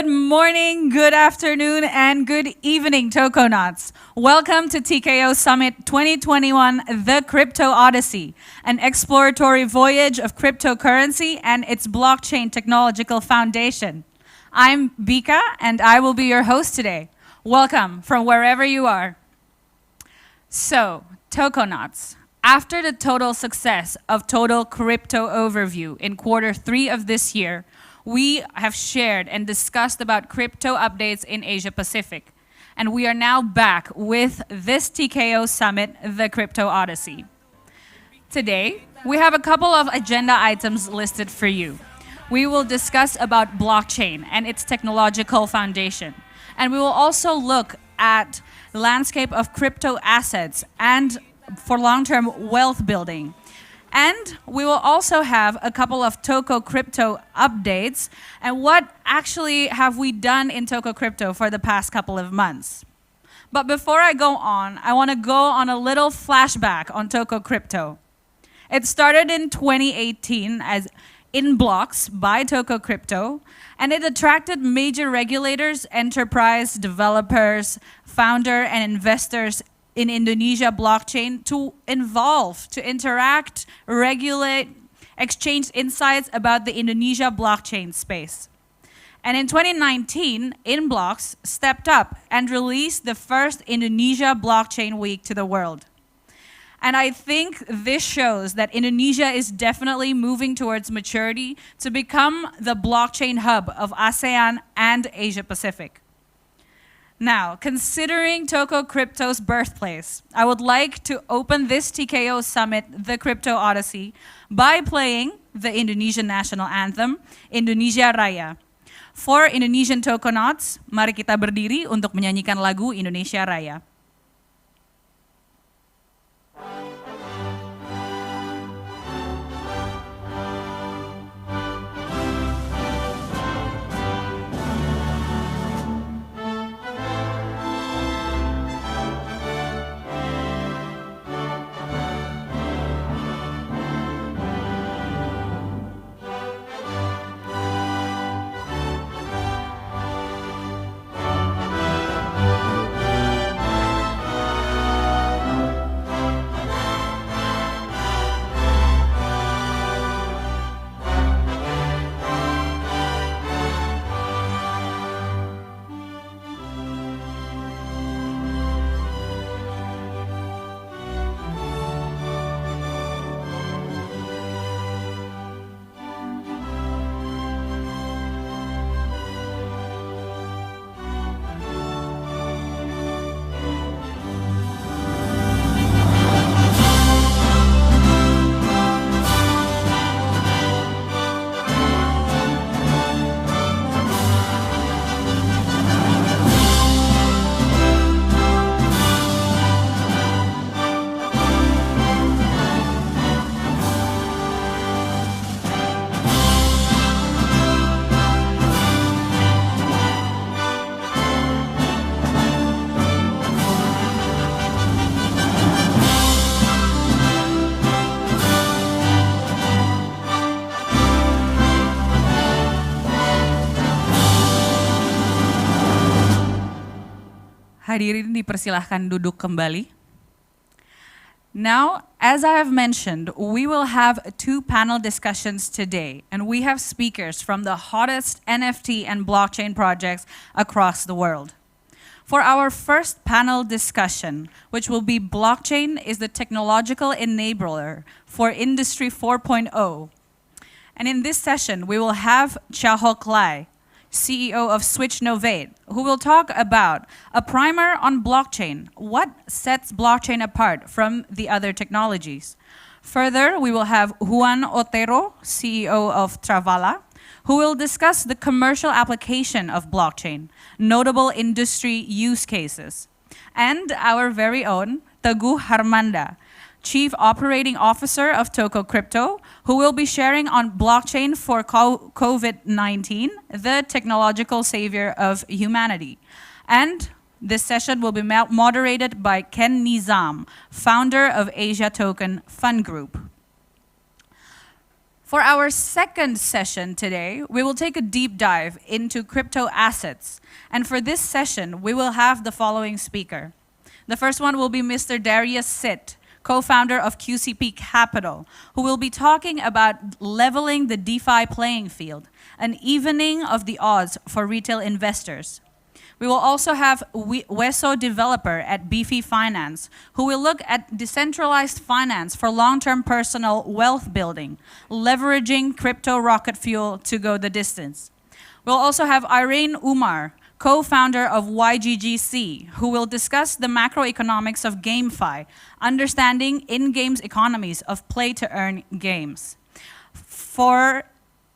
Good morning, good afternoon, and good evening, Tokonauts. Welcome to T.K.O Summit 2021, the Kripto Odyssey, an exploratory voyage of cryptocurrency and its blockchain technological foundation. I'm Bika, and I will be your host today. Welcome from wherever you are. So, Tokonauts, after the total success of Tokocrypto overview in Q3 of this year, we have shared and discussed about crypto updates in Asia Pacific. And we are now back with this T.K.O Summit, the Kripto Odyssey. Today, we have a couple of agenda items listed for you. We will discuss about blockchain and its technological foundation. And we will also look at the landscape of crypto assets and for long-term wealth building. And we will also have a couple of Tokocrypto updates and what actually have we done in Tokocrypto for the past couple of months. But before I go on, I want to go on a little flashback on Tokocrypto. It started in 2018 as in blocks by Tokocrypto, and it attracted major regulators, enterprise developers, founder and investors in Indonesia blockchain to involve, to interact, regulate, exchange insights about the Indonesia blockchain space. And in 2019, Inblocks stepped up and released the first Indonesia Blockchain Week to the world. And I think this shows that Indonesia is definitely moving towards maturity to become the blockchain hub of ASEAN and Asia Pacific. Now, considering Tokocrypto's birthplace, I would like to open this T.K.O Summit, the Kripto Odyssey, by playing the Indonesian national anthem, Indonesia Raya. For Indonesian Tokonauts, mari kita berdiri untuk menyanyikan lagu Indonesia Raya. Hadirin dipersilahkan duduk kembali. Now, as I have mentioned, we will have 2 panel discussions today, and we have speakers from the hottest NFT and blockchain projects across the world. For our first panel discussion, which will be Blockchain is the Technological Enabler for Industry 4.0. And in this session, we will have Chao Clay, CEO of Switch Novate, who will talk about a primer on blockchain, what sets blockchain apart from the other technologies. Further, we will have Juan Otero, CEO of Travala, who will discuss the commercial application of blockchain, notable industry use cases. And our very own Teguh Harmanda, Chief Operating Officer of Tokocrypto, who will be sharing on blockchain for COVID-19, the technological savior of humanity. And this session will be moderated by Ken Nizam, founder of Asia Token Fund Group. For our second session today, we will take a deep dive into crypto assets. And for this session, we will have the following speaker. The first one will be Mr. Darius Sitt, co-founder of QCP Capital, who will be talking about leveling the DeFi playing field, an evening of the odds for retail investors. We will also have Weso developer at Beefy Finance, who will look at decentralized finance for long-term personal wealth building, leveraging crypto rocket fuel to go the distance. We'll also have Irene Umar, co-founder of YGGC, who will discuss the macroeconomics of GameFi, understanding in-games economies of play-to-earn games. For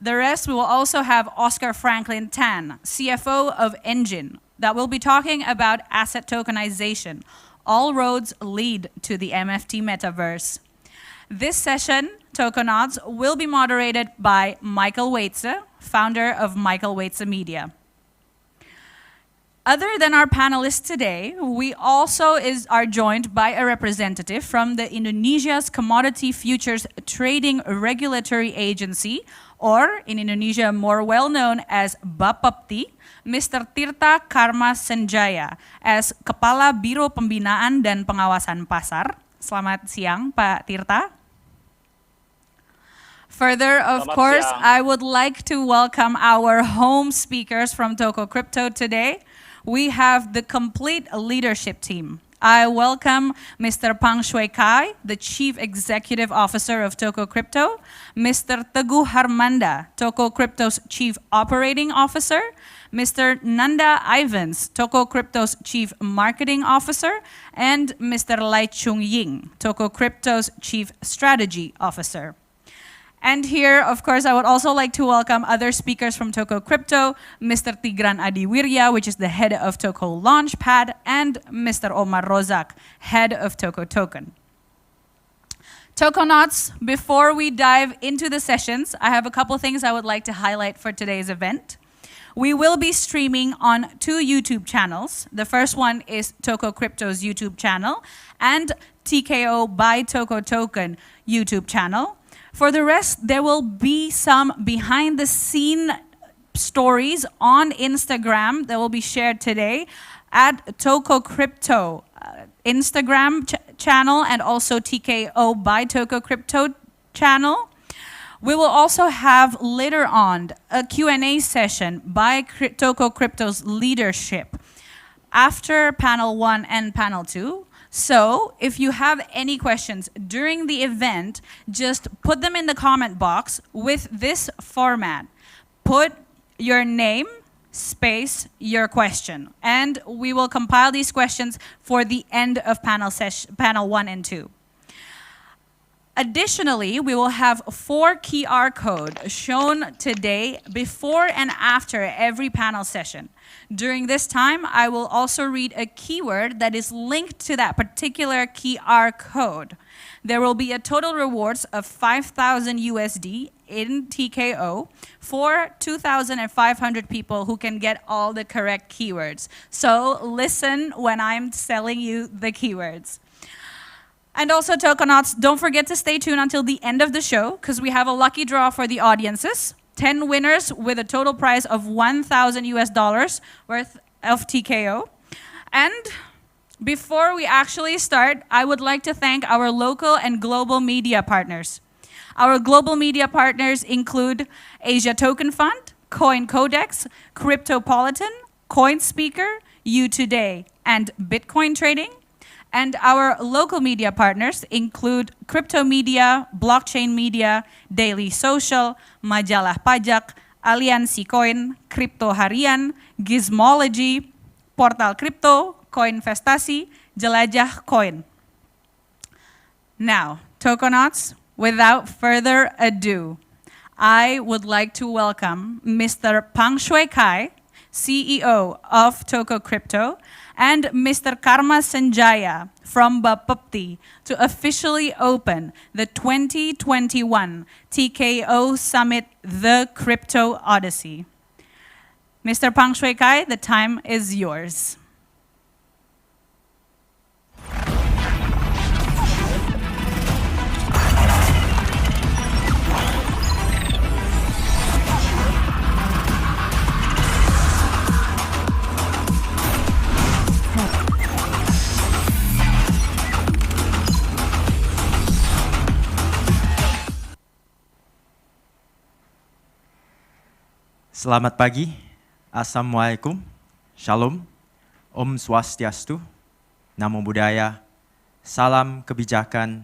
The rest, we will also have Oscar Franklin Tan, CFO of Engine, that will be talking about asset tokenization. All roads lead to the NFT Metaverse. This session, Tokenauts, will be moderated by Michael Waitze, founder of Michael Waitze Media. Other than our panelists today, we also are joined by a representative from the Indonesia's Commodity Futures Trading Regulatory Agency, or in Indonesia more well known as Bapepti, Mr. Tirta Karma Senjaya, as Kepala Biro Pembinaan dan Pengawasan Pasar. Selamat siang, Pak Tirta. Further, of course, I would like to welcome our home speakers from Tokocrypto today. We have the complete leadership team. I welcome Mr. Pang Shui Kai, the Chief Executive Officer of Tokocrypto, Mr. Teguh Harmanda, Tokocrypto's Chief Operating Officer, Mr. Nanda Ivans, Tokocrypto's Chief Marketing Officer, and Mr. Lai Chung Ying, Tokocrypto's Chief Strategy Officer. And here, of course, I would also like to welcome other speakers from Tokocrypto, Mr. Tigran Adiwirya, which is the head of Toko Launchpad, and Mr. Omar Rozak, head of Toko Token. Tokonauts, before we dive into the sessions, I have a couple things I would like to highlight for today's event. We will be streaming on 2 YouTube channels. The first one is Tokocrypto's YouTube channel and T.K.O by Toko Token YouTube channel. For the rest, there will be some behind-the-scene stories on Instagram that will be shared today at Tokocrypto Instagram channel and also T.K.O by Tokocrypto channel. We will also have later on a Q&A session by Tokocrypto's leadership after panel 1 and panel 2. So if you have any questions during the event, just put them in the comment box with this format. Put your name, space, your question, and we will compile these questions for the end of panel 1 and 2. Additionally, we will have 4 QR codes shown today before and after every panel session. During this time, I will also read a keyword that is linked to that particular QR code. There will be a total rewards of 5,000 USD in T.K.O for 2,500 people who can get all the correct keywords. So listen when I'm telling you the keywords. And also, Tokonauts, don't forget to stay tuned until the end of the show because we have a lucky draw for the audiences. 10 winners with a total prize of 1,000 US dollars worth of T.K.O. And before we actually start, I would like to thank our local and global media partners. Our global media partners include Asia Token Fund, Coin Codex, Cryptopolitan, CoinSpeaker, You Today, and Bitcoin Trading. And our local media partners include Crypto Media, Blockchain Media, Daily Social, Majalah Pajak, Aliansi Coin, Crypto Harian, Gizmology, Portal Crypto, Coinvestasi, Jelajah Coin. Now, Tokonauts, without further ado, I would like to welcome Mr. Pang Shui Kai, CEO of Tokocrypto, and Mr. Karma Senjaya from Bapepti to officially open the 2021 T.K.O Summit, The Kripto Odyssey. Mr. Pang Shui Kai, the time is yours. Selamat pagi, Assalamualaikum, Shalom, Om Swastiastu, Namo Buddhaya, salam kebijakan,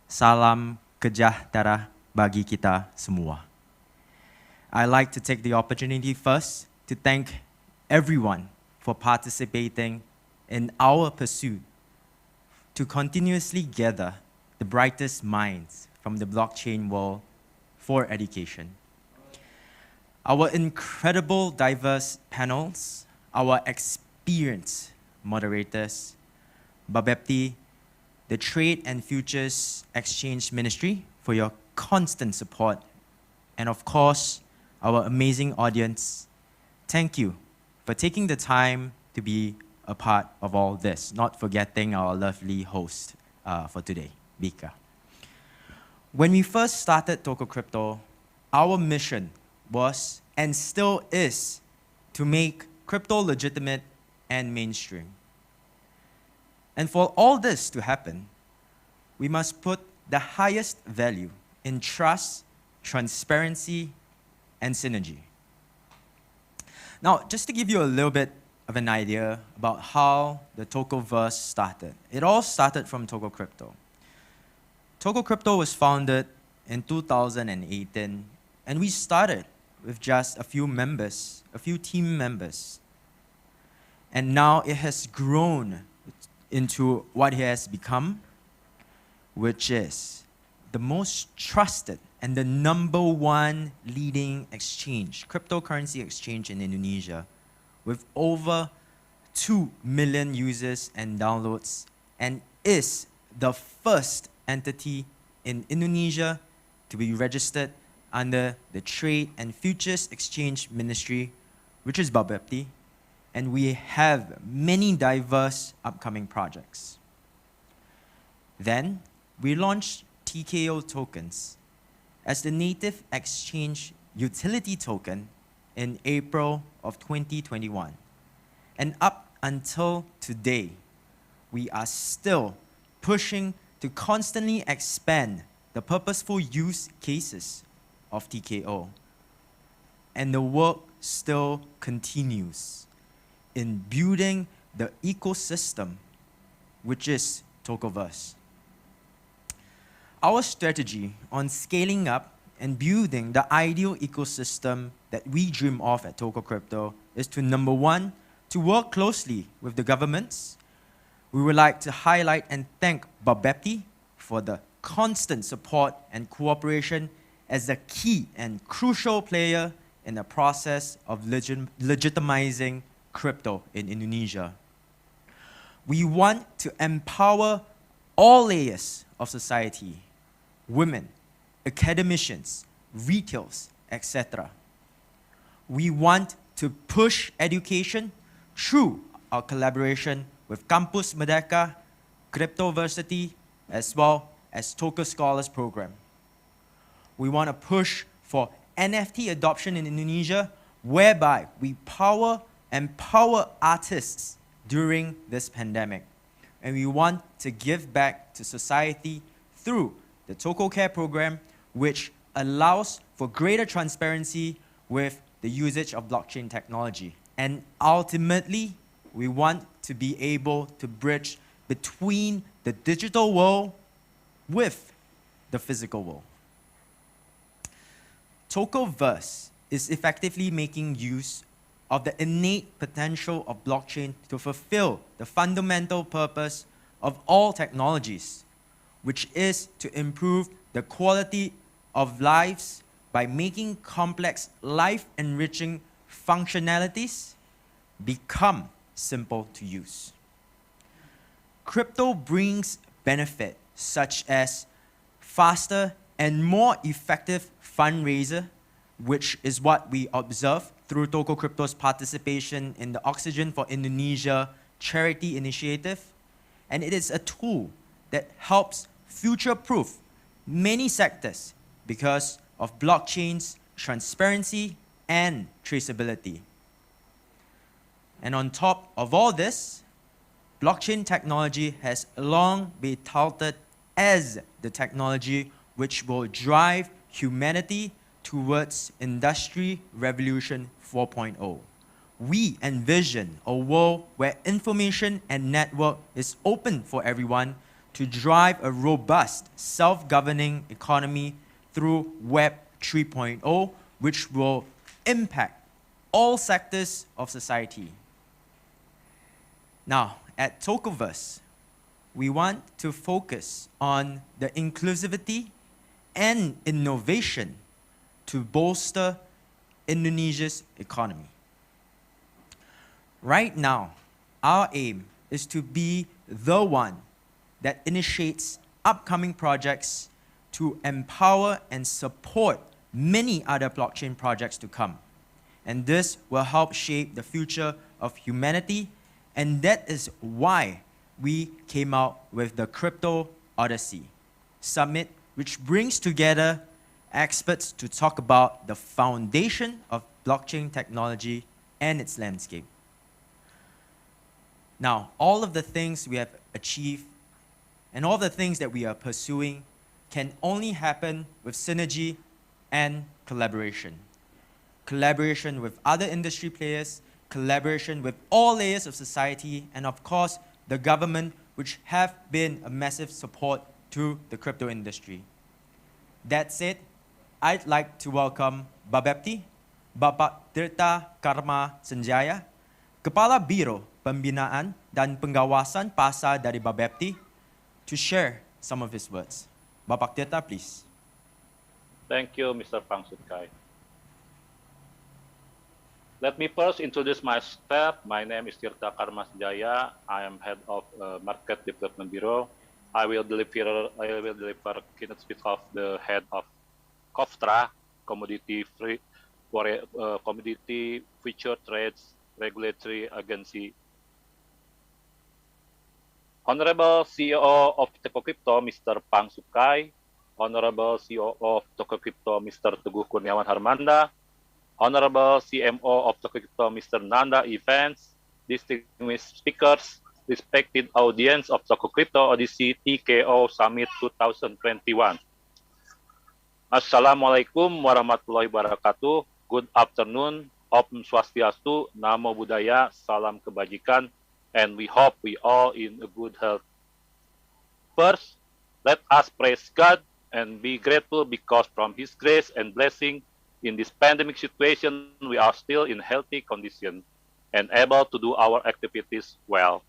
salam sejahtera bagi kita semua. I'd like to take the opportunity first to thank everyone for participating in our pursuit to continuously gather the brightest minds from the blockchain world for education. our incredible diverse panels, our experienced moderators, Babepti, the Trade and Futures Exchange Ministry for your constant support, and of course, our amazing audience. Thank you for taking the time to be a part of all this, not forgetting our lovely host for today, Bika. When we first started Tokocrypto, our mission was and still is to make crypto legitimate and mainstream. And for all this to happen, we must put the highest value in trust, transparency, and synergy. Now, just to give you a little bit of an idea about how the Tokoverse started. It all started from Tokocrypto. Tokocrypto was founded in 2018, and we started with just a few members, a few team members. And now it has grown into what it has become, which is the most trusted and the #1 leading exchange, cryptocurrency exchange in Indonesia, with over 2 million users and downloads, and is the first entity in Indonesia to be registered under the Trade and Futures Exchange Ministry, which is Babepti, and we have many diverse upcoming projects. Then, we launched T.K.O tokens as the native exchange utility token in April of 2021. And up until today, we are still pushing to constantly expand the purposeful use cases of T.K.O. And the work still continues in building the ecosystem, which is Tokoverse. Our strategy on scaling up and building the ideal ecosystem that we dream of at Tokocrypto is to #1, to work closely with the governments. We would like to highlight and thank Babepti for the constant support and cooperation as a key and crucial player in the process of legitimizing crypto in Indonesia. We want to empower all layers of society, women, academicians, retails, etc. We want to push education through our collaboration with Campus Merdeka, Kriptoversity, as well as Toko Scholars Program. We want to push for NFT adoption in Indonesia, whereby we empower artists during this pandemic. And we want to give back to society through the Toko Care program, which allows for greater transparency with the usage of blockchain technology. And ultimately, we want to be able to bridge between the digital world with the physical world. Tokoverse is effectively making use of the innate potential of blockchain to fulfill the fundamental purpose of all technologies, which is to improve the quality of lives by making complex, life-enriching functionalities become simple to use. Crypto brings benefit such as faster and more effective fundraiser, which is what we observe through Tokocrypto's participation in the Oxygen for Indonesia charity initiative. And it is a tool that helps future-proof many sectors because of blockchain's transparency and traceability. And on top of all this, blockchain technology has long been touted as the technology which will drive humanity towards Industry Revolution 4.0. We envision a world where information and network is open for everyone to drive a robust, self-governing economy through Web 3.0, which will impact all sectors of society. Now, at Tokoverse, we want to focus on the inclusivity and innovation to bolster Indonesia's economy. Right now, our aim is to be the one that initiates upcoming projects to empower and support many other blockchain projects to come. And this will help shape the future of humanity, and that is why we came out with the Kripto Odyssey Summit, which brings together experts to talk about the foundation of blockchain technology and its landscape. Now, all of the things we have achieved and all the things that we are pursuing can only happen with synergy and collaboration. Collaboration with other industry players, collaboration with all layers of society, and of course, the government, which have been a massive support to the crypto industry. That said, I'd like to welcome Babepti, Bapak Tirta Karma Sanjaya, Kepala Biro Pembinaan dan Pengawasan Pasar dari Babepti, to share some of his words. Bapak Tirta, please. Thank you, Mr. Pang Sutkai. Let me first introduce myself. My name is Tirta Karma Sanjaya. I am head of Market Development Bureau. I will deliver keynote speech of the head of COFTRA, Commodity Future Trades Regulatory Agency. Honorable CEO of Tokocrypto, Mr. Pang Sutkai, Honorable CEO of Tokocrypto, Mr. Teguh Kurniawan Harmanda, Honorable CMO of Tokocrypto, Mr. Nanda Events, distinguished speakers, respected audience of Tokocrypto Odyssey T.K.O Summit 2021. Assalamualaikum warahmatullahi wabarakatuh. Good afternoon. Om Swastiastu, Namo Buddhaya, Salam Kebajikan, and we hope we all in a good health. First, let us praise God and be grateful because from His grace and blessing in this pandemic situation, we are still in healthy condition and able to do our activities well.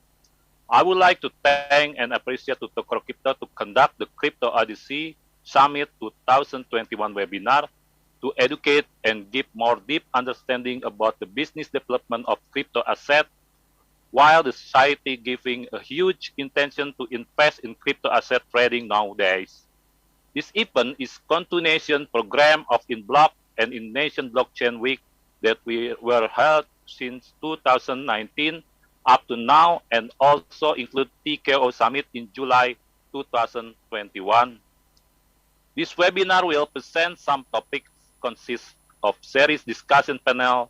I would like to thank and appreciate to Tokocrypto to conduct the Kripto Odyssey Summit 2021 webinar to educate and give more deep understanding about the business development of crypto asset, while the society giving a huge intention to invest in crypto asset trading nowadays. This event is continuation program of InBlock and InNation Blockchain Week that we were held since 2019 up to now, and also include T.K.O Summit in July 2021. This webinar will present some topics consist of series discussion panel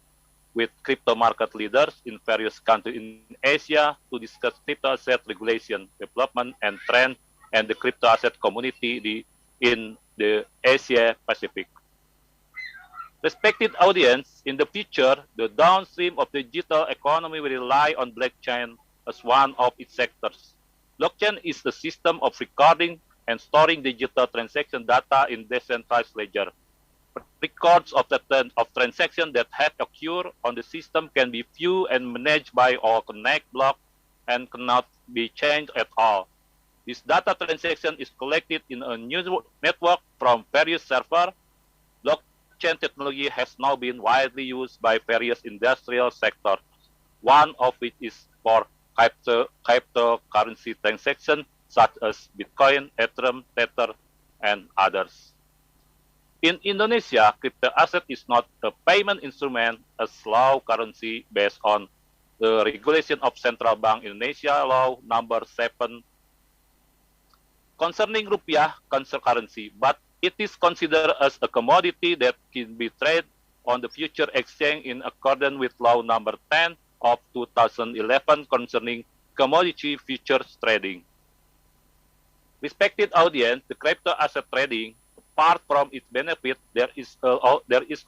with crypto market leaders in various countries in Asia to discuss crypto asset regulation, development, and trend, and the crypto asset community in the Asia Pacific. Respected audience, in the future, the downstream of the digital economy will rely on blockchain as one of its sectors. Blockchain is the system of recording and storing digital transaction data in decentralized ledger. Records of transactions that have occurred on the system can be viewed and managed by or connect block and cannot be changed at all. This data transaction is collected in a new network from various servers. Blockchain technology has now been widely used by various industrial sectors, one of which is for cryptocurrency transactions such as Bitcoin, Ethereum, Tether, and others. In Indonesia, crypto asset is not a payment instrument, a slow currency based on the regulation of Central Bank Indonesia Law number 7 concerning rupiah currency, but it is considered as a commodity that can be traded on the future exchange in accordance with Law number 10 of 2011 concerning commodity futures trading. Respected audience, the crypto asset trading, apart from its benefit, there is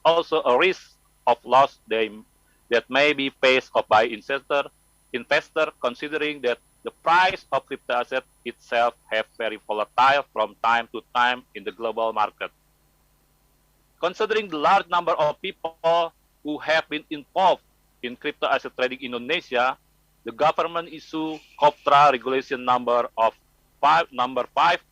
also a risk of loss that may be faced by investor considering that the price of crypto asset itself have very volatile from time to time in the global market. Considering the large number of people who have been involved in crypto asset trading in Indonesia, the government issued COPTRA regulation number 5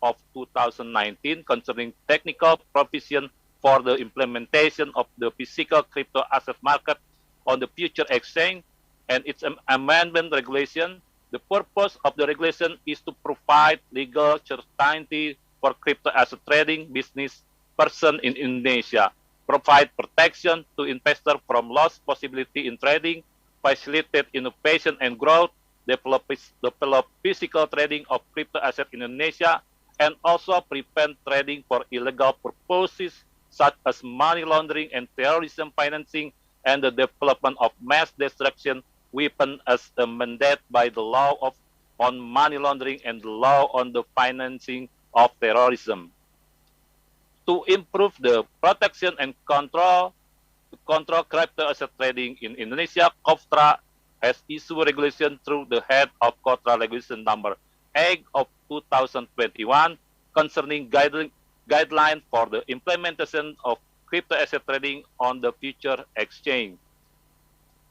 of 2019 concerning technical provision for the implementation of the physical crypto asset market on the future exchange and its amendment regulation. The purpose of the regulation is to provide legal certainty for crypto asset trading business person in Indonesia, provide protection to investors from loss possibility in trading, facilitate innovation and growth, develop physical trading of crypto asset in Indonesia, and also prevent trading for illegal purposes such as money laundering and terrorism financing, and the development of mass destruction weapon as a mandate by the law on money laundering and the law on the financing of terrorism. To improve the protection and control crypto asset trading in Indonesia, KOFTRA has issued regulation through the head of KOFTRA Regulation Number 8 of 2021 concerning guideline for the implementation of crypto asset trading on the future exchange.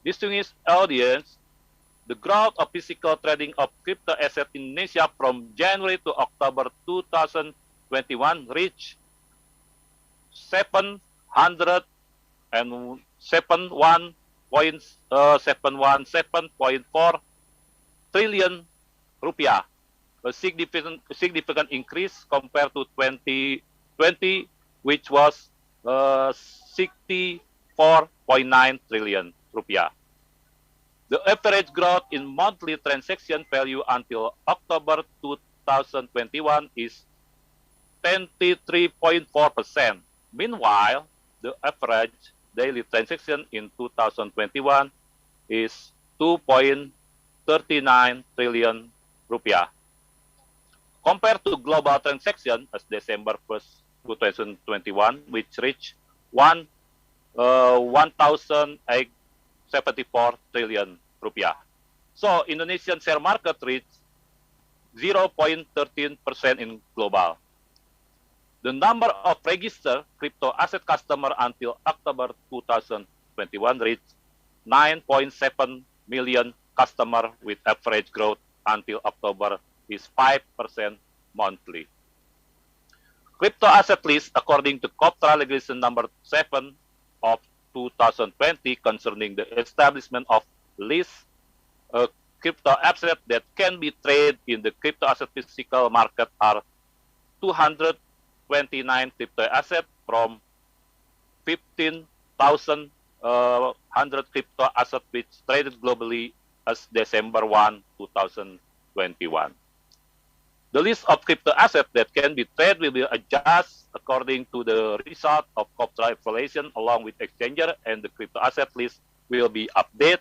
Distinguished audience, the growth of physical trading of crypto asset in Indonesia from January to October 2021 reached 7.4 trillion rupiah, a significant increase compared to 2020, which was 64.9 trillion rupiah. The average growth in monthly transaction value until October 2021 is 23.4%. Meanwhile, the average daily transaction in 2021 is 2.39 trillion rupiah. Compared to global transaction as December 1st, 2021, which reached 1,874 trillion rupiah. So Indonesian share market reached 0.13% in global. The number of registered crypto asset customers until October 2021 reached 9.7 million customers with average growth until October is 5% monthly. Crypto asset list according to KOFTRA Regulation Number 7 of 2020 concerning the establishment of list crypto asset that can be traded in the crypto asset physical market are 229 crypto assets from 15,100 crypto assets which traded globally as December 1, 2021. The list of crypto assets that can be traded will be adjusted according to the result of KOFTRA evaluation along with exchanger, and the crypto asset list will be updated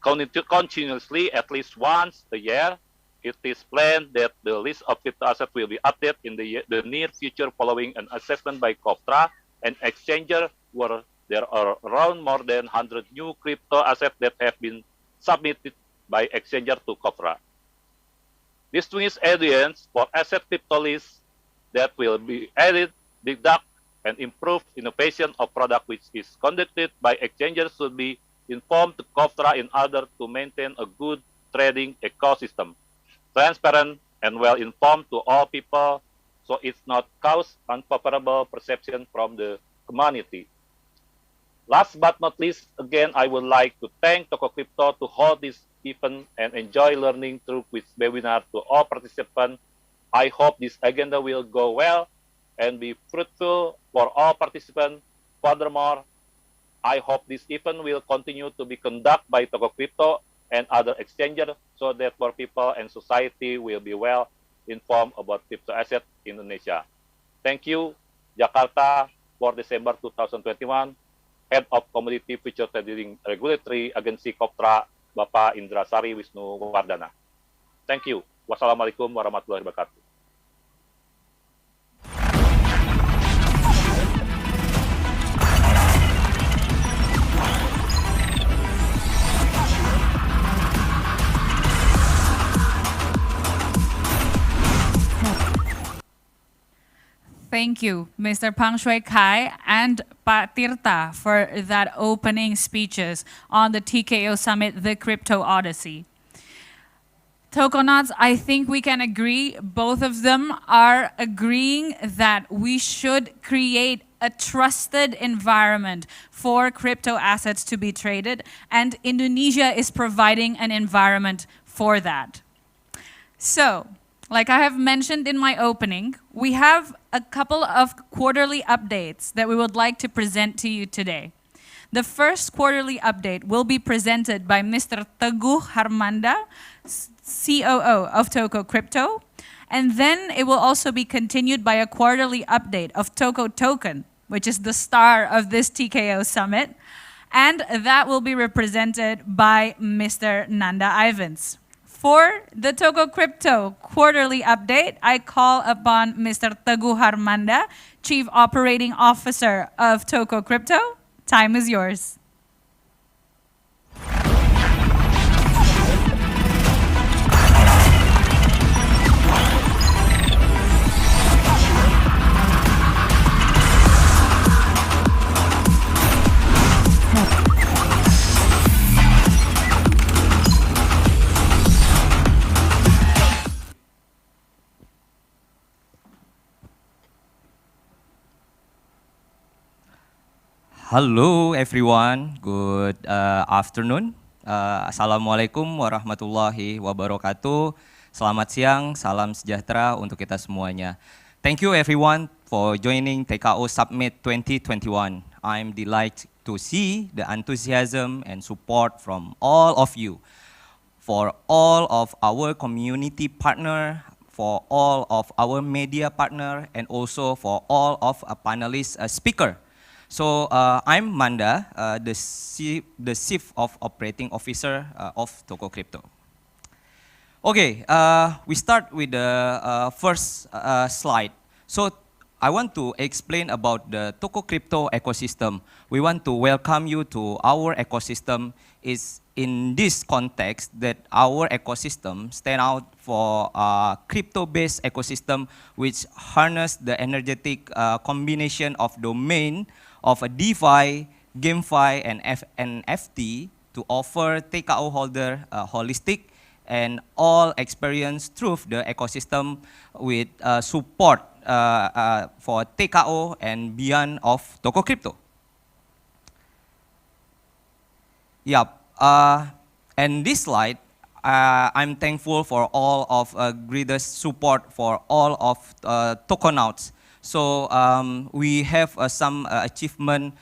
continuously at least once a year. It is planned that the list of crypto assets will be updated in the near future following an assessment by KOFTRA and exchanger, where there are around more than 100 new crypto assets that have been submitted by exchanger to KOFTRA. Distinguished audience, for asset crypto list that will be added, deduct, and improve innovation of product which is conducted by exchangers should be informed to KOFTRA in order to maintain a good trading ecosystem, transparent and well informed to all people, so it's not cause unfavorable perception from the community. Last but not least, again, I would like to thank Tokocrypto to hold this event and enjoy learning through this webinar to all participants. I hope this agenda will go well and be fruitful for all participants. Furthermore, I hope this event will continue to be conducted by Tokocrypto and other exchangers so that more people and society will be well informed about crypto assets in Indonesia. Thank you, Jakarta, for December 2021. Head of Commodity Future Trading Regulatory Agency KOFTRA, Bapak Indrasari Wisnu Wardana. Thank you. Wassalamualaikum warahmatullahi wabarakatuh. Thank you, Mr. Pang Shui Kai and Pak Tirta, for that opening speeches on the T.K.O Summit, the Kripto Odyssey. Tokonauts, I think we can agree, both of them are agreeing that we should create a trusted environment for crypto assets to be traded, and Indonesia is providing an environment for that. So, like I have mentioned in my opening, we have a couple of quarterly updates that we would like to present to you today. The first quarterly update will be presented by Mr. Teguh Harmanda, COO of Tokocrypto, and then it will also be continued by a quarterly update of Toko Token, which is the star of this T.K.O Summit, and that will be represented by Mr. Nanda Ivans. For the Tokocrypto quarterly update, I call upon Mr. Teguh Harmanda, Chief Operating Officer of Tokocrypto. Time is yours. Hello everyone, good afternoon. Assalamualaikum warahmatullahi wabarakatuh. Selamat siang, salam sejahtera untuk kita semuanya. Thank you everyone for joining T.K.O Summit 2021. I'm delighted to see the enthusiasm and support from all of you. For all of our community partner, for all of our media partner, and also for all of a panelist speaker. So I'm Manda, the Chief of Operating Officer of Tokocrypto. Okay, we start with the first slide. So I want to explain about the Tokocrypto ecosystem. We want to welcome you to our ecosystem. Is in this context that our ecosystem stand out for a crypto-based ecosystem which harness the energetic combination of domain of a DeFi, GameFi, and NFT to offer T.K.O holder holistic and all experience through the ecosystem with support for T.K.O and beyond of Tokocrypto. Yep, and this slide, I'm thankful for all of greatest support for all of Tokonauts. So we have some achievement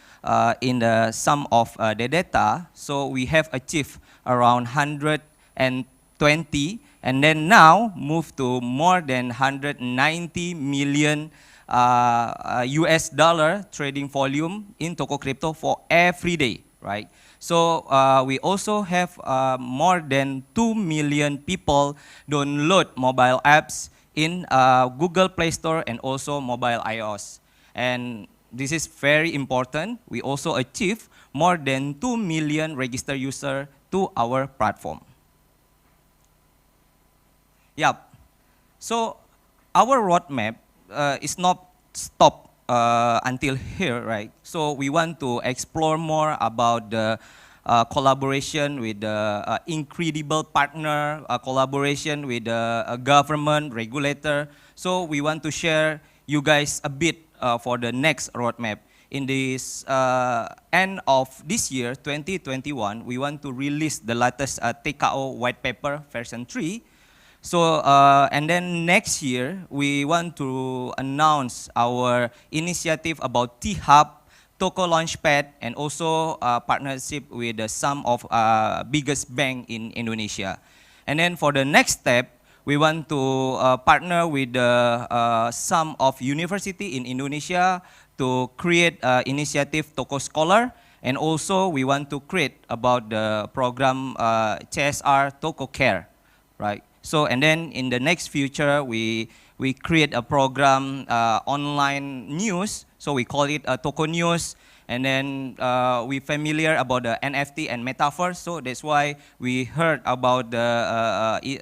in the sum of the data. So we have achieved around 120, and then now move to more than 190 million US dollar trading volume in Tokocrypto for every day, right? So we also have more than 2 million people download mobile apps in Google Play Store and also mobile iOS. And this is very important. We also achieve more than 2 million registered users to our platform. Yep. So our roadmap is not stopped until here, right? So we want to explore more about the collaboration with the incredible partner, collaboration with the government, regulator. So we want to share you guys a bit for the next roadmap. In this end of this year, 2021, we want to release the latest T.K.O white paper version 3. So, and then next year, we want to announce our initiative about T-Hub, Toko Launchpad, and also partnership with some of biggest bank in Indonesia. And then for the next step, we want to partner with some of university in Indonesia to create initiative Toko Scholar, and also we want to create about the program CSR Toko Care, right? So, and then in the next future, we create a program, online news, so we call it Toko News, and then we familiar about the NFT and Metaverse, so that's why we heard about the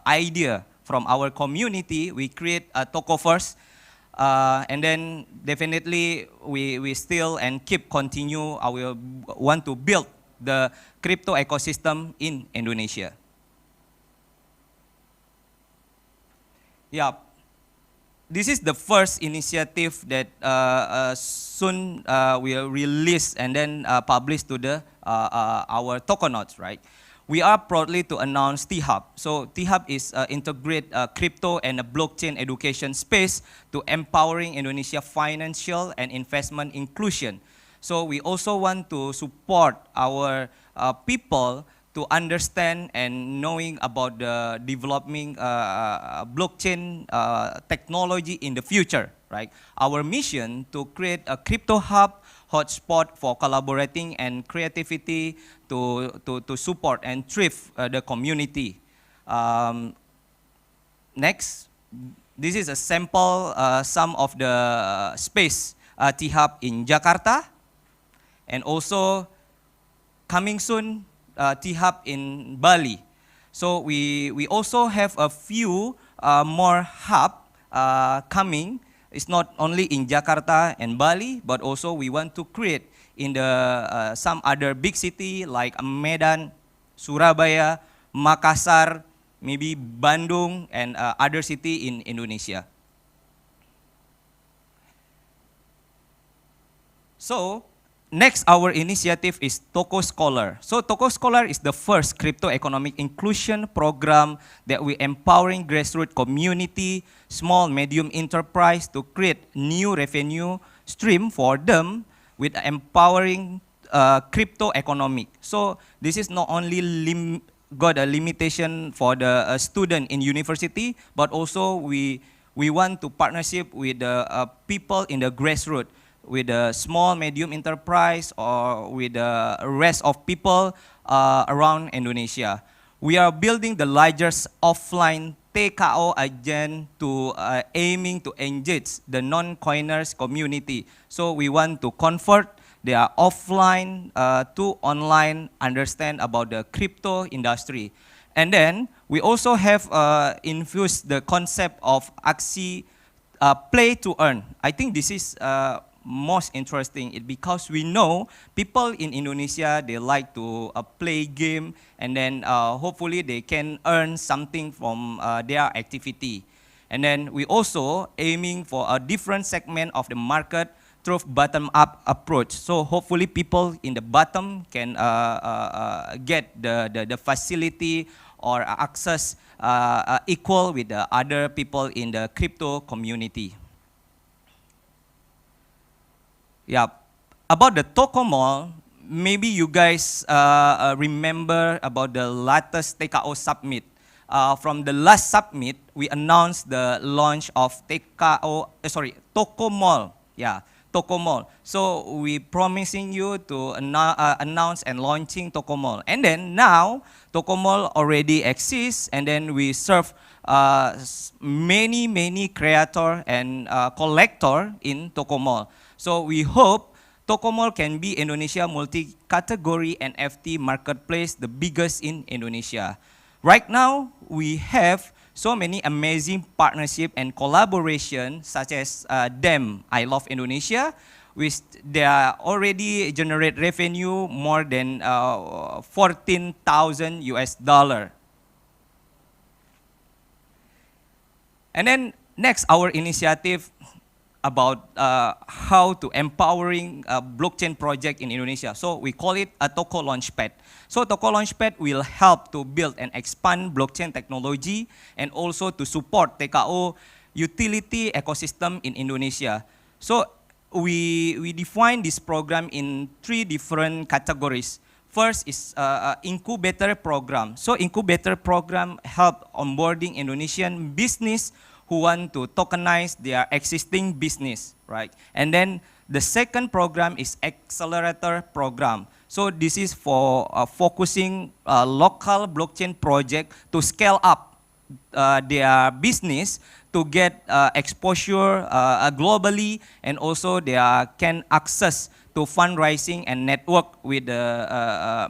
idea from our community, we create a Tokoverse, and then definitely we still and keep continue, I will want to build the crypto ecosystem in Indonesia. Yeah. this is the first initiative that soon will release and then publish to the our tokenauts, right? We are proudly to announce T-Hub. So T-Hub is integrate crypto and a blockchain education space to empowering Indonesia financial and investment inclusion. So we also want to support our people to understand and knowing about the developing blockchain technology in the future, right? Our mission to create a crypto hub hotspot for collaborating and creativity to support and thrive the community. Next, this is a sample some of the space T-Hub in Jakarta, and also coming soon T-Hub in Bali. So we also have a few more hub coming. It's not only in Jakarta and Bali, but also we want to create in the some other big city like Medan, Surabaya, Makassar, maybe Bandung, and other city in Indonesia. So next, our initiative is Toko Scholar. So Toko Scholar is the first crypto economic inclusion program that we empowering grassroots community, small, medium enterprise to create new revenue stream for them with empowering crypto economic. So this is not only got a limitation for the student in university, but also we want to partnership with the people in the grassroots, with the small, medium enterprise, or with the rest of people around Indonesia. We are building the largest offline T.K.O agent to aiming to engage the non-coiners community. So we want to convert their offline to online, understand about the crypto industry. And then we also have infused the concept of aksi play to earn. I think this is most interesting because we know people in Indonesia, they like to play game, and then hopefully they can earn something from their activity. And then we also aiming for a different segment of the market through bottom-up approach. So hopefully people in the bottom can get the facility or access equal with the other people in the crypto community. Yeah, about the Toko Mall, maybe you guys remember about the latest T.K.O Summit. From the last summit, we announced the launch of Toko Mall. Yeah, Toko Mall. So we promising you to announce and launching Toko Mall. And then now, Toko Mall already exists, and then we serve many creator and collector in Toko Mall. So we hope Toko Mall can be Indonesia multi-category NFT marketplace, the biggest in Indonesia. Right now, we have so many amazing partnership and collaboration, such as them, I Love Indonesia, which they are already generate revenue more than 14,000 US dollar. And then next, our initiative about how to empowering a blockchain project in Indonesia. So we call it a Toko Launchpad. So Toko Launchpad will help to build and expand blockchain technology and also to support T.K.O utility ecosystem in Indonesia. So we define this program in 3 different categories. First is incubator program. So incubator program help onboarding Indonesian business who want to tokenize their existing business, right? And then the second program is accelerator program. So this is for focusing local blockchain project to scale up their business to get exposure globally, and also they can access to fundraising and network with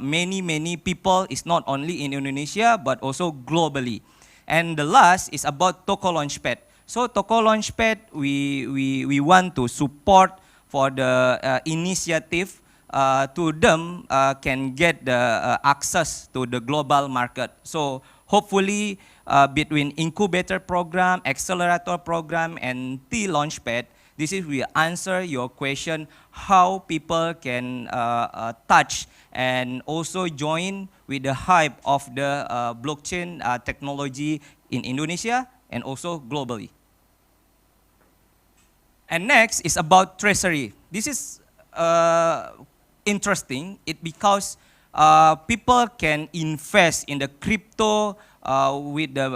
many people. It's not only in Indonesia, but also globally. And the last is about Toko Launchpad. So Toko Launchpad, we want to support for the initiative to them can get the access to the global market. So hopefully between incubator program, accelerator program, and T Launchpad, this is will answer your question how people can touch and also join with the hype of the blockchain technology in Indonesia and also globally. And next is about treasury. This is interesting because people can invest in the crypto with the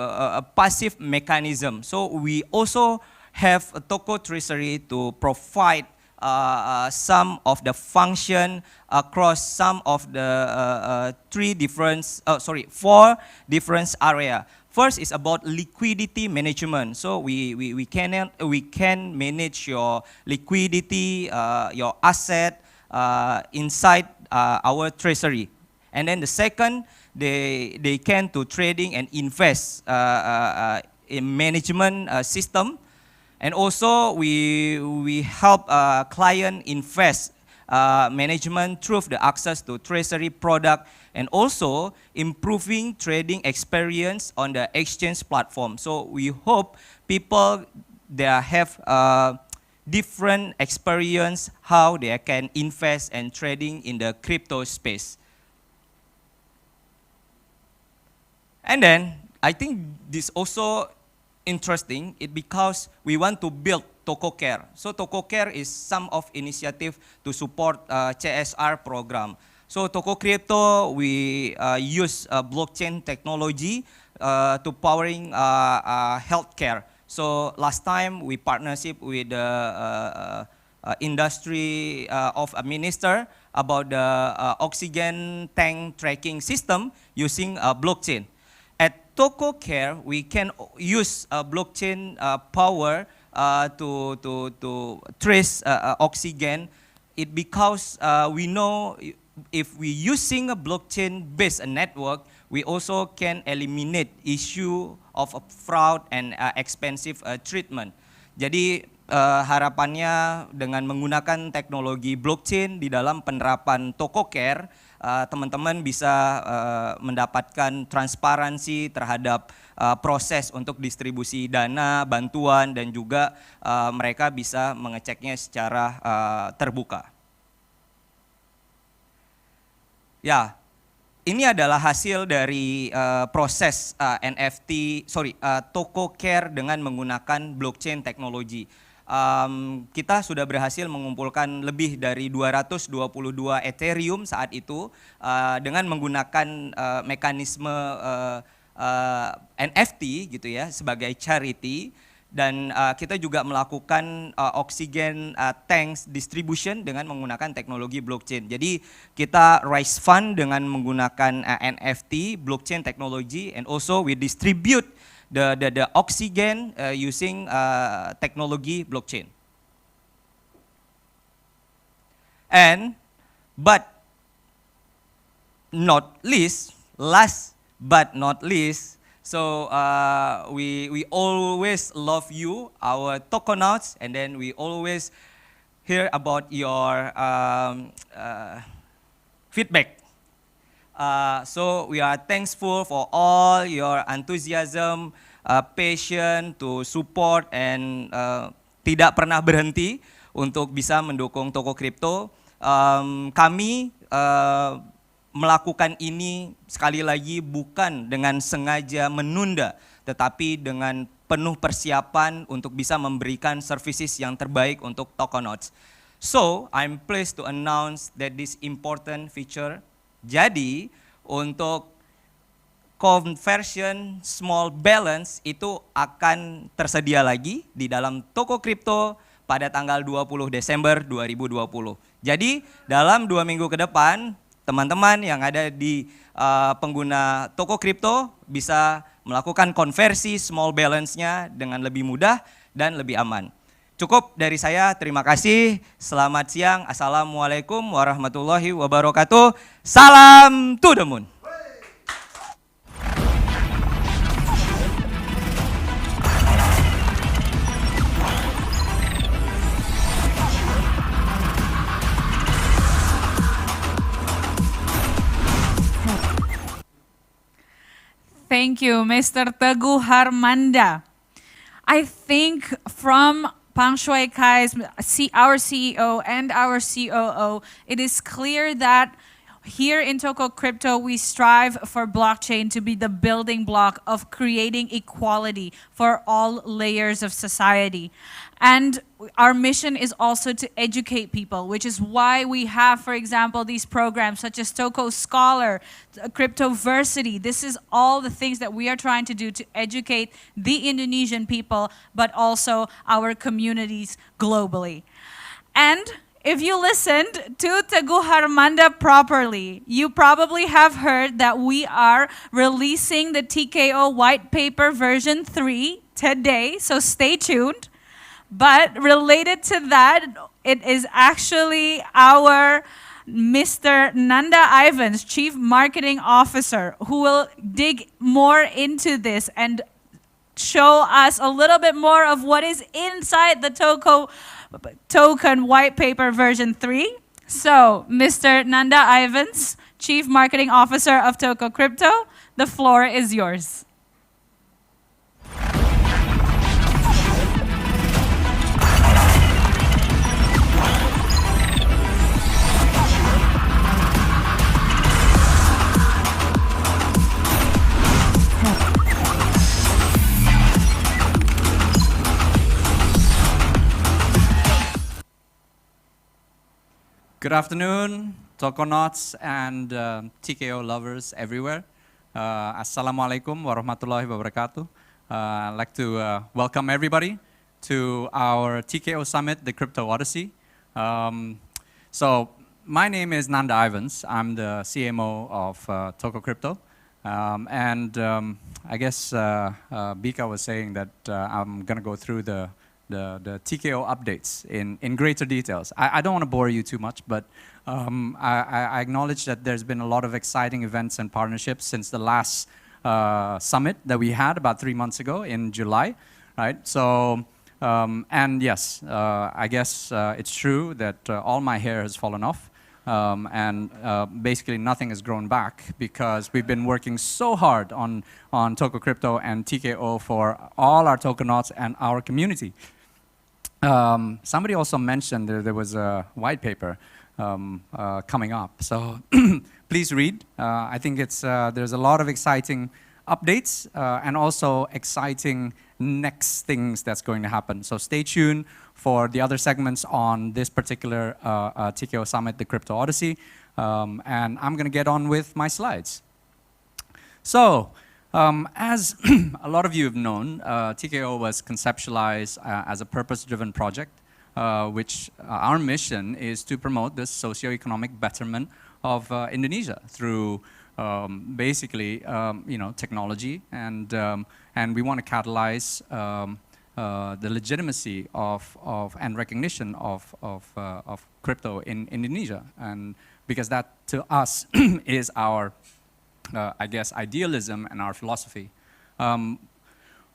passive mechanism. So we also have a Toko treasury to provide some of the function across some of the four different area. First is about liquidity management. So we can manage your liquidity, your asset inside our treasury. And then the second, they can to trading and invest in management system. And also we help client invest management through the access to treasury product and also improving trading experience on the exchange platform. So we hope people they have different experience how they can invest and trading in the crypto space. And then I think this also interesting because we want to build Tokocare. So Tokocare is some of initiative to support CSR program. So Tokocrypto, we use blockchain technology to powering healthcare. So last time we partnership with the industry of a minister about the oxygen tank tracking system using blockchain. At Tokocare, we can use blockchain power to trace oxygen. It because we know if we using a blockchain-based network, we also can eliminate issue of fraud and expensive treatment. Jadi harapannya dengan menggunakan teknologi blockchain di dalam penerapan Tokocare, teman-teman bisa mendapatkan transparansi terhadap proses untuk distribusi dana, bantuan, dan juga mereka bisa mengeceknya secara terbuka. Ya, ini adalah hasil dari proses Tokocare dengan menggunakan blockchain teknologi. Kita sudah berhasil mengumpulkan lebih dari 222 Ethereum saat itu dengan menggunakan mekanisme NFT gitu ya sebagai charity. Dan kita juga melakukan oxygen tanks distribution dengan menggunakan teknologi blockchain. Jadi kita raise fund dengan menggunakan NFT, blockchain technology, and also we distribute the oxygen using technology blockchain. And last but not least, so we always love you, our Tokonauts, and then we always hear about your feedback. So we are thankful for all your enthusiasm, passion to support, and tidak pernah berhenti untuk bisa mendukung Tokocrypto. Kami melakukan ini sekali lagi bukan dengan sengaja menunda, tetapi dengan penuh persiapan untuk bisa memberikan services yang terbaik untuk Tokonauts. So, I'm pleased to announce that this important feature, jadi untuk conversion small balance itu akan tersedia lagi di dalam Tokocrypto pada tanggal 20 Desember 2020. Jadi, dalam 2 minggu ke depan, teman-teman yang ada di pengguna Tokocrypto bisa melakukan konversi small balance-nya dengan lebih mudah dan lebih aman. Cukup dari saya, terima kasih. Selamat siang, Assalamualaikum warahmatullahi wabarakatuh. Salam to the moon. Thank you, Mr. Teguh Harmanda. I think from Pang Shui Kai's, our CEO and our COO, it is clear that here in Tokocrypto, we strive for blockchain to be the building block of creating equality for all layers of society. And our mission is also to educate people, which is why we have, for example, these programs such as Toko Scholar, Cryptoversity. This is all the things that we are trying to do to educate the Indonesian people, but also our communities globally. And if you listened to Teguh Harmanda properly, you probably have heard that we are releasing the T.K.O white paper version 3 today, so stay tuned. But related to that, it is actually our Mr. Nanda Ivans, Chief Marketing Officer, who will dig more into this and show us a little bit more of what is inside the token white paper version 3. So, Mr. Nanda Ivans, Chief Marketing Officer of Tokocrypto, the floor is yours. Good afternoon, Tokonauts and TKO lovers everywhere. Assalamualaikum warahmatullahi wabarakatuh. I'd like to welcome everybody to our T.K.O Summit, the Kripto Odyssey. So my name is Nanda Ivans. I'm the CMO of Tokocrypto. I guess Bika was saying that I'm going to go through the TKO updates in greater details. I don't want to bore you too much, but I acknowledge that there's been a lot of exciting events and partnerships since the last summit that we had about 3 months ago in July, right? So, and yes, I guess it's true that all my hair has fallen off. Basically nothing has grown back because we've been working so hard on Tokocrypto and TKO for all our Tokonauts and our community. Somebody also mentioned there was a white paper coming up, so please read. I think there's a lot of exciting updates and also exciting next things that's going to happen. So stay tuned for the other segments on this particular TKO Summit, the Kripto Odyssey. And I'm going to get on with my slides. So, as a lot of you have known, TKO was conceptualized as a purpose-driven project, which our mission is to promote the socio-economic betterment of Indonesia through basically, technology, and we want to catalyze the legitimacy of and recognition of crypto in Indonesia, and because that to us is our I guess idealism and our philosophy.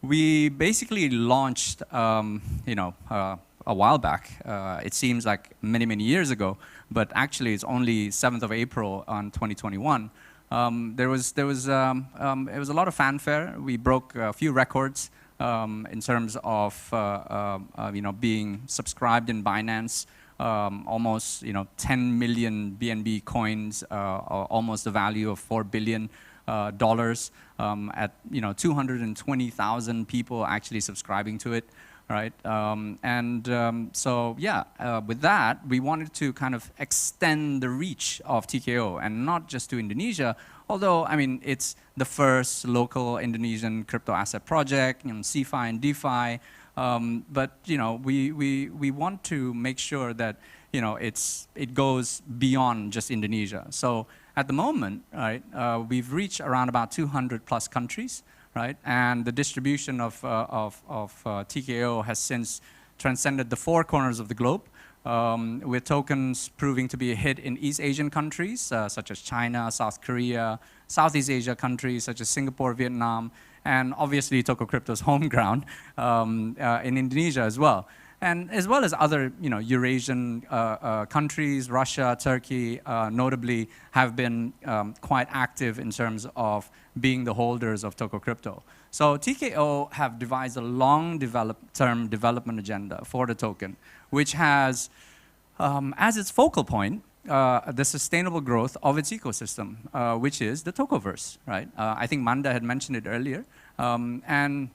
We basically launched a while back. It seems like many years ago, but actually it's only 7th of April on 2021. It was a lot of fanfare. We broke a few records in terms of being subscribed in Binance. Almost 10 million BNB coins, almost the value of $4 billion at 220,000 people actually subscribing to it, right? So yeah, with that we wanted to kind of extend the reach of TKO, and not just to Indonesia, although I mean it's the first local Indonesian crypto asset project, CeFi and DeFi. But we want to make sure that it goes beyond just Indonesia. So at the moment, right, we've reached around about 200 plus countries, right, and the distribution of TKO has since transcended the 4 corners of the globe, with tokens proving to be a hit in East Asian countries such as China, South Korea, Southeast Asia countries such as Singapore, Vietnam, and obviously Tokocrypto's home ground in Indonesia as well. and as well as other Eurasian countries, Russia, Turkey, notably have been quite active in terms of being the holders of Tokocrypto. So TKO have devised a long-term development agenda for the token, which has as its focal point the sustainable growth of its ecosystem, which is the Tokoverse, right? I think Manda had mentioned it earlier, and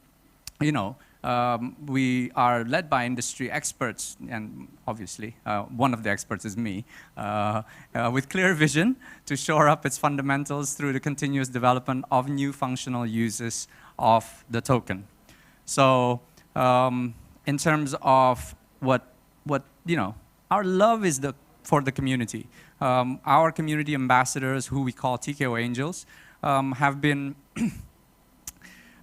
we are led by industry experts, and obviously one of the experts is me, with clear vision to shore up its fundamentals through the continuous development of new functional uses of the token. So in terms of what our love is for the community. Our community ambassadors, who we call T.K.O Angels, have been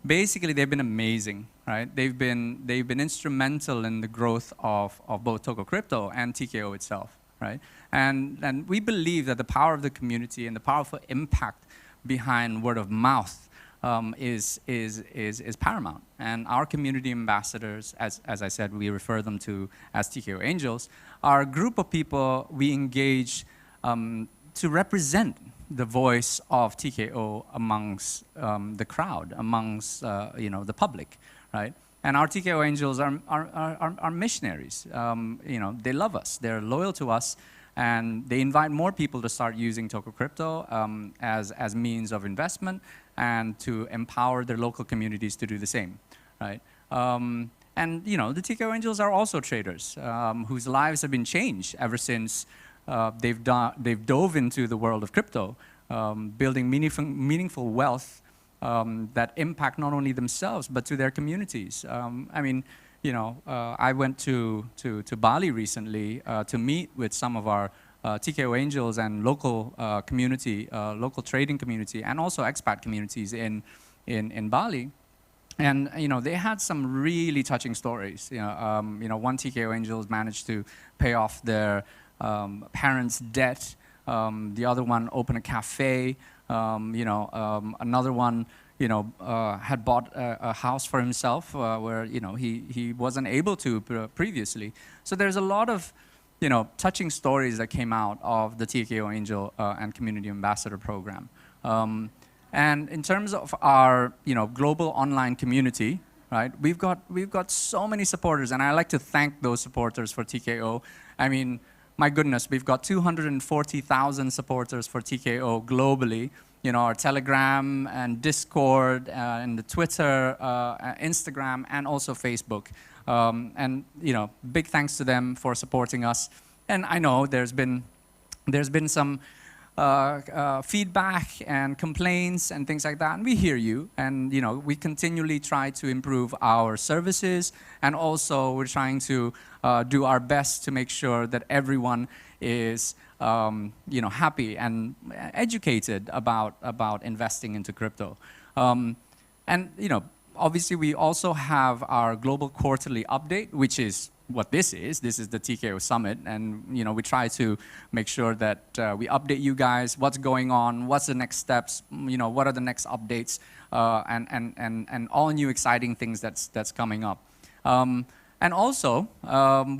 basically they've been amazing, right? They've been instrumental in the growth of both Tokocrypto and T.K.O itself, right? And we believe that the power of the community and the powerful impact behind word of mouth is paramount. And our community ambassadors, as I said, we refer them to as T.K.O Angels, are a group of people we engage to represent the voice of TKO amongst the crowd, amongst the public, right? And our TKO Angels are missionaries. They love us, they're loyal to us, and they invite more people to start using Tokocrypto as means of investment and to empower their local communities to do the same, right? And the TKO Angels are also traders whose lives have been changed ever since they've dove into the world of crypto, building meaningful wealth that impact not only themselves but to their communities. I went to Bali recently to meet with some of our TKO Angels and local community, local trading community, and also expat communities in Bali. And they had some really touching stories. One TKO Angels managed to pay off their parents' debt. The other one opened a cafe. Another one, had bought a house for himself where he wasn't able to previously. So there's a lot of touching stories that came out of the TKO Angel and Community Ambassador program. And in terms of our global online community, right? We've got so many supporters, and I like to thank those supporters for TKO. I mean, my goodness, we've got 240,000 supporters for TKO globally. Our Telegram and Discord and the Twitter, Instagram, and also Facebook. And big thanks to them for supporting us. And I know there's been some feedback and complaints and things like that, and we hear you, and we continually try to improve our services, and also we're trying to do our best to make sure that everyone is happy and educated about investing into crypto. And obviously we also have our global quarterly update, which is what this is. This is the T.K.O Summit, and we try to make sure that we update you guys what's going on, what's the next steps, what are the next updates, and all new exciting things that's coming up. And also,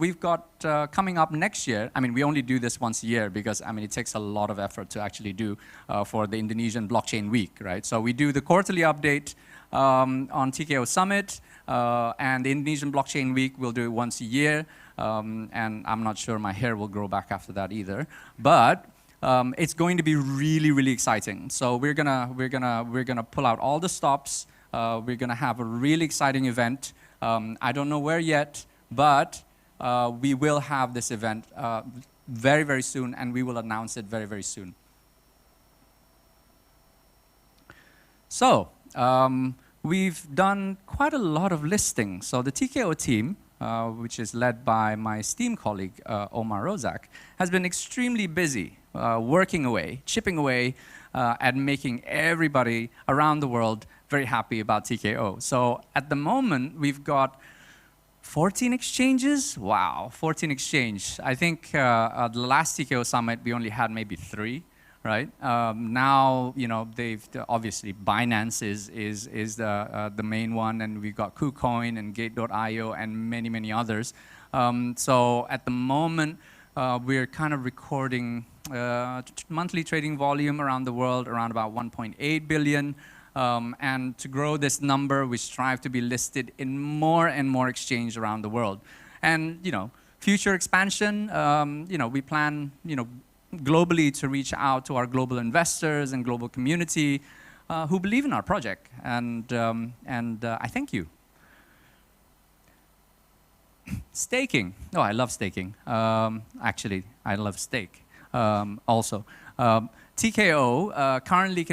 we've got coming up next year. I mean, we only do this once a year because it takes a lot of effort to actually do for the Indonesian Blockchain Week, right? So we do the quarterly update on T.K.O Summit. And the Indonesian Blockchain Week, we'll do it once a year, and I'm not sure my hair will grow back after that either. But it's going to be really, really exciting. So we're gonna pull out all the stops. We're gonna have a really exciting event. I don't know where yet, but we will have this event very, very soon, and we will announce it very, very soon. So. We've done quite a lot of listings. So the TKO team, which is led by my esteemed colleague, Omar Rozak, has been extremely busy working away, chipping away at making everybody around the world very happy about TKO. So at the moment, we've got 14 exchanges. Wow, 14 exchanges. I think the last TKO Summit, we only had maybe 3. Right now, they've obviously Binance is the main one, and we've got KuCoin and Gate.io and many others. So at the moment, we're kind of recording monthly trading volume around the world around about 1.8 billion. And to grow this number, we strive to be listed in more and more exchanges around the world. And, future expansion, we plan, globally to reach out to our global investors and global community who believe in our project. And I thank you. Staking. Oh, I love staking. Actually, I love stake also. T.K.O. Currently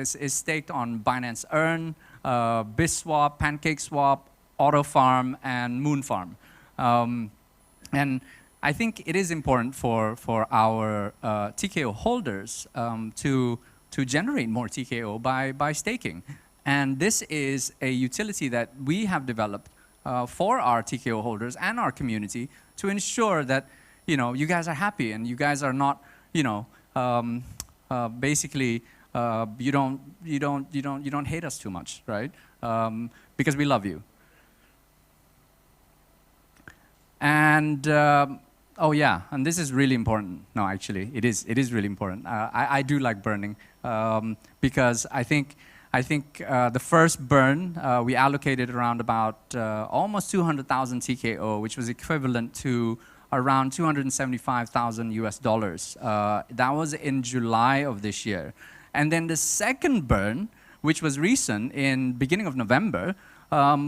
is staked on Binance Earn, BizSwap, PancakeSwap, AutoFarm, and MoonFarm. And I think it is important for our T.K.O. holders to generate more T.K.O. by staking. And this is a utility that we have developed for our T.K.O. holders and our community to ensure that you guys are happy and you guys are not basically you don't hate us too much, right? Because we love you. And oh yeah, and this is really important. No, actually, it is really important. I do like burning because I think the first burn we allocated around about almost 200,000 TKO, which was equivalent to around 275,000 US dollars. That was in July of this year. And then the second burn, which was recent in beginning of November,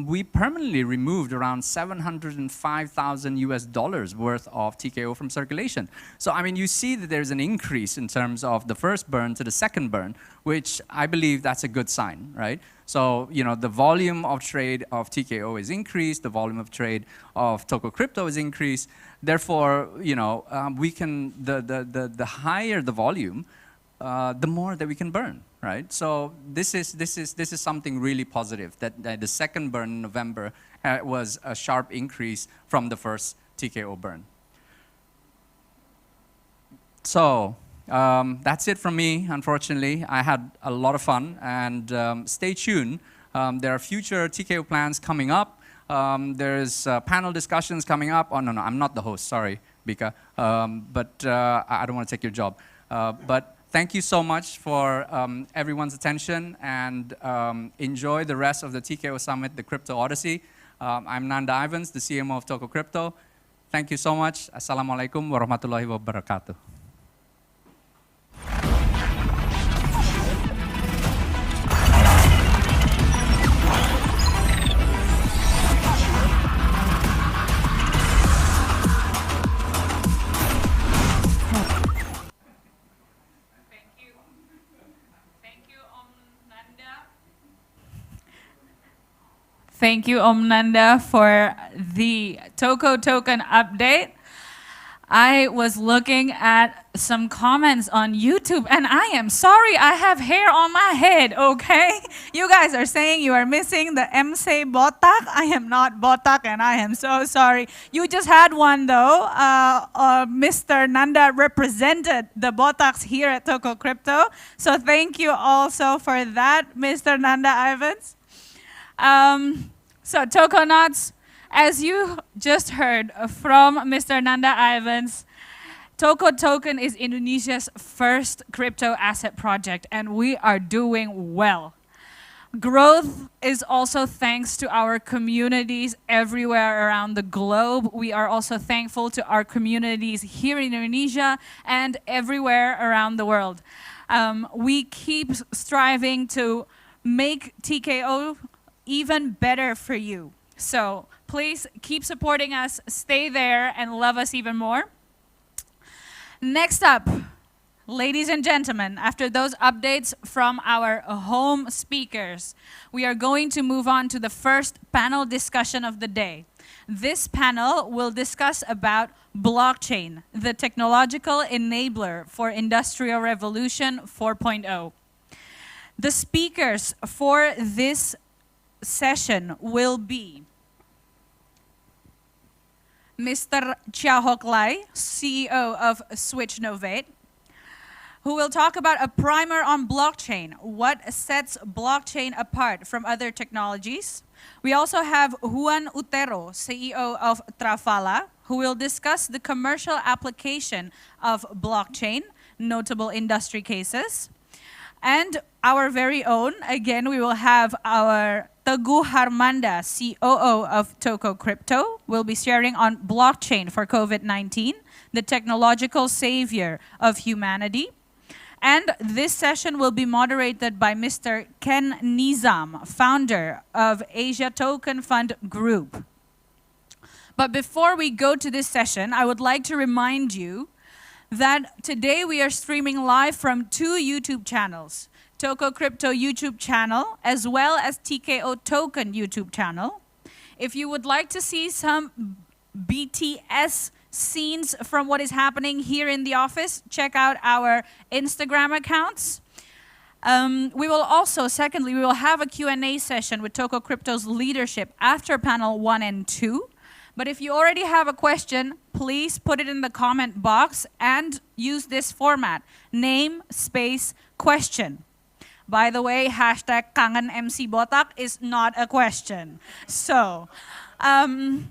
we permanently removed around 705,000 US dollars worth of TKO from circulation. So, I mean, you see that there's an increase in terms of the first burn to the second burn, which I believe that's a good sign, right? So, the volume of trade of TKO is increased, the volume of trade of Tokocrypto is increased. Therefore, we can, the higher the volume, the more that we can burn, right? So this is something really positive, that the second burn in November was a sharp increase from the first TKO burn. So that's it from me, unfortunately. I had a lot of fun, and stay tuned. There are future TKO plans coming up. There's panel discussions coming up. Oh, no, I'm not the host, sorry, Bika. But I don't want to take your job. But thank you so much for everyone's attention, and enjoy the rest of the T.K.O Summit, the Kripto Odyssey. I'm Nanda Ivans, the CMO of Tokocrypto. Thank you so much. Assalamualaikum warahmatullahi wabarakatuh. Thank you, Om Nanda, for the Toko token update. I was looking at some comments on YouTube, and I am sorry I have hair on my head, okay? You guys are saying you are missing the MC botak. I am not botak, and I am so sorry. You just had one, though. Mr. Nanda represented the botaks here at Tokocrypto. So thank you also for that, Mr. Nanda Ivans. So Tokonauts, as you just heard from Mr. Nanda Ivans, Toko Token is Indonesia's first crypto asset project, and we are doing well. Growth is also thanks to our communities everywhere around the globe. We are also thankful to our communities here in Indonesia and everywhere around the world. We keep striving to make TKO even better for you. So please keep supporting us, stay there, and love us even more. Next up, ladies and gentlemen, after those updates from our home speakers, we are going to move on to the first panel discussion of the day. This panel will discuss about blockchain, the technological enabler for Industrial Revolution 4.0. The speakers for this session will be Mr. Chia Hock Lai, CEO of Switch Novate, who will talk about a primer on blockchain, what sets blockchain apart from other technologies. We also have Juan Utero, CEO of Trafala, who will discuss the commercial application of blockchain, notable industry cases. And our very own, again, we will have our Teguh Harmanda, COO of Tokocrypto, will be sharing on blockchain for COVID-19, the technological savior of humanity. And this session will be moderated by Mr. Ken Nizam, founder of Asia Token Fund Group. But before we go to this session, I would like to remind you that today we are streaming live from 2 YouTube channels, Tokocrypto YouTube channel, as well as T.K.O Token YouTube channel. If you would like to see some BTS scenes from what is happening here in the office, check out our Instagram accounts. We will also, secondly, we will have a Q&A session with Tokocrypto's leadership after panel 1 and 2. But if you already have a question, please put it in the comment box and use this format, name, space, question. By the way, hashtag Kangen MC Botak is not a question. So, and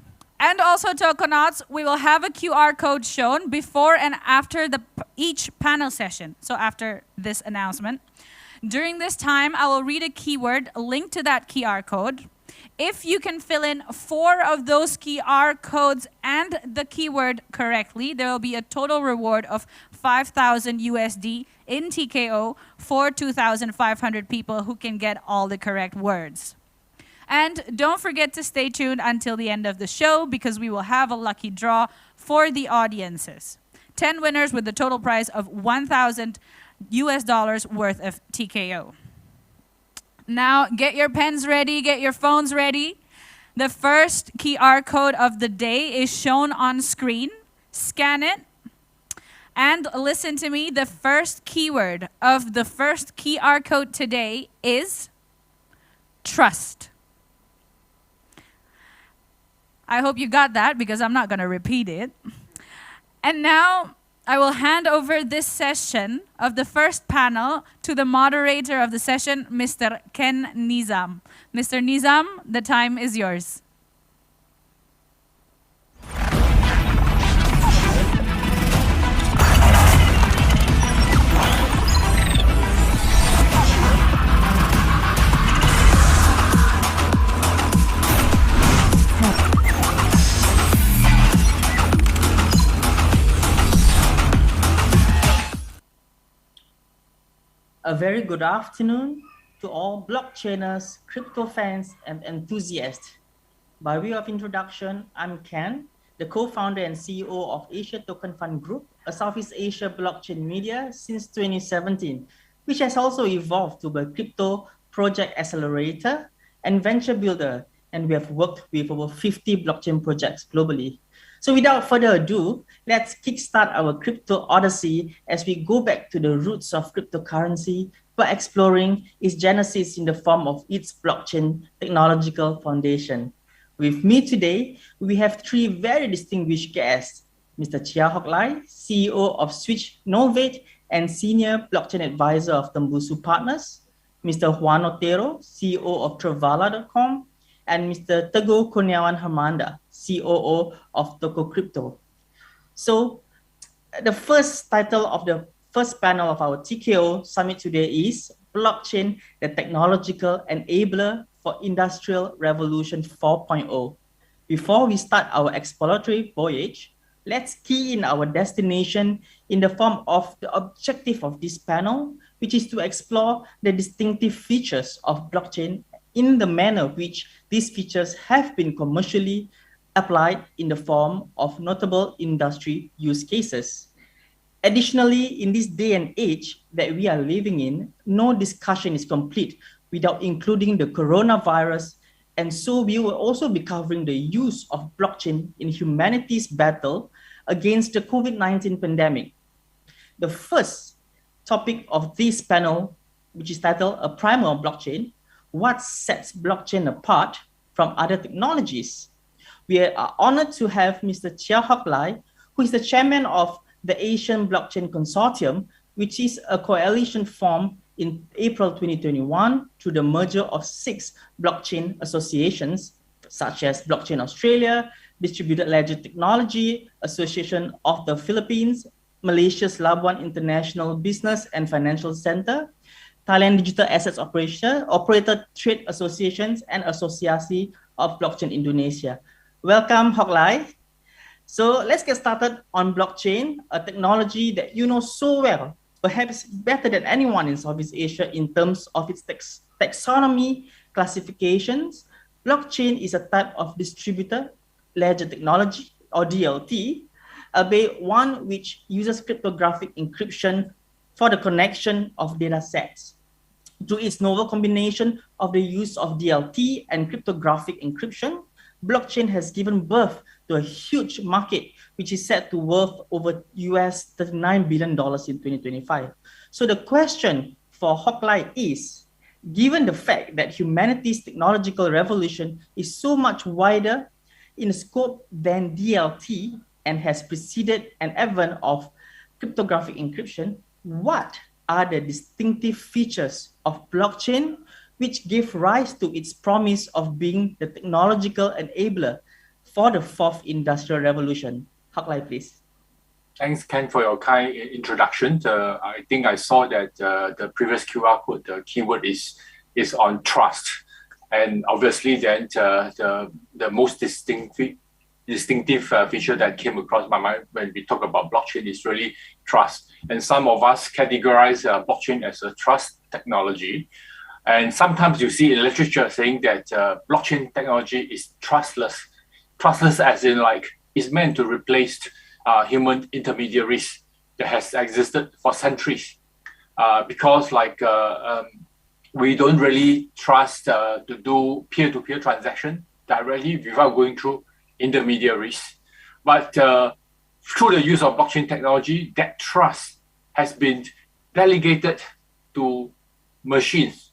also Tokonauts, we will have a QR code shown before and after each panel session, so after this announcement. During this time, I will read a keyword linked to that QR code. If you can fill in 4 of those QR codes and the keyword correctly, there will be a total reward of 5,000 USD in TKO for 2,500 people who can get all the correct words. And don't forget to stay tuned until the end of the show because we will have a lucky draw for the audiences. 10 winners with the total prize of 1,000 US dollars worth of TKO. Now, get your pens ready, get your phones ready. The first QR code of the day is shown on screen. Scan it. And listen to me, the first keyword of the first QR code today is trust. I hope you got that because I'm not going to repeat it. And now I will hand over this session of the first panel to the moderator of the session, Mr. Ken Nizam. Mr. Nizam, the time is yours. A very good afternoon to all blockchainers, crypto fans, and enthusiasts. By way of introduction, I'm Ken, the co-founder and CEO of Asia Token Fund Group, a Southeast Asia blockchain media since 2017, which has also evolved to a crypto project accelerator and venture builder, and we have worked with over 50 blockchain projects globally. So without further ado, let's kickstart our Kripto Odyssey as we go back to the roots of cryptocurrency by exploring its genesis in the form of its blockchain technological foundation. With me today, we have 3 very distinguished guests, Mr. Chia Hock Lai, CEO of Switch Novate and Senior Blockchain Advisor of Tembusu Partners, Mr. Juan Otero, CEO of Travala.com, and Mr. Teguh Harmanda, COO of Tokocrypto. So the first title of the first panel of our T.K.O Summit today is Blockchain, the Technological Enabler for Industrial Revolution 4.0. Before we start our exploratory voyage, let's key in our destination in the form of the objective of this panel, which is to explore the distinctive features of blockchain in the manner which these features have been commercially applied in the form of notable industry use cases. Additionally, in this day and age that we are living in, no discussion is complete without including the coronavirus, and so we will also be covering the use of blockchain in humanity's battle against the COVID-19 pandemic. The first topic of this panel, which is titled A Primer on Blockchain, what sets blockchain apart from other technologies? We are honored to have Mr. Chia Hock Lai, who is the chairman of the Asian Blockchain Consortium, which is a coalition formed in April 2021 through the merger of 6 blockchain associations, such as Blockchain Australia, Distributed Ledger Technology, Association of the Philippines, Malaysia's Labuan International Business and Financial Center, Thailand Digital Assets Operator Trade Associations, and Associasi of Blockchain Indonesia. Welcome, Hock Lai. So let's get started on blockchain, a technology that you know so well, perhaps better than anyone in Southeast Asia in terms of its taxonomy, classifications. Blockchain is a type of distributed ledger technology, or DLT, albeit one which uses cryptographic encryption for the connection of data sets. Through its novel combination of the use of DLT and cryptographic encryption, blockchain has given birth to a huge market, which is set to worth over US $39 billion in 2025. So the question for Hock Lai is, given the fact that humanity's technological revolution is so much wider in scope than DLT and has preceded an advent of cryptographic encryption, what are the distinctive features of blockchain which give rise to its promise of being the technological enabler for the 4th industrial revolution? Hock Lai, please. Thanks, Ken, for your kind introduction. I think I saw that the previous QR code, the keyword is on trust. And obviously then the most distinctive feature that came across my mind when we talk about blockchain is really trust. And some of us categorize blockchain as a trust technology. And sometimes you see in literature saying that blockchain technology is trustless. Trustless as in like it's meant to replace human intermediaries that has existed for centuries. Because like we don't really trust to do peer-to-peer transaction directly without going through intermediaries. But through the use of blockchain technology, that trust has been delegated to machines,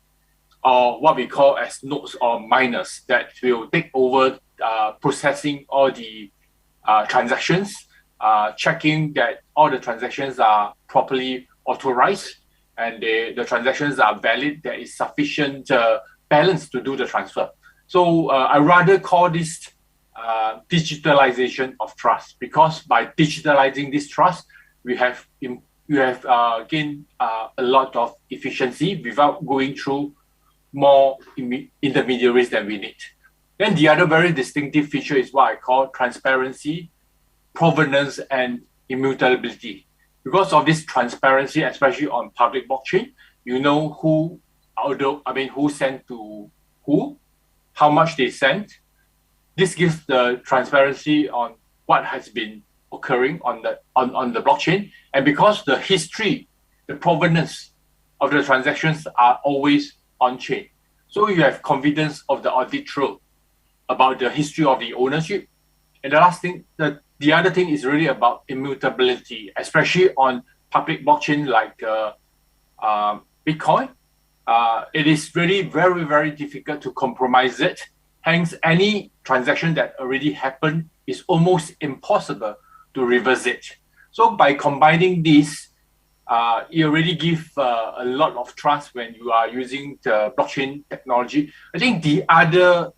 or what we call as nodes or miners, that will take over processing all the transactions, checking that all the transactions are properly authorized and the transactions are valid, there is sufficient balance to do the transfer. So I rather call this digitalization of trust, because by digitalizing this trust, we have gained a lot of efficiency without going through more intermediaries than we need. Then the other very distinctive feature is what I call transparency, provenance, and immutability. Because of this transparency, especially on public blockchain, you know who sent to who, how much they sent. This gives the transparency on what has been occurring on the blockchain. And because the history, the provenance of the transactions are always on chain. So you have confidence of the audit trail about the history of the ownership. And the last thing, the other thing is really about immutability, especially on public blockchain like Bitcoin. It is really very, very difficult to compromise it. Hence, any transaction that already happened is almost impossible to reverse it. So by combining this, you already give a lot of trust when you are using the blockchain technology. I think the other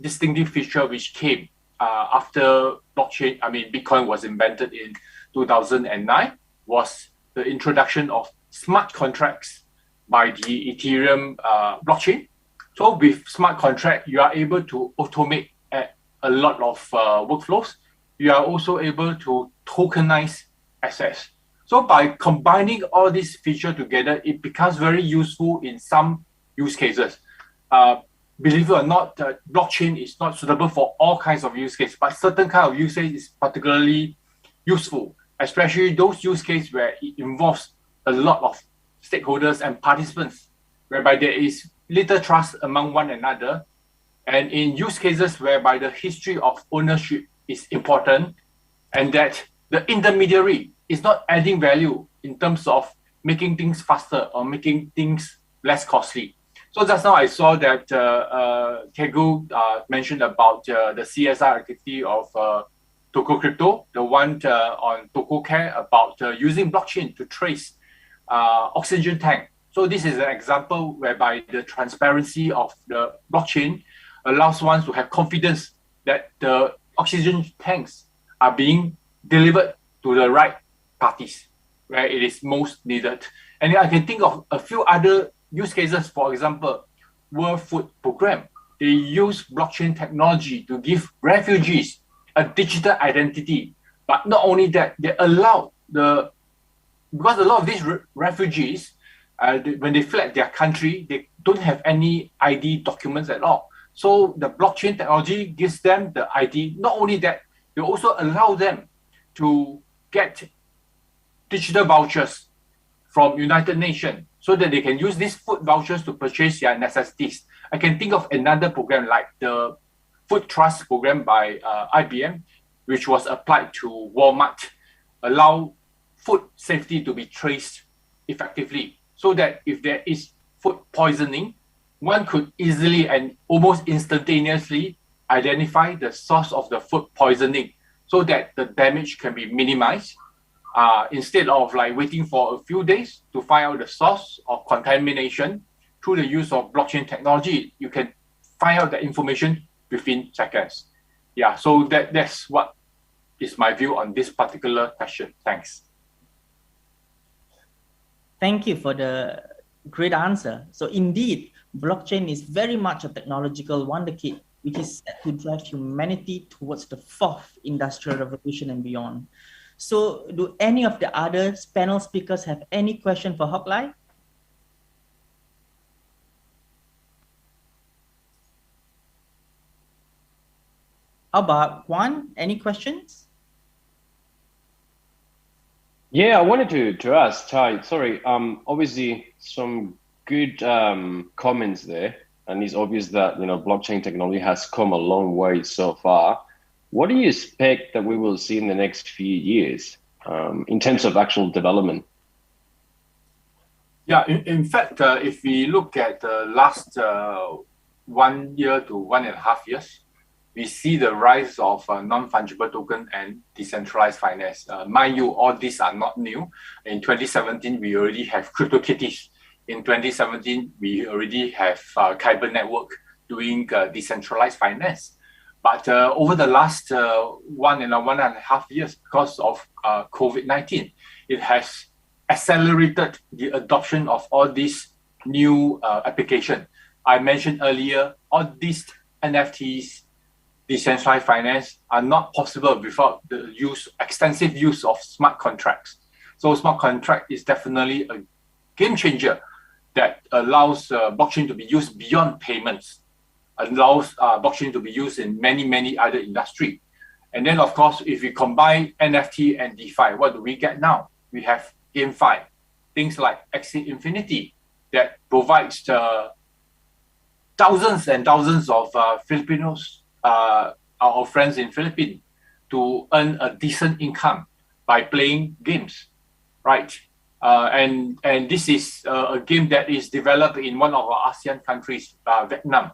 distinctive feature which came after Bitcoin was invented in 2009 was the introduction of smart contracts by the Ethereum blockchain. So with smart contract, you are able to automate a lot of workflows. You are also able to tokenize assets. So by combining all these features together, it becomes very useful in some use cases. Believe it or not, the blockchain is not suitable for all kinds of use cases, but certain kind of use case is particularly useful, especially those use cases where it involves a lot of stakeholders and participants, whereby there is little trust among one another. And in use cases whereby the history of ownership is important and that the intermediary is not adding value in terms of making things faster or making things less costly. So just now I saw that Kegu mentioned about the CSR activity of Tokocrypto, the one on Tokocare about using blockchain to trace oxygen tank. So this is an example whereby the transparency of the blockchain allows one to have confidence that the oxygen tanks are being delivered to the right parties where it is most needed. And I can think of a few other use cases. For example, World Food Programme. They use blockchain technology to give refugees a digital identity. But not only that, they allow because a lot of these refugees, when they fled their country, they don't have any ID documents at all. So the blockchain technology gives them the ID. Not only that, they also allow them to get digital vouchers from United Nations so that they can use these food vouchers to purchase their necessities. I can think of another program like the Food Trust program by IBM, which was applied to Walmart, allow food safety to be traced effectively so that if there is food poisoning, one could easily and almost instantaneously identify the source of the food poisoning so that the damage can be minimized. Instead of like waiting for a few days to find out the source of contamination, through the use of blockchain technology, you can find out the information within seconds. Yeah, so that's what is my view on this particular question. Thanks. Thank you for the great answer. So indeed, blockchain is very much a technological wonder kid, which is set to drive humanity towards the fourth industrial revolution and beyond. So do any of the other panel speakers have any question for Hock Lai? How about Juan? Any questions? Yeah, I wanted to ask Ty. Sorry, obviously some good comments there, and it's obvious that blockchain technology has come a long way so far. What do you expect that we will see in the next few years in terms of actual development? Yeah, in fact, if we look at the last 1 year to 1.5 years, we see the rise of non-fungible token and decentralized finance. Mind you, all these are not new. In 2017, we already have CryptoKitties. In 2017, we already have Kyber Network doing decentralized finance. But over the last 1.5 years, because of COVID-19, it has accelerated the adoption of all these new applications. I mentioned earlier, all these NFTs, decentralized finance, are not possible without the extensive use of smart contracts. So smart contract is definitely a game changer that allows blockchain to be used beyond payments, allows blockchain to be used in many other industries. And then, of course, if we combine NFT and DeFi, what do we get now? We have GameFi, things like Axie Infinity that provides thousands and thousands of Filipinos, our friends in Philippines, to earn a decent income by playing games, right? And this is a game that is developed in one of our ASEAN countries, Vietnam.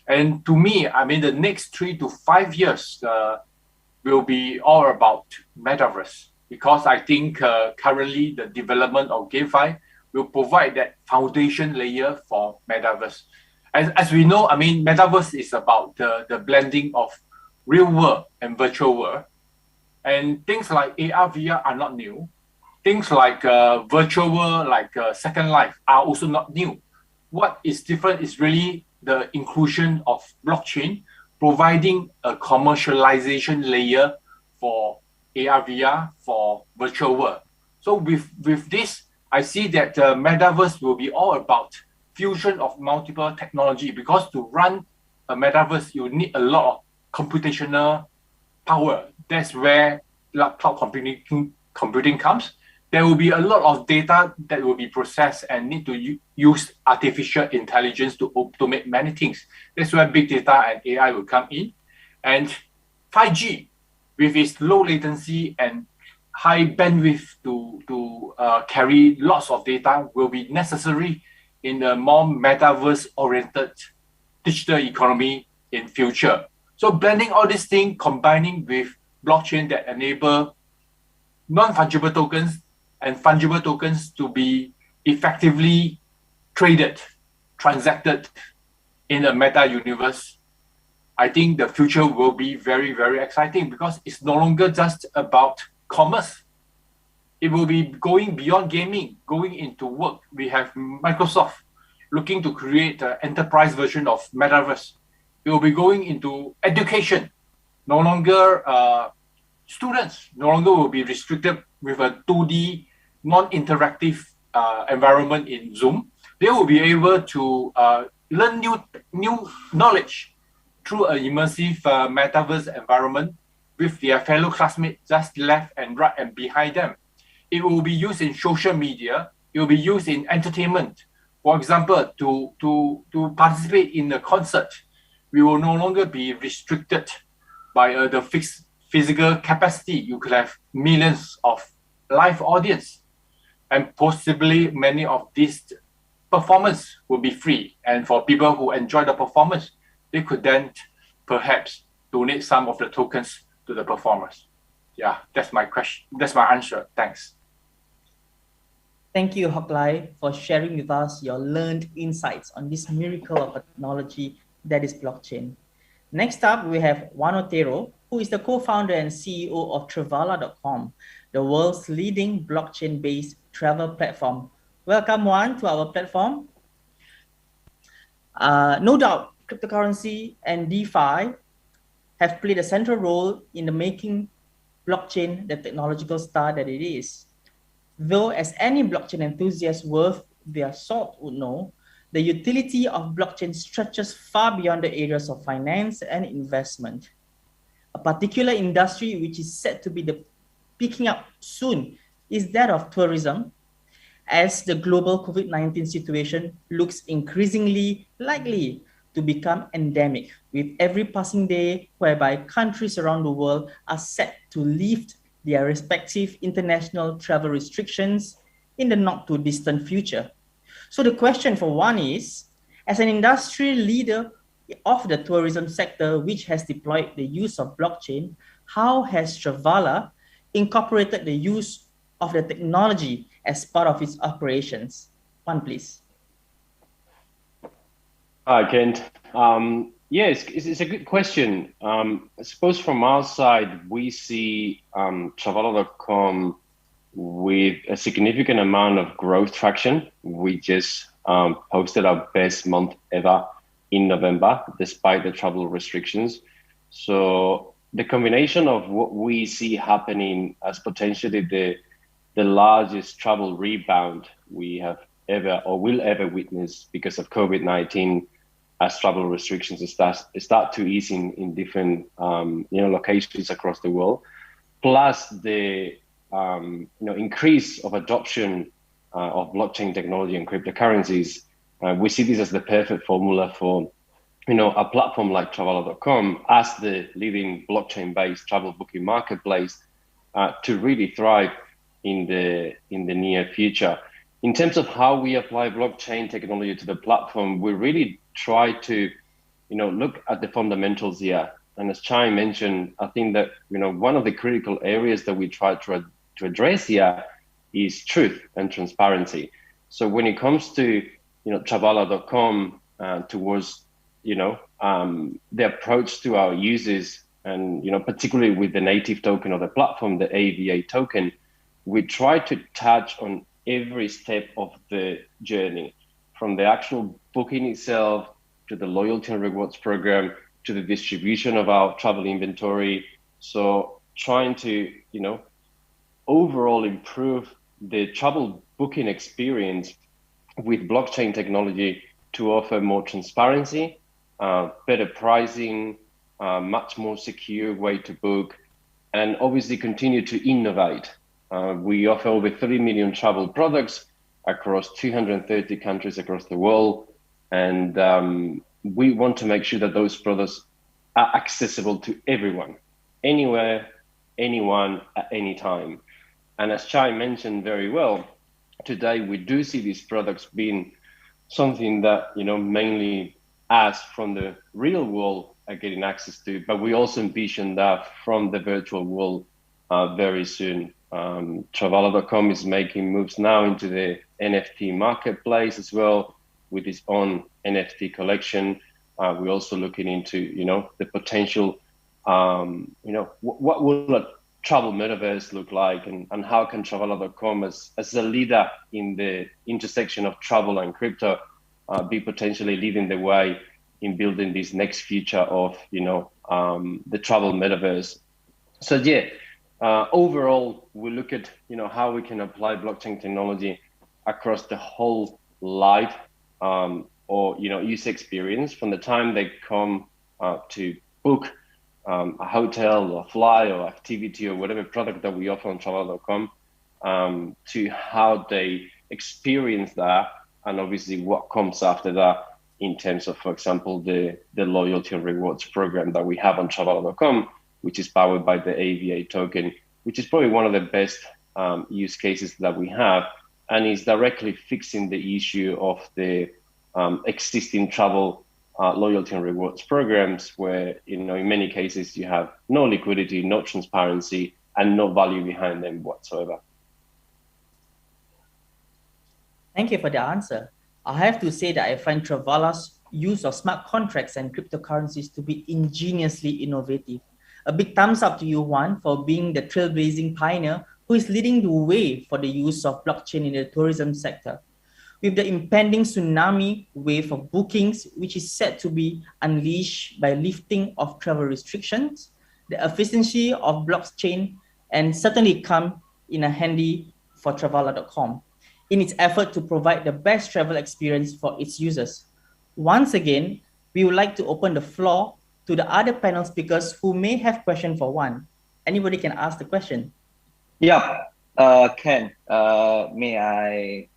And to me, I mean, the next 3 to 5 years will be all about Metaverse, because I think currently the development of GameFi will provide that foundation layer for Metaverse. As we know, I mean, Metaverse is about the blending of real world and virtual world. And things like AR, VR are not new. Things like virtual world, like Second Life, are also not new. What is different is really the inclusion of blockchain, providing a commercialization layer for AR, VR, for virtual world. So with this, I see that Metaverse will be all about fusion of multiple technology, because to run a Metaverse, you need a lot of computational power. That's where cloud computing comes. There will be a lot of data that will be processed and need to use artificial intelligence to automate many things. That's where big data and AI will come in. And 5G, with its low latency and high bandwidth to carry lots of data, will be necessary in a more metaverse-oriented digital economy in future. So blending all these things, combining with blockchain that enable non-fungible tokens and fungible tokens to be effectively traded, transacted in a meta universe, I think the future will be very, very exciting because it's no longer just about commerce. It will be going beyond gaming, going into work. We have Microsoft looking to create an enterprise version of Metaverse. It will be going into education. No longer students no longer will be restricted with a 2D non-interactive environment in Zoom. They will be able to learn new knowledge through an immersive metaverse environment with their fellow classmates just left and right and behind them. It will be used in social media. It will be used in entertainment. For example, to participate in a concert, we will no longer be restricted by the fixed physical capacity. You could have millions of live audience, and possibly many of these performance will be free. And for people who enjoy the performance, they could then perhaps donate some of the tokens to the performers. Yeah, that's my question. That's my answer. Thanks. Thank you, Hock Lai, for sharing with us your learned insights on this miracle of technology that is blockchain. Next up, we have Juan Otero, who is the co-founder and CEO of Travala.com, the world's leading blockchain-based travel platform. Welcome, Juan, to our platform. No doubt, cryptocurrency and DeFi have played a central role in the making blockchain the technological star that it is. Though, as any blockchain enthusiast worth their salt would know, the utility of blockchain stretches far beyond the areas of finance and investment. A particular industry which is set to be picking up soon is that of tourism, as the global COVID-19 situation looks increasingly likely to become endemic, with every passing day whereby countries around the world are set to lift their respective international travel restrictions in the not too distant future. So the question for one is, as an industry leader of the tourism sector, which has deployed the use of blockchain, how has Travala incorporated the use of the technology as part of its operations? One, please. Hi, Kent. Yes, it's a good question. I suppose from our side, we see Travala.com with a significant amount of growth traction. We just posted our best month ever in November, despite the travel restrictions. So the combination of what we see happening as potentially the largest travel rebound we have ever or will ever witness because of COVID-19, as travel restrictions start to ease in different locations across the world, plus the increase of adoption of blockchain technology and cryptocurrencies. We see this as the perfect formula for a platform like Travala.com as the leading blockchain-based travel booking marketplace to really thrive in the near future. In terms of how we apply blockchain technology to the platform, we really try to look at the fundamentals here. And as Chai mentioned, I think that one of the critical areas that we try to address here is truth and transparency. So when it comes to Travala.com towards the approach to our users, and particularly with the native token of the platform, the AVA token, we try to touch on every step of the journey, from the actual booking itself to the loyalty and rewards program to the distribution of our travel inventory. So trying to overall improve the travel booking experience with blockchain technology to offer more transparency, better pricing, much more secure way to book, and obviously continue to innovate. We offer over 3 million travel products across 230 countries across the world. And we want to make sure that those products are accessible to everyone, anywhere, anyone, at any time. And as Chai mentioned very well, today we do see these products being something that mainly us from the real world are getting access to, but we also envision that from the virtual world very soon. Travala.com is making moves now into the NFT marketplace as well with its own NFT collection. We're also looking into, the potential, what will a travel metaverse look like, and how can Travala.com as a leader in the intersection of travel and crypto be potentially leading the way in building this next future of, the travel metaverse. So yeah, overall, we look at, how we can apply blockchain technology across the whole life or user experience from the time they come to book a hotel or fly or activity or whatever product that we offer on travel.com to how they experience that, and obviously what comes after that in terms of, for example, the loyalty and rewards program that we have on travel.com, which is powered by the AVA token, which is probably one of the best use cases that we have, and is directly fixing the issue of the existing travel loyalty and rewards programs, where in many cases you have no liquidity, no transparency, and no value behind them whatsoever. Thank you for the answer. I have to say that I find Travala's use of smart contracts and cryptocurrencies to be ingeniously innovative. A big thumbs up to you, Juan, for being the trailblazing pioneer who is leading the way for the use of blockchain in the tourism sector. With the impending tsunami wave of bookings, which is set to be unleashed by lifting of travel restrictions, the efficiency of blockchain and certainly come in a handy for Travala.com in its effort to provide the best travel experience for its users. Once again, we would like to open the floor to the other panel speakers who may have questions for Juan. Anybody can ask the question. Yeah, Ken, may I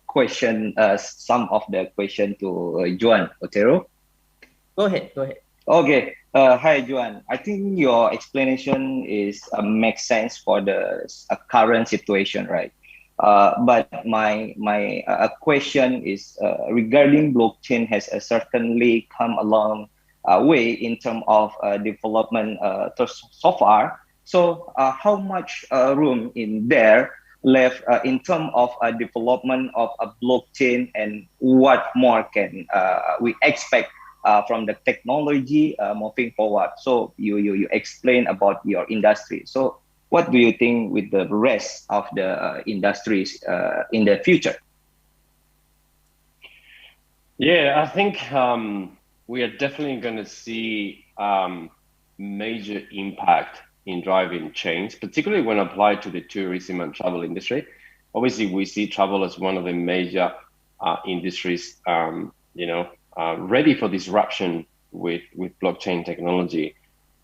question some of the question to Juan Otero? Go ahead. Okay. Hi, Juan. I think your explanation makes sense for the current situation, right? But my question is regarding blockchain has certainly come a long way in terms of development so far. So how much room in there left in terms of development of a blockchain, and what more can we expect from the technology moving forward? So you explain about your industry. So what do you think with the rest of the industries in the future? Yeah, I think we are definitely going to see major impact in driving change, particularly when applied to the tourism and travel industry. Obviously, we see travel as one of the major industries, ready for disruption with blockchain technology.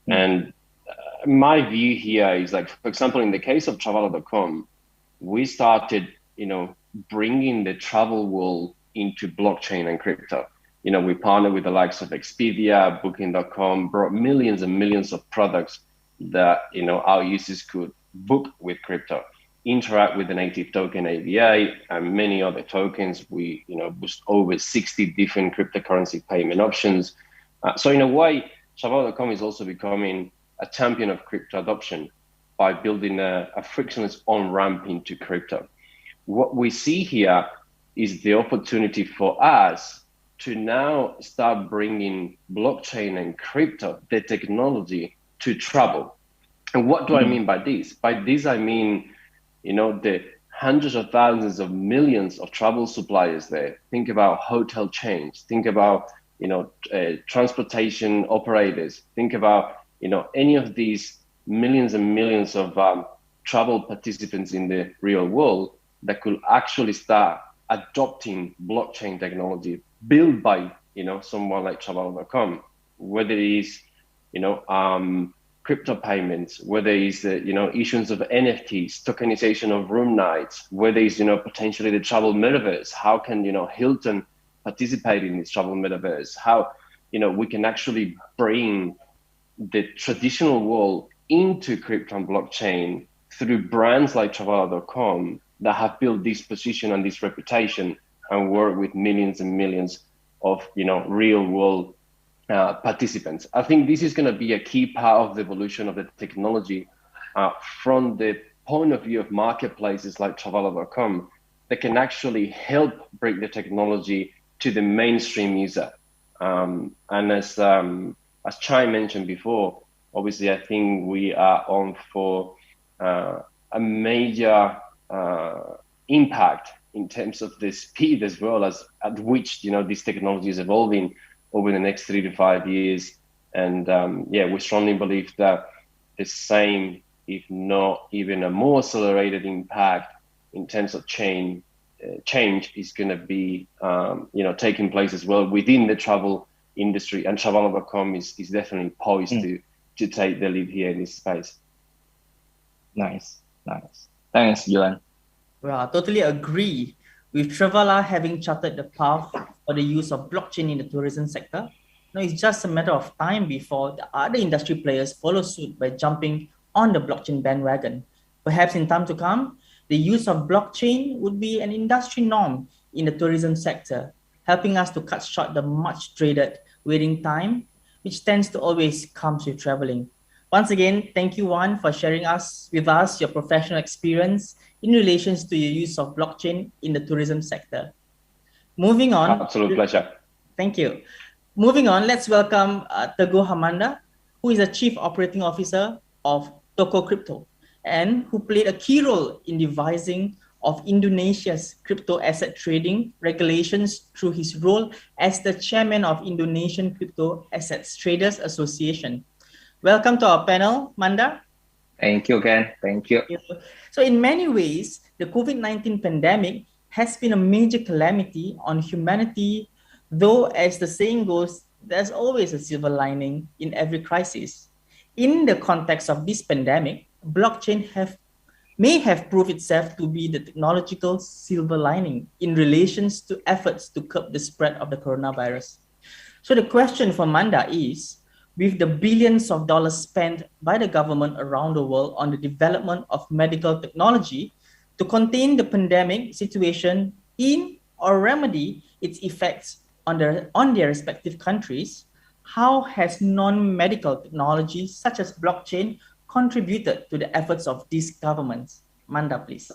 And my view here is, like, for example, in the case of Travala.com, we started, bringing the travel world into blockchain and crypto. We partnered with the likes of Expedia, Booking.com, brought millions and millions of products that, our users could book with crypto, interact with the native token AVA and many other tokens. We, boost over 60 different cryptocurrency payment options. So in a way, Travala.com is also becoming a champion of crypto adoption by building a frictionless on-ramp into crypto. What we see here is the opportunity for us to now start bringing blockchain and crypto, the technology, to travel. And what do I mean by this? By this, I mean, the hundreds of thousands of millions of travel suppliers there. Think about hotel chains, think about, transportation operators, think about, any of these millions and millions of travel participants in the real world that could actually start adopting blockchain technology built by, someone like Travala.com, whether it is, crypto payments, whether it's, issuance of NFTs, tokenization of room nights, whether it's, potentially the travel metaverse. How can, Hilton participate in this travel metaverse? How, we can actually bring the traditional world into crypto and blockchain through brands like Travala.com that have built this position and this reputation and work with millions and millions of, real world participants. I think this is going to be a key part of the evolution of the technology from the point of view of marketplaces like Traveler.com, that can actually help bring the technology to the mainstream user. And as Chai mentioned before, obviously I think we are on for a major impact in terms of the speed as well as at which this technology is evolving over the next 3 to 5 years. And yeah, we strongly believe that the same, if not even a more accelerated impact in terms of change is going to be taking place as well within the travel industry, and Traveler.com is definitely poised to take the lead here in this space. Nice. Thanks, Johan. Well, I totally agree with Traveler having charted the path for the use of blockchain in the tourism sector. Now it's just a matter of time before the other industry players follow suit by jumping on the blockchain bandwagon. Perhaps in time to come, the use of blockchain would be an industry norm in the tourism sector, helping us to cut short the much dreaded waiting time, which tends to always come with traveling. Once again, thank you, Juan, for sharing with us your professional experience in relation to your use of blockchain in the tourism sector. Moving on. Absolute pleasure. Thank you. Moving on, let's welcome Teguh Hamanda, who is the Chief Operating Officer of Tokocrypto and who played a key role in devising of Indonesia's crypto asset trading regulations through his role as the chairman of Indonesian Crypto Assets Traders Association. Welcome to our panel, Manda. Thank you, Ken. Thank you. So in many ways, the COVID-19 pandemic has been a major calamity on humanity, though as the saying goes, there's always a silver lining in every crisis. In the context of this pandemic, blockchain may have proved itself to be the technological silver lining in relations to efforts to curb the spread of the coronavirus. So the question for Manda is, with the billions of dollars spent by the government around the world on the development of medical technology to contain the pandemic situation in or remedy its effects on their respective countries, how has non-medical technology such as blockchain contributed to the efforts of these governments? Manda, please.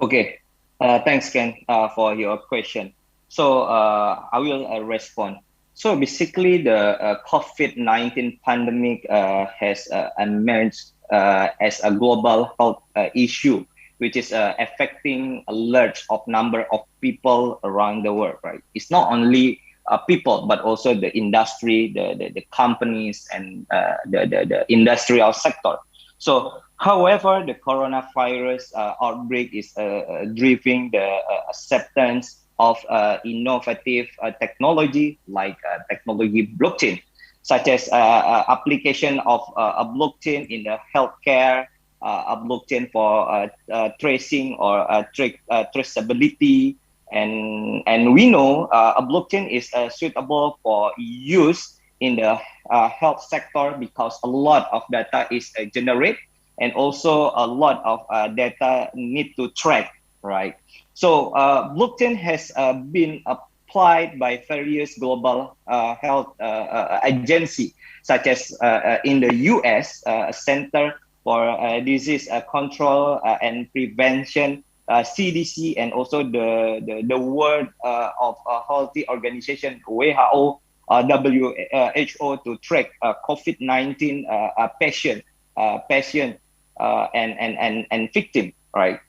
Okay, thanks, Ken, for your question. So I will respond. So basically, the COVID-19 pandemic has emerged as a global health issue, which is affecting a large number of people around the world, right? It's not only people, but also the industry, the companies, and the industrial sector. So, however, the coronavirus outbreak is driving the acceptance of innovative technology like technology blockchain, such as application of a blockchain in the healthcare, a blockchain for tracing or traceability. And we know a blockchain is suitable for use in the health sector because a lot of data is generated and also a lot of data need to track, right? So blockchain has been applied by various global health agencies, such as in the US, Center for Disease Control and Prevention, CDC, and also the World of Health Organization, WHO, WHO, to track COVID-19 patient and victim, right?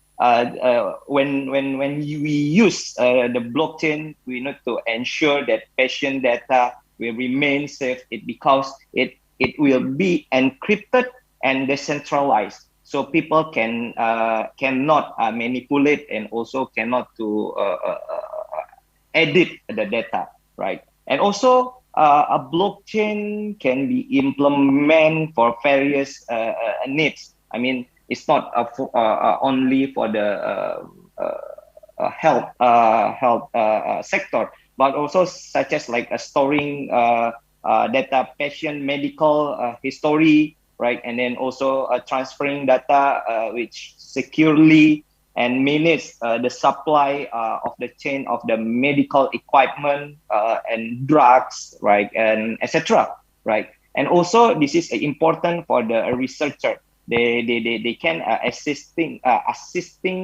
When we use the blockchain, we need to ensure that patient data will remain safe because it will be encrypted and decentralized, so people cannot manipulate and also cannot to edit the data, right? And also a blockchain can be implemented for various needs. I mean, it's not only for the health sector, but also such as like storing data, patient medical history, right? And then also transferring data which securely and manage the supply of the chain of the medical equipment and drugs, right? And etc., right? And also this is important for the researcher they can assisting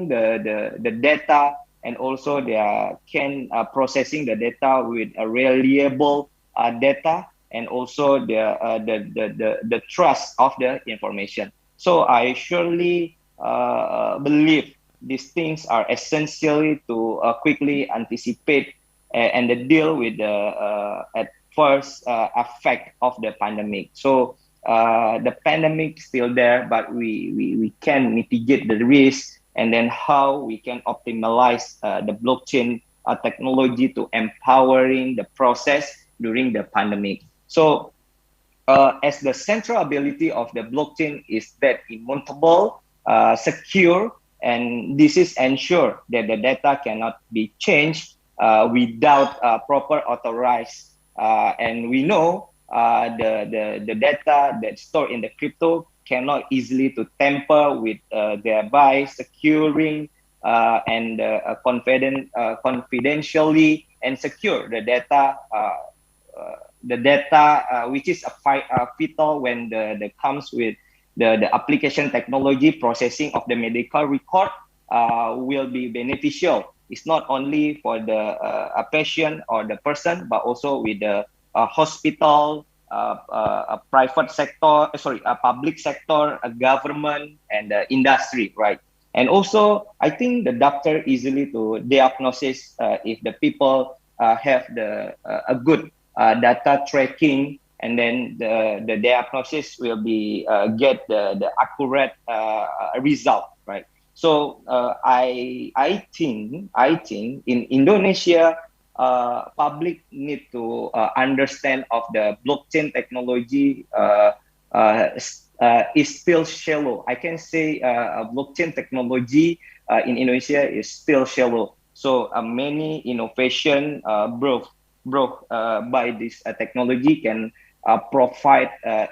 the data, and also they can processing the data with a reliable data, and also the trust of the information. So I surely believe these things are essential to quickly anticipate and deal with the at first effect of the pandemic. So the pandemic still there, but we can mitigate the risk, and then how we can optimize the blockchain technology to empowering the process during the pandemic. So as the central ability of the blockchain is that immutable, secure, and this is ensure that the data cannot be changed without proper authorized. And we know the data that's stored in the crypto cannot easily to tamper with, thereby securing and confidentially and secure the data. Which is vital when the comes with the application technology processing of the medical record will be beneficial. It's not only for the patient or the person, but also with the hospital, a private sector, a public sector, a government, and the industry, right? And also, I think the doctor easily to diagnose if the people have a good data tracking, and then the diagnosis will be get the accurate result, right? So I think in Indonesia, public need to understand of the blockchain technology is still shallow. I can say blockchain technology in Indonesia is still shallow. So many innovation brought by this technology can provide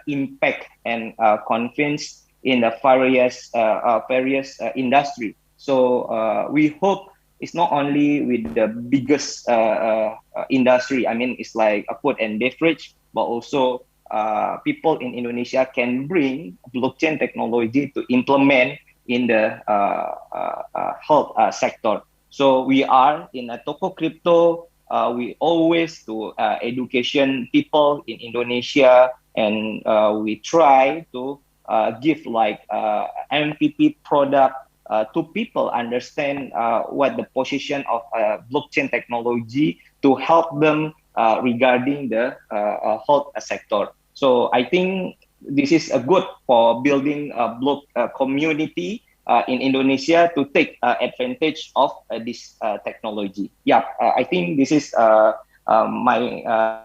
impact and convince in the various industry. So we hope it's not only with the biggest industry. I mean, it's like a food and beverage, but also people in Indonesia can bring blockchain technology to implement in the health sector. So we are in a Tokocrypto. We always do education people in Indonesia, and we try to give like MVP product to people understand what the position of blockchain technology to help them regarding the health sector. So I think this is a good for building a block community in Indonesia to take advantage of this technology. Yeah, I think this is my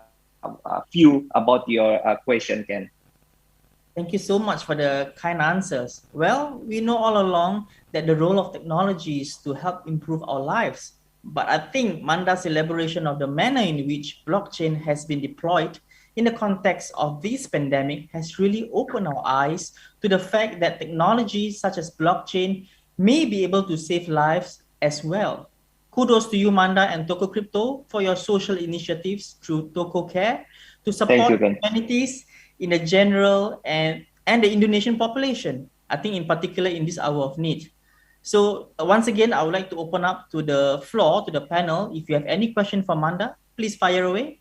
view about your question, Ken. Thank you so much for the kind answers. Well, we know all along that the role of technology is to help improve our lives. But I think Manda's elaboration of the manner in which blockchain has been deployed in the context of this pandemic has really opened our eyes to the fact that technologies such as blockchain may be able to save lives as well. Kudos to you, Manda and Tokocrypto, for your social initiatives through TokoCare to support communities in the general and the Indonesian population, I think in particular in this hour of need. So once again, I would like to open up to the floor, to the panel. If you have any question for Manda, please fire away.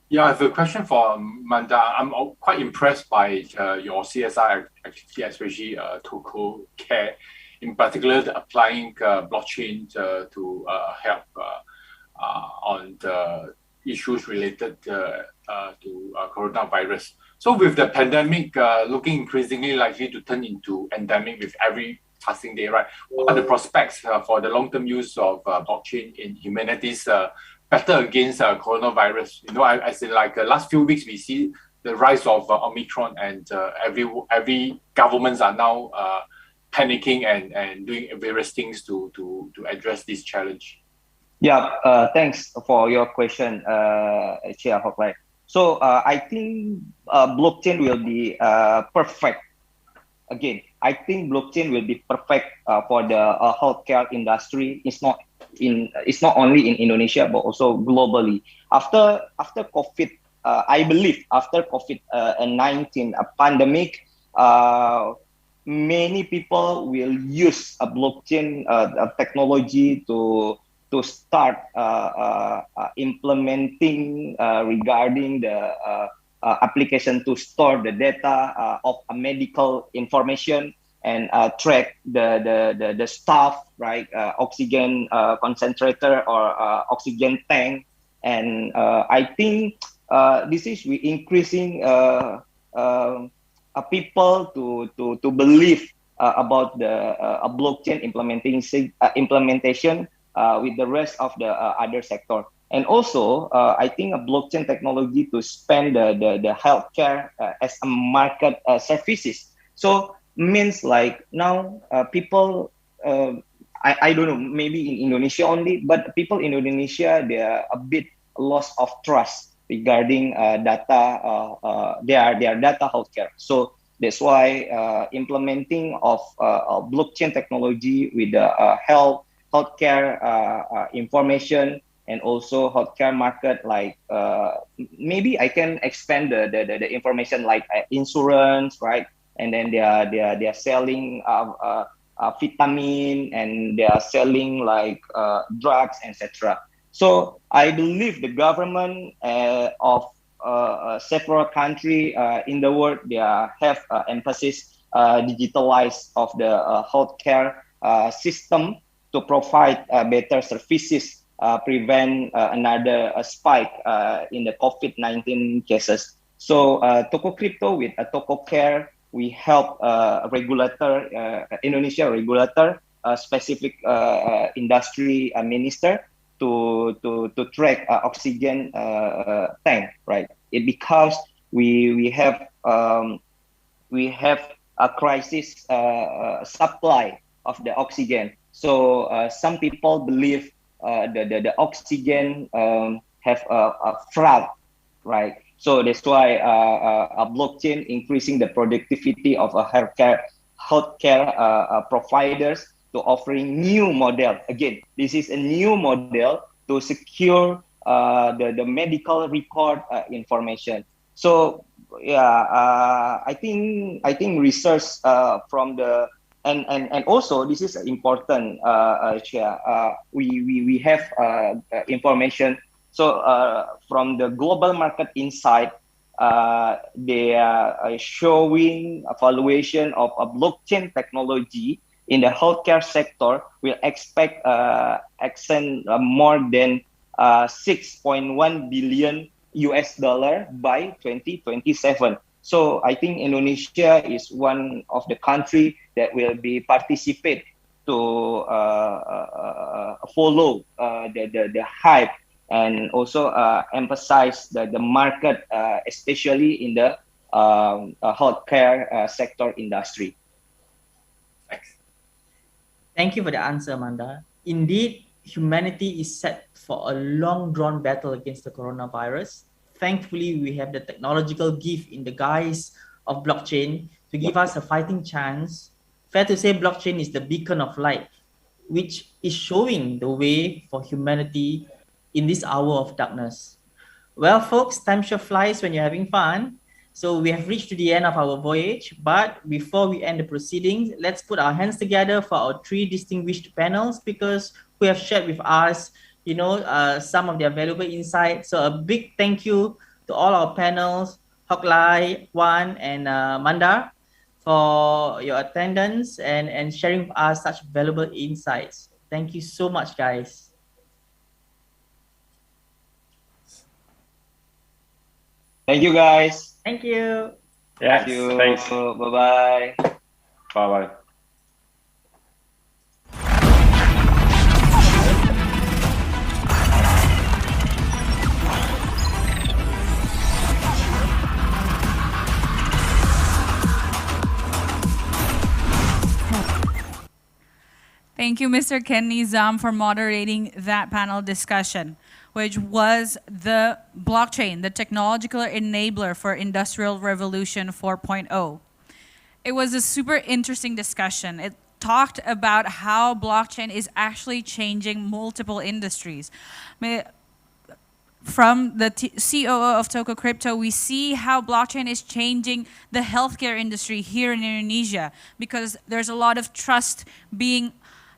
Yeah, I have a question for Manda. I'm quite impressed by your CSR activity, especially TokoCare, in particular applying blockchain to help on the issues related to coronavirus. So with the pandemic looking increasingly likely to turn into endemic with every passing day, right? What are the prospects for the long-term use of blockchain in humanity's battle against coronavirus? You know, I say like last few weeks we see the rise of Omicron, and every governments are now panicking and doing various things to address this challenge. Yeah, thanks for your question, Chair Hoklai. So I think blockchain will be perfect. Again, I think blockchain will be perfect for the healthcare industry. It's not only in Indonesia but also globally. After COVID, I believe after COVID-19 pandemic, many people will use a blockchain technology to start implementing regarding the application to store the data of a medical information and track the stuff, right? Oxygen concentrator or oxygen tank. And I think this is we increasing people to believe about the blockchain implementation with the rest of the other sector. And also, I think a blockchain technology to spend the healthcare as a market services. So means like now people, I don't know, maybe in Indonesia only, but people in Indonesia, they are a bit loss of trust regarding data, their data healthcare. So that's why implementing of blockchain technology with the healthcare information and also healthcare market, like maybe I can expand the information like insurance, right? And then they are selling vitamin, and they are selling like drugs, etc. So I believe the government of several countries in the world, they have emphasis digitalize of the healthcare system to provide better services, prevent another spike in the COVID-19 cases. So Tokocrypto with Tokocare, we help regulator, Indonesia regulator, specific industry minister to track oxygen tank, right? It because we have a crisis supply of the oxygen. So some people believe the oxygen have a fraud, right? So that's why a blockchain increasing the productivity of a healthcare providers to offering new model. Again, this is a new model to secure the medical record information. So yeah, I think research from the and also this is important. We have information. So from the global market insight, they are showing evaluation of a blockchain technology in the healthcare sector will expect accent more than 6.1 billion US dollar by 2027. So I think Indonesia is one of the country that will be participate to follow the hype and also emphasize the market, especially in the healthcare sector industry. Thanks. Thank you for the answer, Amanda. Indeed, humanity is set for a long-drawn battle against the coronavirus. Thankfully, we have the technological gift in the guise of blockchain to give us a fighting chance. Fair to say, blockchain is the beacon of light, which is showing the way for humanity in this hour of darkness. Well, folks, time sure flies when you're having fun. So we have reached to the end of our voyage, but before we end the proceedings, let's put our hands together for our three distinguished panel speakers who have shared with us, some of their valuable insights. So a big thank you to all our panels, Hock Lai, Wan, and Mandar, for your attendance and sharing with us such valuable insights. Thank you so much, guys. Thank you, guys. Thank you. Yeah, Thank you. thanks. Bye-bye. Bye-bye. Thank you, Mr. Ken Nizam, for moderating that panel discussion, which was the blockchain, the technological enabler for Industrial Revolution 4.0. It was a super interesting discussion. It talked about how blockchain is actually changing multiple industries. from the COO of Tokocrypto, we see how blockchain is changing the healthcare industry here in Indonesia, because there's a lot of trust being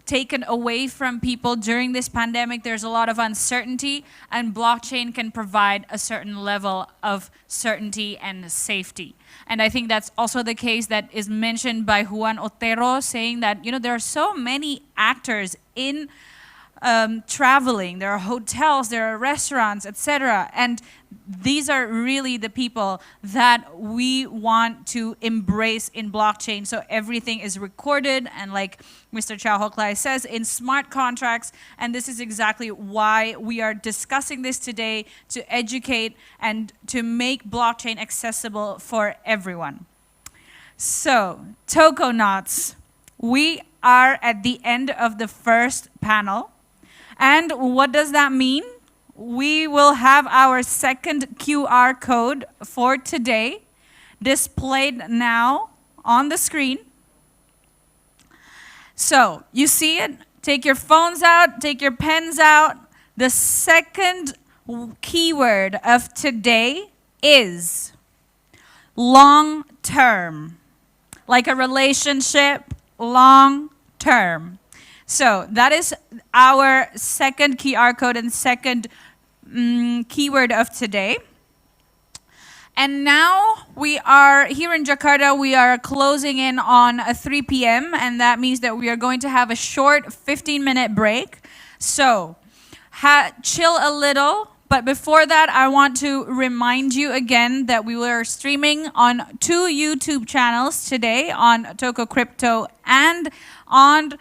taken away from people during this pandemic. There's a lot of uncertainty, and blockchain can provide a certain level of certainty and safety. And I think that's also the case that is mentioned by Juan Otero, saying that, you know, there are so many actors in traveling. There are hotels, there are restaurants, etc. And these are really the people that we want to embrace in blockchain. So everything is recorded, and like Mr. Chow Hoklai says, in smart contracts. And this is exactly why we are discussing this today, to educate and to make blockchain accessible for everyone. So, Tokonauts, we are at the end of the first panel. And what does that mean? We will have our second QR code for today displayed now on the screen. So you see it? Take your phones out, take your pens out. The second keyword of today is long term. Like a relationship, long term. So that is our second QR code and second keyword of today. And now we are here in Jakarta, we are closing in on 3 p.m. and that means that we are going to have a short 15-minute break. So chill a little. But before that, I want to remind you again that we were streaming on 2 YouTube channels today, on Tokocrypto and on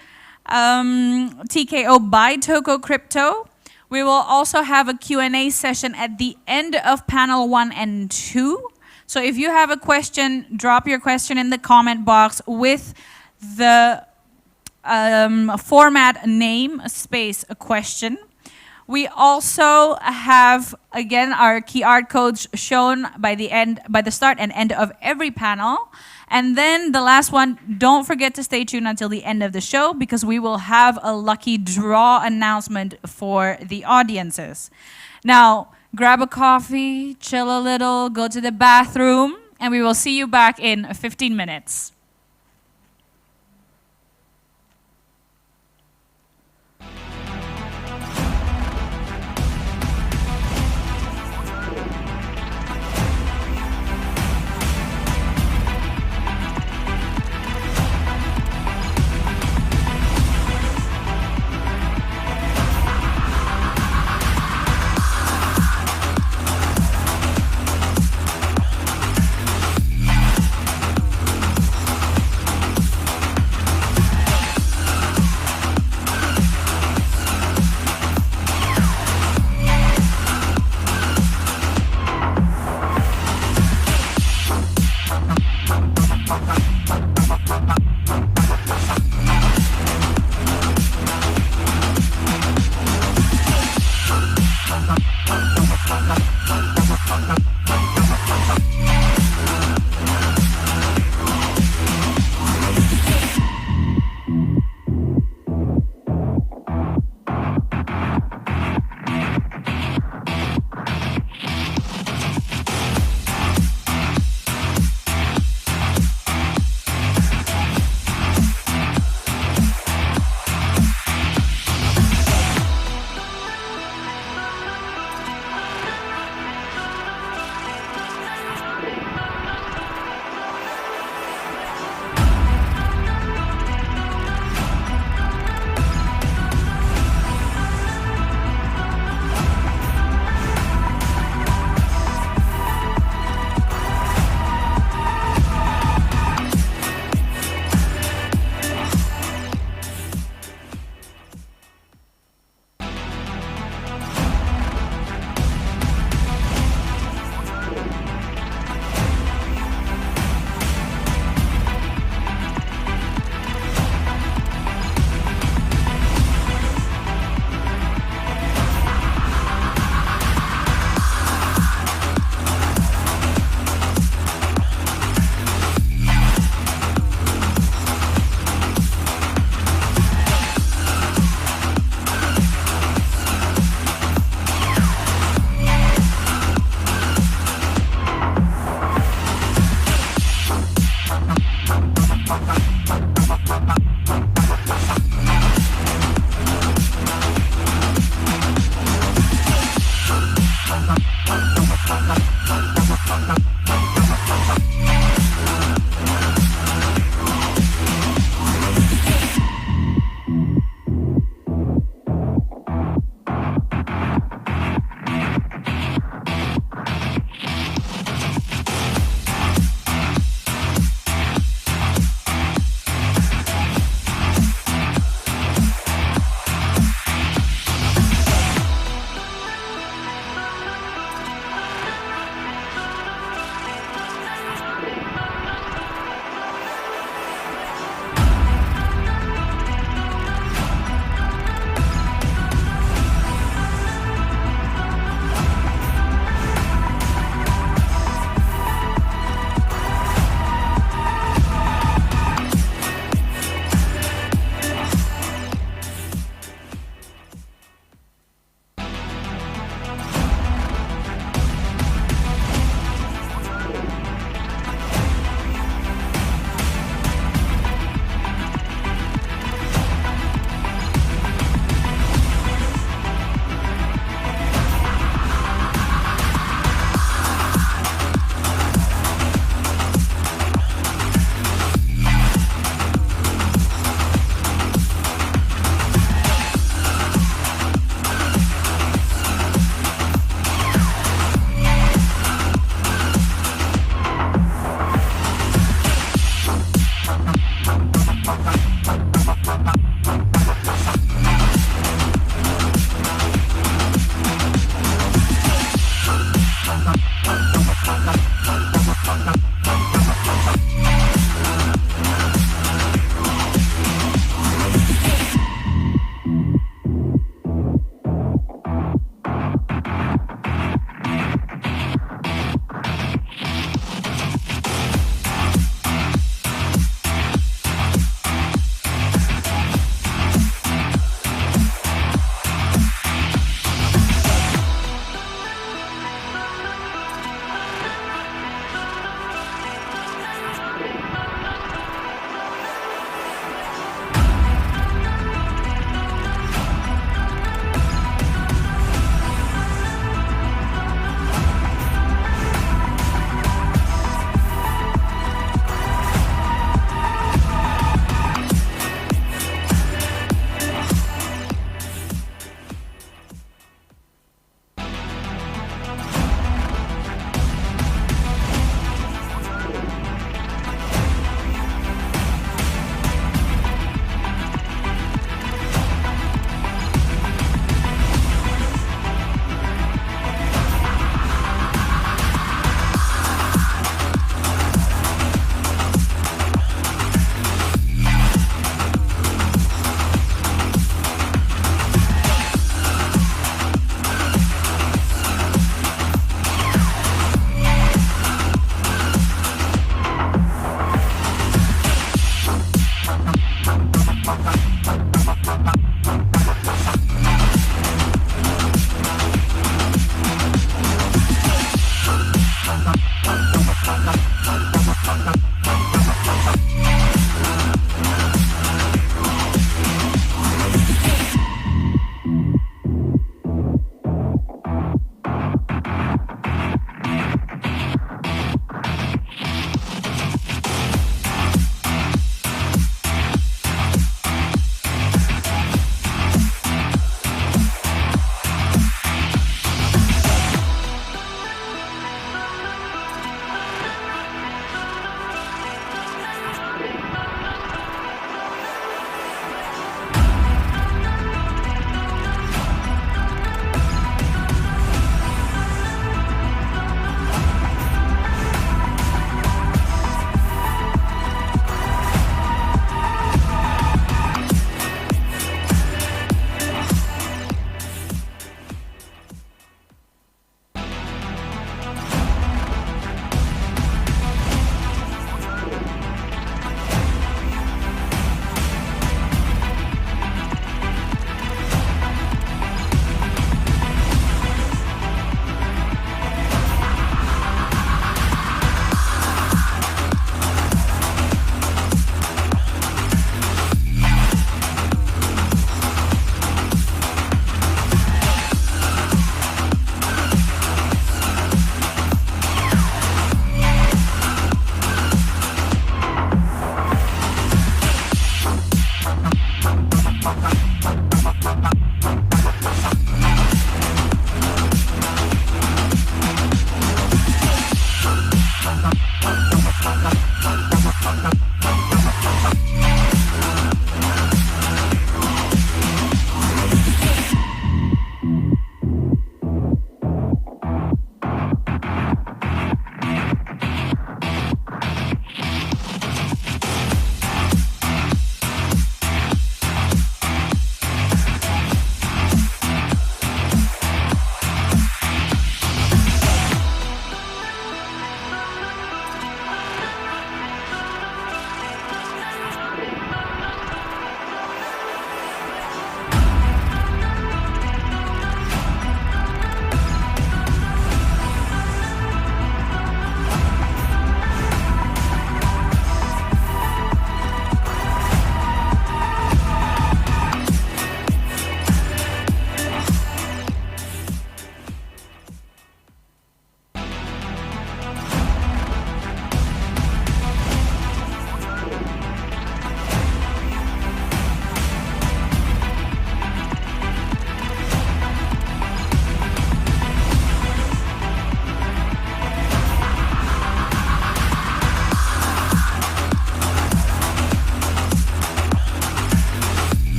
T.K.O by Tokocrypto. We will also have a Q&A session at the end of panel 1 and 2. So if you have a question, drop your question in the comment box with the format name space a question. We also have, again, our QR codes shown by the start and end of every panel. And then the last one, don't forget to stay tuned until the end of the show, because we will have a lucky draw announcement for the audiences. Now, grab a coffee, chill a little, go to the bathroom, and we will see you back in 15 minutes.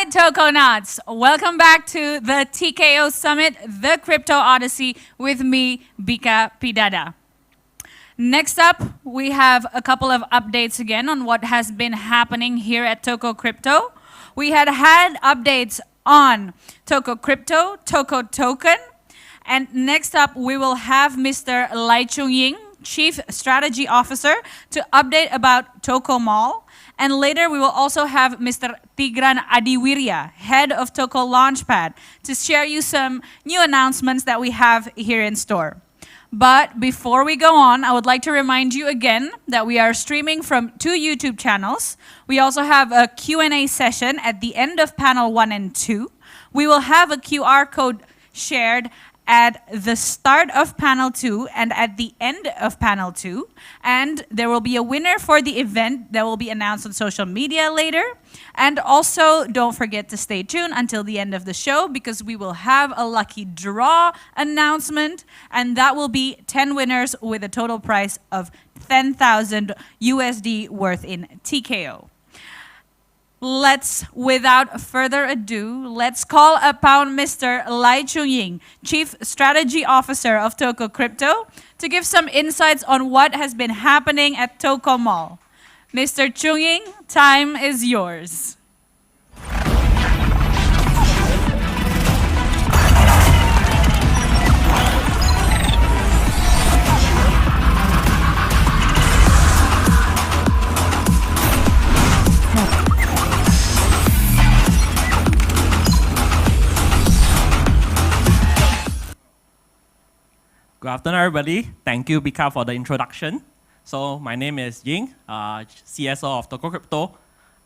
right, Tokonauts, welcome back to the T.K.O Summit, the Kripto Odyssey, with me, Bika Pidada. Next up, we have a couple of updates again on what has been happening here at Tokocrypto. We had updates on Tokocrypto, Toko Token, and next up, we will have Mr. Lai Chung-ying, Chief Strategy Officer, to update about Toko Mall. And later, we will also have Mr. Tigran Adiwirya, Head of Toko Launchpad, to share you some new announcements that we have here in store. But before we go on, I would like to remind you again that we are streaming from 2 YouTube channels. We also have a Q&A session at the end of panel 1 and 2. We will have a QR code shared at the start of panel 2 and at the end of panel 2. And there will be a winner for the event that will be announced on social media later. And also, don't forget to stay tuned until the end of the show because we will have a lucky draw announcement, and that will be 10 winners with a total prize of 10,000 USD worth in TKO. Without further ado, let's call upon Mr. Lai Chung-ying, Chief Strategy Officer of Tokocrypto, to give some insights on what has been happening at Toko Mall. Mr. Chung-ying, time is yours. Good afternoon, everybody. Thank you, Bika, for the introduction. So my name is Ying, CSO of Tokocrypto,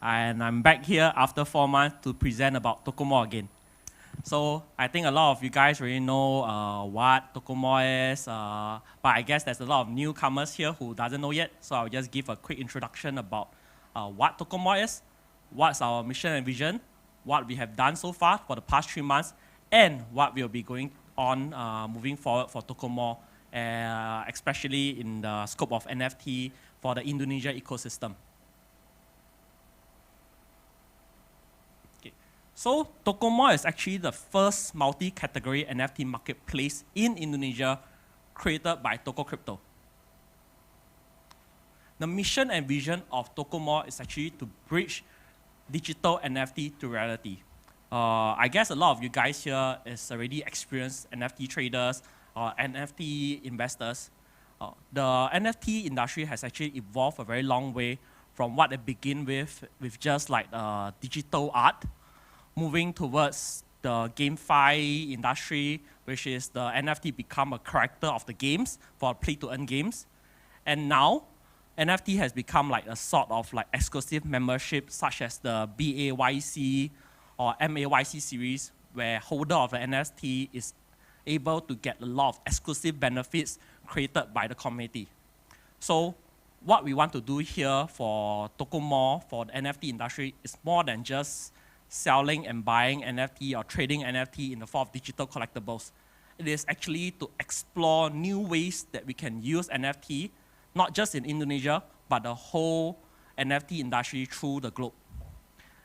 and I'm back here after 4 months to present about Tokomo again. So I think a lot of you guys already know what Tokomo is, but I guess there's a lot of newcomers here who doesn't know yet. So I'll just give a quick introduction about what Tokomo is, what's our mission and vision, what we have done so far for the past 3 months, and what we'll be going on moving forward for Tokomo, especially in the scope of NFT for the Indonesia ecosystem. Okay. So Tokomo is actually the first multi-category NFT marketplace in Indonesia created by Tokocrypto. The mission and vision of Tokomo is actually to bridge digital NFT to reality. I guess a lot of you guys here is already experienced NFT traders or NFT investors. The NFT industry has actually evolved a very long way from what it began with just like digital art, moving towards the GameFi industry, which is the NFT become a character of the games for play-to-earn games. And now, NFT has become like a sort of like exclusive membership such as the BAYC or MAYC series, where holder of an NFT is able to get a lot of exclusive benefits created by the community. So what we want to do here for Tokomo, for the NFT industry, is more than just selling and buying NFT or trading NFT in the form of digital collectibles. It is actually to explore new ways that we can use NFT, not just in Indonesia, but the whole NFT industry through the globe.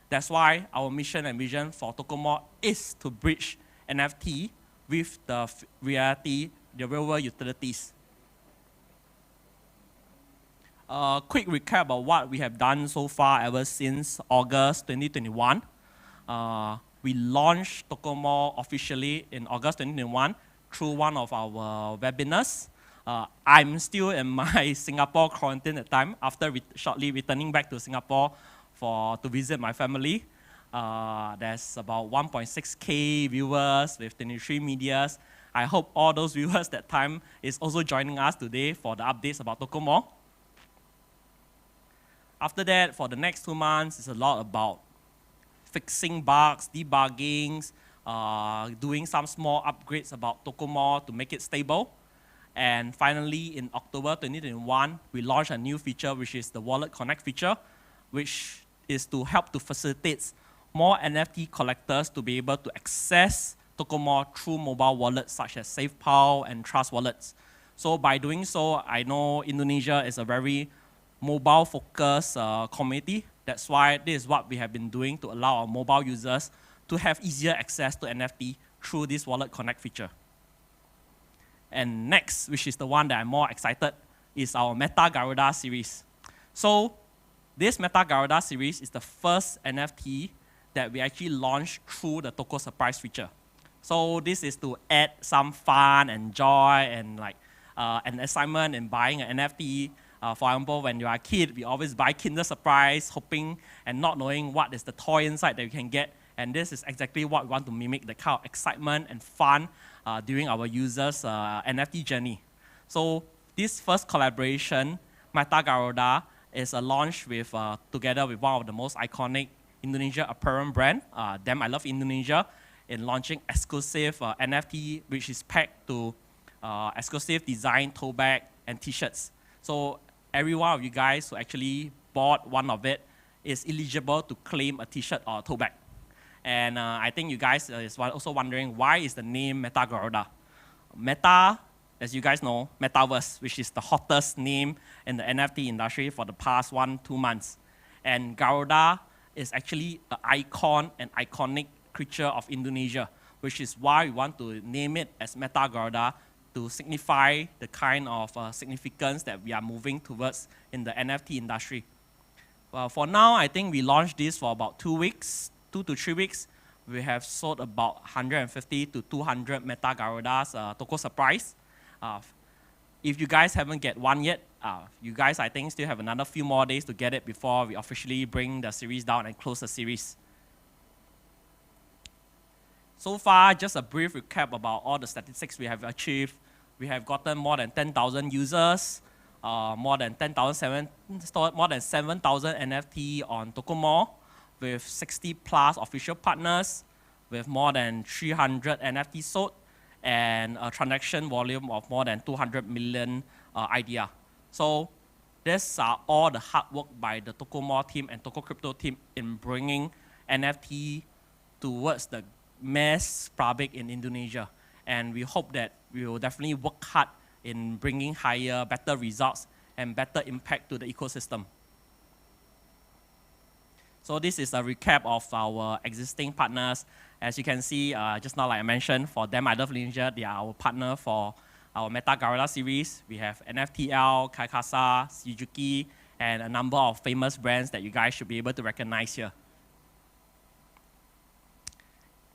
That's why our mission and vision for Tokomo is to bridge NFT with the reality, the real world utilities. A quick recap about what we have done so far ever since August 2021. We launched Tokomo officially in August 2021 through one of our webinars. I'm still in my Singapore quarantine at the time after shortly returning back to Singapore to visit my family. There's about 1.6K viewers with 23 medias. I hope all those viewers that time is also joining us today for the updates about Tokomo. After that, for the next 2 months, it's a lot about fixing bugs, debugging, doing some small upgrades about Tokomo to make it stable. And finally, in October 2021, we launched a new feature, which is the Wallet Connect feature, which is to help to facilitate more NFT collectors to be able to access Tokomo through mobile wallets such as SafePal and Trust wallets. So by doing so, I know Indonesia is a very mobile-focused community, That's why this is what we have been doing to allow our mobile users to have easier access to NFT through this Wallet Connect feature. And next, which is the one that I'm more excited, is our Meta Garuda series. So this Meta Garuda series is the first NFT that we actually launched through the Toko Surprise feature. So this is to add some fun and joy and like an excitement in buying an NFT. For example, when you are a kid, we always buy Kinder Surprise, hoping and not knowing what is the toy inside that you can get. And this is exactly what we want to mimic, the kind of excitement and fun during our users' NFT journey. So this first collaboration, Meta Garuda, is a launch with together with one of the most iconic Indonesia apparel brand, Damn I Love Indonesia, in launching exclusive NFT, which is packed to exclusive design tote bag and t-shirts. So every one of you guys who actually bought one of it is eligible to claim a t-shirt or a tote bag. And I think you guys is also wondering why is the name Meta Garuda. Meta, as you guys know, Metaverse, which is the hottest name in the NFT industry for the past 1-2 months. And Garuda is actually an icon and iconic creature of Indonesia, which is why we want to name it as Meta Garuda to signify the kind of significance that we are moving towards in the NFT industry. Well, for now, I think we launched this for about 2 weeks, 2 to 3 weeks. We have sold about 150 to 200 Meta Garudas Toko Surprise. If you guys haven't get one yet, you guys, I think, still have another few more days to get it before we officially bring the series down and close the series. So far, just a brief recap about all the statistics we have achieved. We have gotten more than 10,000 users, more than 7,000 NFT on Tokomo, with 60 plus official partners, with more than 300 NFT sold, and a transaction volume of more than 200 million IDR. So these are all the hard work by the Tokomo team and Tokocrypto team in bringing NFT towards the mass public in Indonesia. And we hope that we will definitely work hard in bringing higher, better results and better impact to the ecosystem. So this is a recap of our existing partners. As you can see, just now like I mentioned, for Damn I Love Indonesia, they are our partner for our Meta Garuda series. We have NFTL, Kaikasa, Suzuki, and a number of famous brands that you guys should be able to recognize here.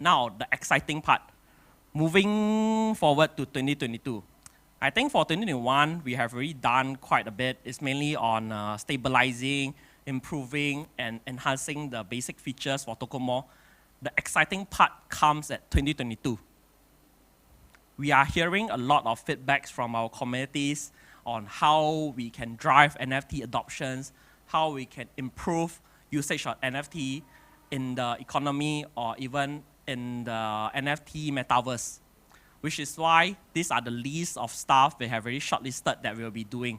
Now, the exciting part. Moving forward to 2022. I think for 2021, we have already done quite a bit. It's mainly on stabilizing, improving, and enhancing the basic features for Tokomo. The exciting part comes at 2022. We are hearing a lot of feedbacks from our communities on how we can drive NFT adoptions, how we can improve usage of NFT in the economy or even in the NFT Metaverse, which is why these are the list of stuff we have already shortlisted that we'll be doing.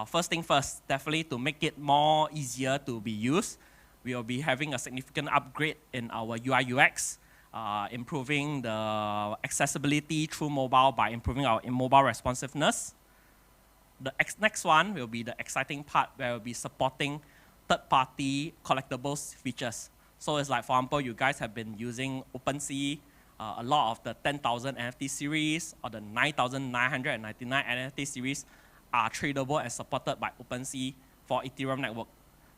First thing first, definitely to make it more easier to be used, we will be having a significant upgrade in our UI UX, improving the accessibility through mobile by improving our mobile responsiveness. The next one will be the exciting part where we'll be supporting third-party collectibles features. So it's like, for example, you guys have been using OpenSea, a lot of the 10,000 NFT series or the 9,999 NFT series are tradable and supported by OpenSea for Ethereum network.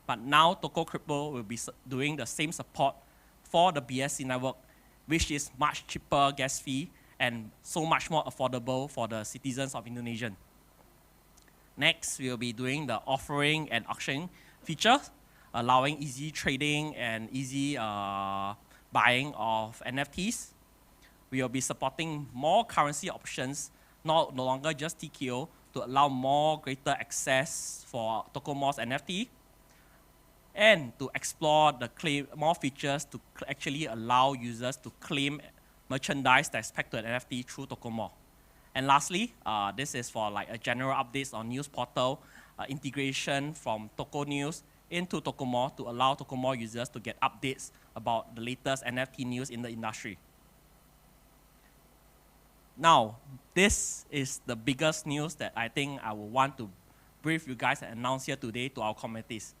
But now Tokocrypto will be doing the same support for the BSC network, which is much cheaper gas fee and so much more affordable for the citizens of Indonesia. Next, we'll be doing the offering and auction features, allowing easy trading and easy buying of NFTs. We will be supporting more currency options, no longer just T.K.O, to allow more greater access for Tokomo's NFT, and to explore the more features to actually allow users to claim merchandise that's pegged to an NFT through Tokomo. And lastly, this is for like a general updates on news portal, integration from Toko News into Tokomo to allow Tokomo users to get updates about the latest NFT news in the industry. Now, this is the biggest news that I think I will want to brief you guys and announce here today to our communities.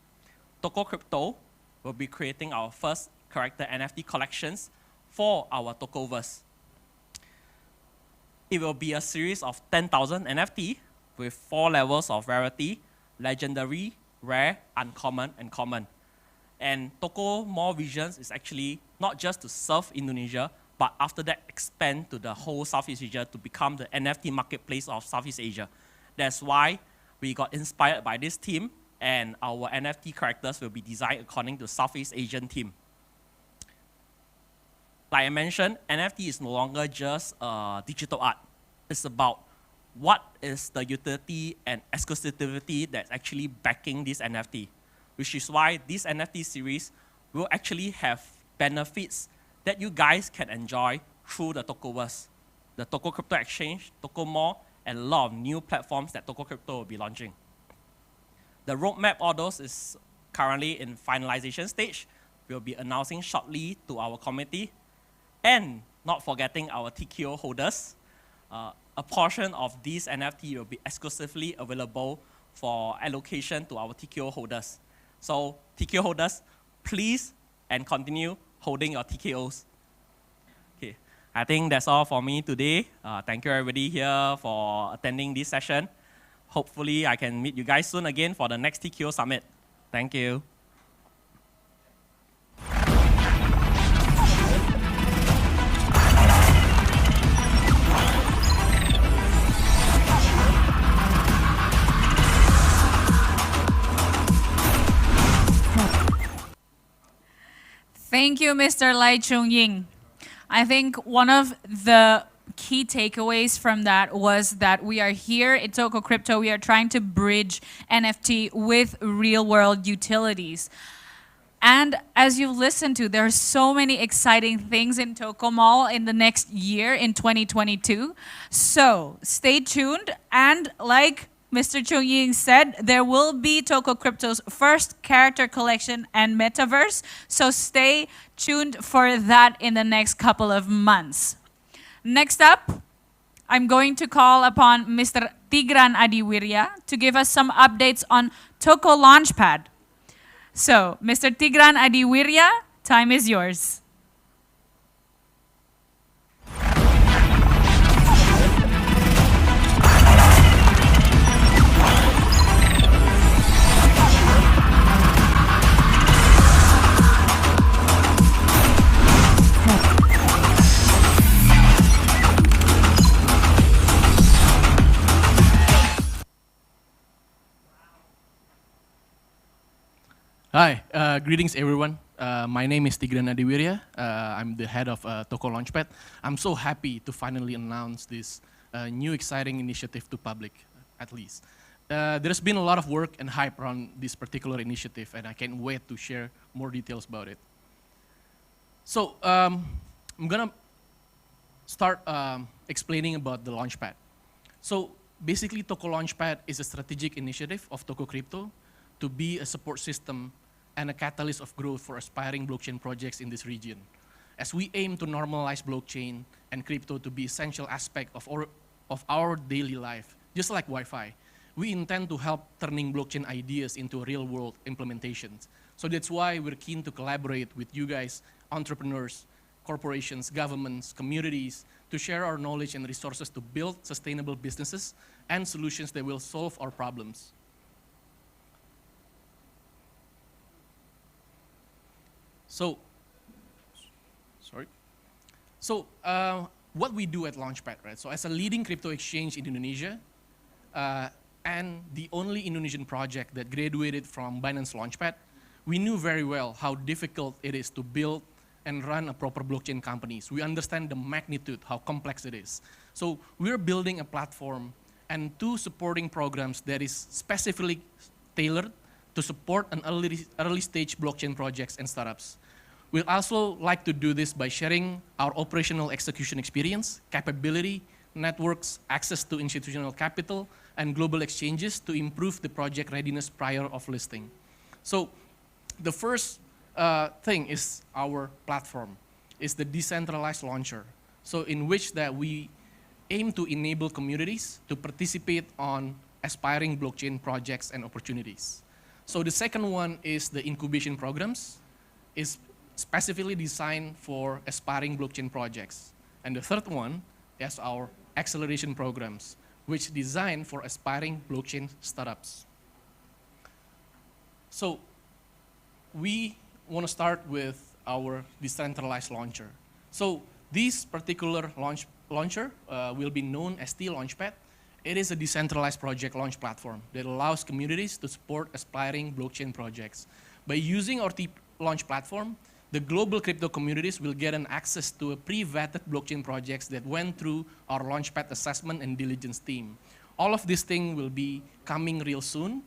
Tokocrypto will be creating our first character NFT collections for our Tokoverse. It will be a series of 10,000 NFT with 4 levels of rarity: legendary, rare, uncommon, and common. And Toko More Visions is actually not just to serve Indonesia, but after that expand to the whole Southeast Asia to become the NFT marketplace of Southeast Asia. That's why we got inspired by this theme, and our NFT characters will be designed according to Southeast Asian theme. Like I mentioned, NFT is no longer just digital art. It's about what is the utility and exclusivity that's actually backing this NFT, which is why this NFT series will actually have benefits that you guys can enjoy through the Tokoverse, the Tokocrypto Exchange, Tokomore, and a lot of new platforms that Tokocrypto will be launching. The roadmap all those is currently in finalization stage. We'll be announcing shortly to our committee. And not forgetting our T.K.O holders, a portion of these NFT will be exclusively available for allocation to our T.K.O holders. So T.K.O holders, please and continue holding your T.K.Os. Okay, I think that's all for me today. Thank you everybody here for attending this session. Hopefully I can meet you guys soon again for the next T.K.O Summit. Thank you. Thank you, Mr. Lai Chung-ying. I think one of the key takeaways from that was that we are here at Tokocrypto. We are trying to bridge NFT with real-world utilities. And as you've listened to, there are so many exciting things in Tokomall in the next year, in 2022. So stay tuned, and like Mr. Chung-ying said, there will be Tokocrypto's first character collection and metaverse, so stay tuned for that in the next couple of months. Next up, I'm going to call upon Mr. Tigran Adiwirya to give us some updates on Toko Launchpad. So, Mr. Tigran Adiwirya, time is yours. Hi, greetings everyone. My name is Tigran Adiwirya. I'm the head of Toko Launchpad. I'm so happy to finally announce this new exciting initiative to public, at least. There's been a lot of work and hype around this particular initiative, and I can't wait to share more details about it. So I'm gonna start explaining about the Launchpad. So basically, Toko Launchpad is a strategic initiative of Tokocrypto to be a support system and a catalyst of growth for aspiring blockchain projects in this region. As we aim to normalize blockchain and crypto to be essential aspect of our daily life, just like Wi-Fi, we intend to help turning blockchain ideas into real-world implementations. So that's why we're keen to collaborate with you guys, entrepreneurs, corporations, governments, communities, to share our knowledge and resources to build sustainable businesses and solutions that will solve our problems. So, what we do at Launchpad, right? So as a leading crypto exchange in Indonesia, and the only Indonesian project that graduated from Binance Launchpad, we knew very well how difficult it is to build and run a proper blockchain companies. We understand the magnitude, how complex it is. So we're building a platform and 2 supporting programs that is specifically tailored to support an early stage blockchain projects and startups. We'd also like to do this by sharing our operational execution experience, capability, networks, access to institutional capital, and global exchanges to improve the project readiness prior of listing. So the first thing is our platform, is the decentralized launcher. So in which that we aim to enable communities to participate on aspiring blockchain projects and opportunities. So the second one is the incubation programs, is specifically designed for aspiring blockchain projects. And the third one is our acceleration programs, which designed for aspiring blockchain startups. So we want to start with our decentralized launcher. So this particular launcher will be known as T-Launchpad. It is a decentralized project launch platform that allows communities to support aspiring blockchain projects. By using our T-Launch platform, the global crypto communities will get an access to a pre-vetted blockchain projects that went through our Launchpad assessment and diligence team. All of this thing will be coming real soon.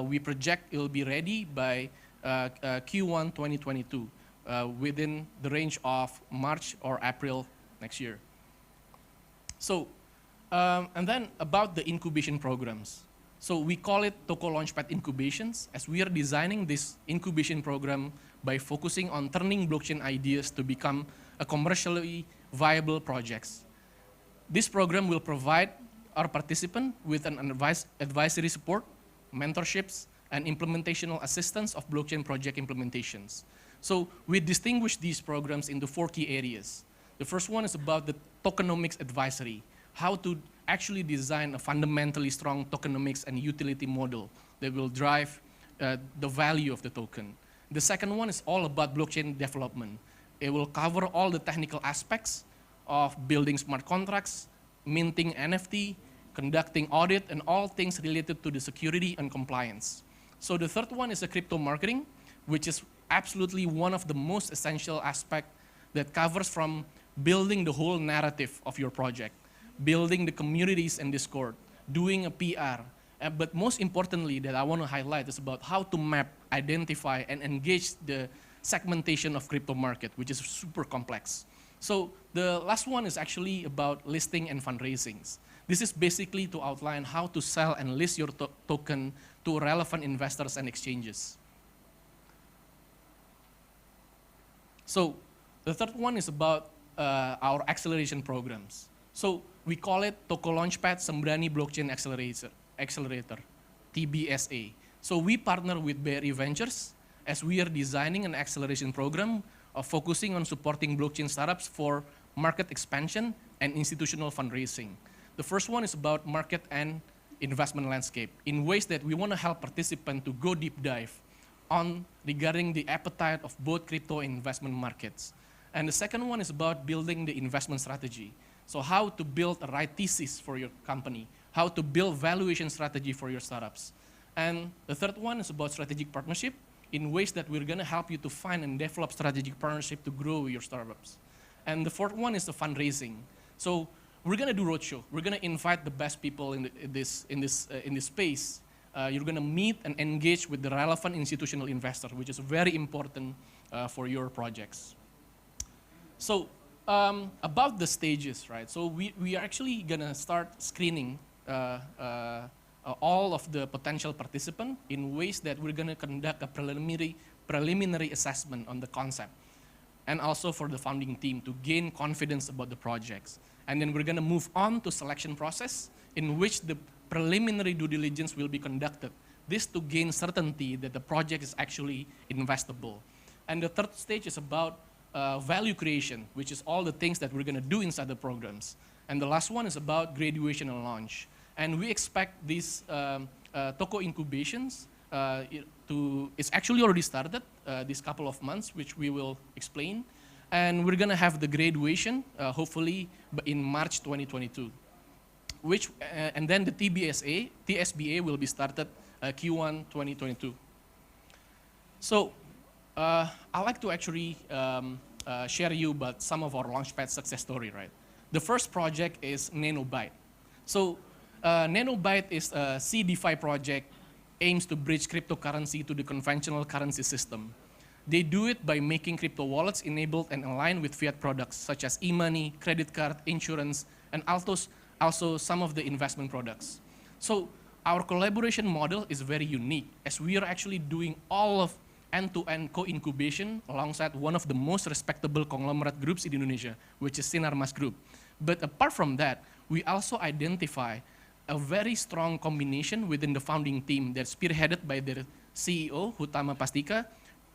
We project it will be ready by Q1 2022, within the range of March or April next year. So, and then about the incubation programs. So we call it Toko Launchpad Incubations, as we are designing this incubation program by focusing on turning blockchain ideas to become a commercially viable projects. This program will provide our participant with an advisory support, mentorships, and implementational assistance of blockchain project implementations. So we distinguish these programs into 4 key areas. The first one is about the tokenomics advisory, how to actually design a fundamentally strong tokenomics and utility model that will drive the value of the token. The second one is all about blockchain development. It will cover all the technical aspects of building smart contracts, minting NFT, conducting audit, and all things related to the security and compliance. So the third one is a crypto marketing, which is absolutely one of the most essential aspects that covers from building the whole narrative of your project, building the communities and Discord, doing a PR. But most importantly that I want to highlight is about how to map, identify, and engage the segmentation of crypto market, which is super complex. So the last one is actually about listing and fundraisings. This is basically to outline how to sell and list your token to relevant investors and exchanges. So the third one is about our acceleration programs. So we call it Toko Launchpad Sembrani Blockchain Accelerator, TBSA. So we partner with BRI Ventures as we are designing an acceleration program of focusing on supporting blockchain startups for market expansion and institutional fundraising. The first one is about market and investment landscape in ways that we want to help participants to go deep dive on regarding the appetite of both crypto and investment markets. And the second one is about building the investment strategy. So how to build a right thesis for your company, how to build valuation strategy for your startups. And the third one is about strategic partnership in ways that we're going to help you to find and develop strategic partnership to grow your startups. And the fourth one is the fundraising. So we're going to do roadshow. We're going to invite the best people in this space. You're going to meet and engage with the relevant institutional investor, which is very important for your projects. So about the stages, right? So we are actually going to start screening all of the potential participants in ways that we're going to conduct a preliminary assessment on the concept, and also for the founding team to gain confidence about the projects. And then we're going to move on to selection process in which the preliminary due diligence will be conducted. This to gain certainty that the project is actually investable. And the third stage is about value creation, which is all the things that we're going to do inside the programs. And the last one is about graduation and launch. And we expect these Toko incubations it's actually already started this couple of months, which we will explain. And we're going to have the graduation, hopefully in March 2022. And then the TSBA will be started Q1 2022. So I'd like to actually share you about some of our Launchpad success story, right? The first project is Nanobyte. So Nanobyte is a CDeFi project, aims to bridge cryptocurrency to the conventional currency system. They do it by making crypto wallets enabled and aligned with fiat products such as e-money, credit card, insurance, and also some of the investment products. So our collaboration model is very unique as we are actually doing all of end-to-end co-incubation alongside one of the most respectable conglomerate groups in Indonesia, which is Sinarmas Group. But apart from that, we also identify a very strong combination within the founding team that's spearheaded by their CEO, Hutama Pastika.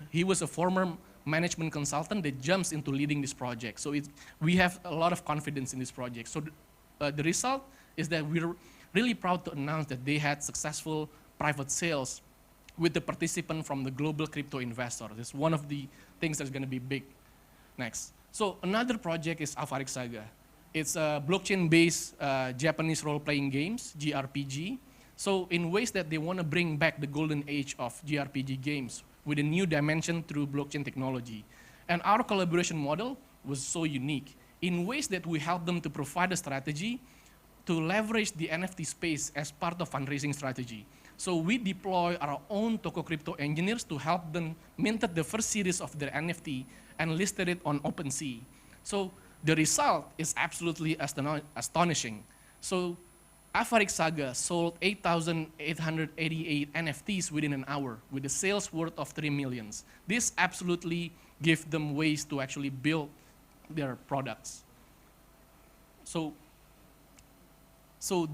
He was a former management consultant that jumps into leading this project. So we have a lot of confidence in this project. So the result is that we're really proud to announce that they had successful private sales with the participant from the global crypto investor. That's one of the things that's going to be big next. So another project is Afarik Saga. It's a blockchain-based Japanese role-playing games, JRPG. So in ways that they want to bring back the golden age of JRPG games with a new dimension through blockchain technology. And our collaboration model was so unique in ways that we help them to provide a strategy to leverage the NFT space as part of fundraising strategy. So we deploy our own Tokocrypto engineers to help them mint the first series of their NFT and listed it on OpenSea. So the result is absolutely astonishing. So Afarik Saga sold 8,888 NFTs within an hour with a sales worth of 3 million. This absolutely gives them ways to actually build their products. So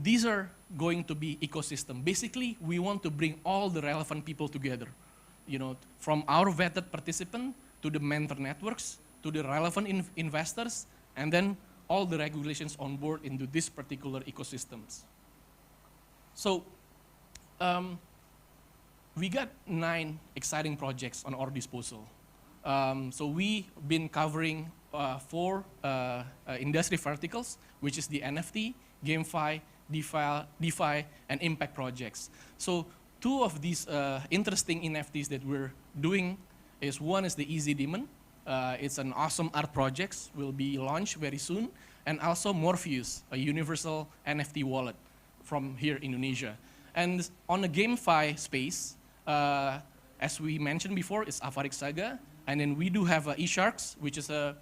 these are going to be ecosystem. Basically, we want to bring all the relevant people together, from our vetted participant to the mentor networks, to the relevant investors, and then all the regulations on board into this particular ecosystems. So we got 9 exciting projects on our disposal. So we've been covering 4 industry verticals, which is the NFT, GameFi, DeFi, and impact projects. So 2 of these interesting NFTs that we're doing is one is the Easy Demon. It's an awesome art project, will be launched very soon. And also Morpheus, a universal NFT wallet from here in Indonesia. And on the GameFi space, as we mentioned before, it's Afarik Saga. And then we do have eSharks, which is a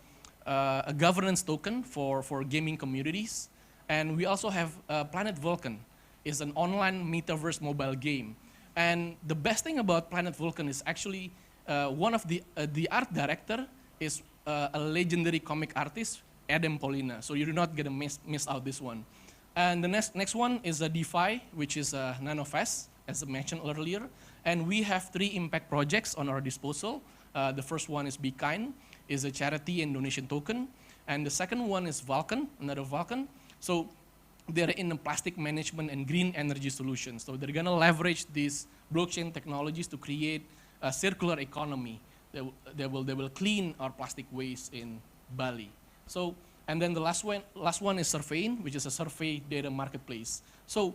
governance token for gaming communities. And we also have Planet Vulcan. It's an online metaverse mobile game. And the best thing about Planet Vulcan is actually one of the art director is a legendary comic artist, Adam Paulina. So you're not gonna miss out this one. And the next one is a DeFi, which is NanoFest, as I mentioned earlier. And we have 3 impact projects on our disposal. The first one is Be Kind, is a charity and donation token. And the second one is Vulcan, another Vulcan. So they're in the plastic management and green energy solutions. So they're gonna leverage these blockchain technologies to create a circular economy that will clean our plastic waste in Bali. So, and then the last one is Surveying, which is a survey data marketplace. So